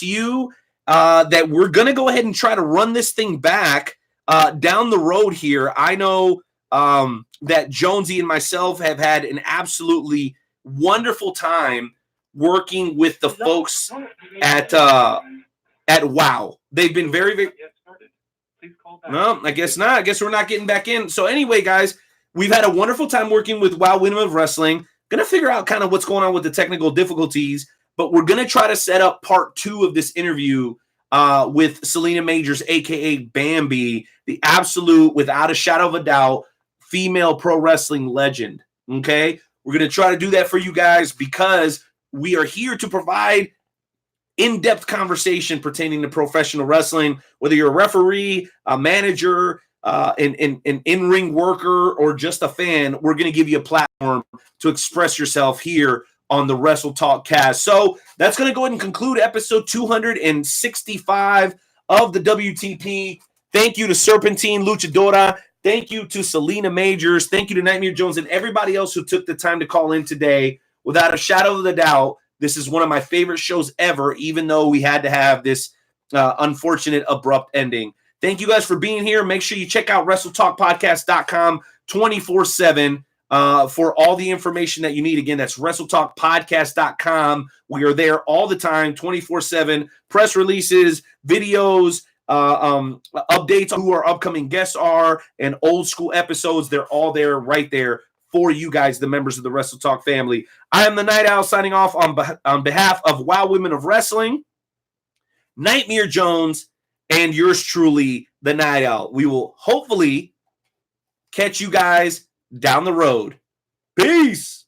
Speaker 2: you that we're going to go ahead and try to run this thing back down the road here. I know that Jonesy and myself have had an absolutely wonderful time working with the folks at WOW. They've been very, very... No, I guess not. I guess we're not getting back in. So anyway, guys, we've had a wonderful time working with WOW Women of Wrestling. Going to figure out kind of what's going on with the technical difficulties, but we're going to try to set up part 2 of this interview with Selina Majors, a.k.a. Bambi, the absolute, without a shadow of a doubt, female pro wrestling legend, okay? We're going to try to do that for you guys because we are here to provide in-depth conversation pertaining to professional wrestling, whether you're a referee, a manager, an in-ring worker, or just a fan. We're going to give you a platform to express yourself here on the Wrestle Talk cast. So that's going to go ahead and conclude episode 265 of the WTP. Thank you to Serpentine, Luchadora. Thank you to Selina Majors. Thank you to Nightmare Jones and everybody else who took the time to call in today. Without a shadow of a doubt, this is one of my favorite shows ever, even though we had to have this unfortunate, abrupt ending. Thank you guys for being here. Make sure you check out WrestleTalkPodcast.com 24/7 for all the information that you need. Again, that's WrestleTalkPodcast.com. We are there all the time, 24/7. Press releases, videos, updates on who our upcoming guests are, and old school episodes. They're all there, right there for you guys, the members of the Wrestle Talk family. I am the Night Owl signing off on behalf of WOW Women of Wrestling, Nightmare Jones, and yours truly, the Night Owl. We will hopefully catch you guys down the road. Peace.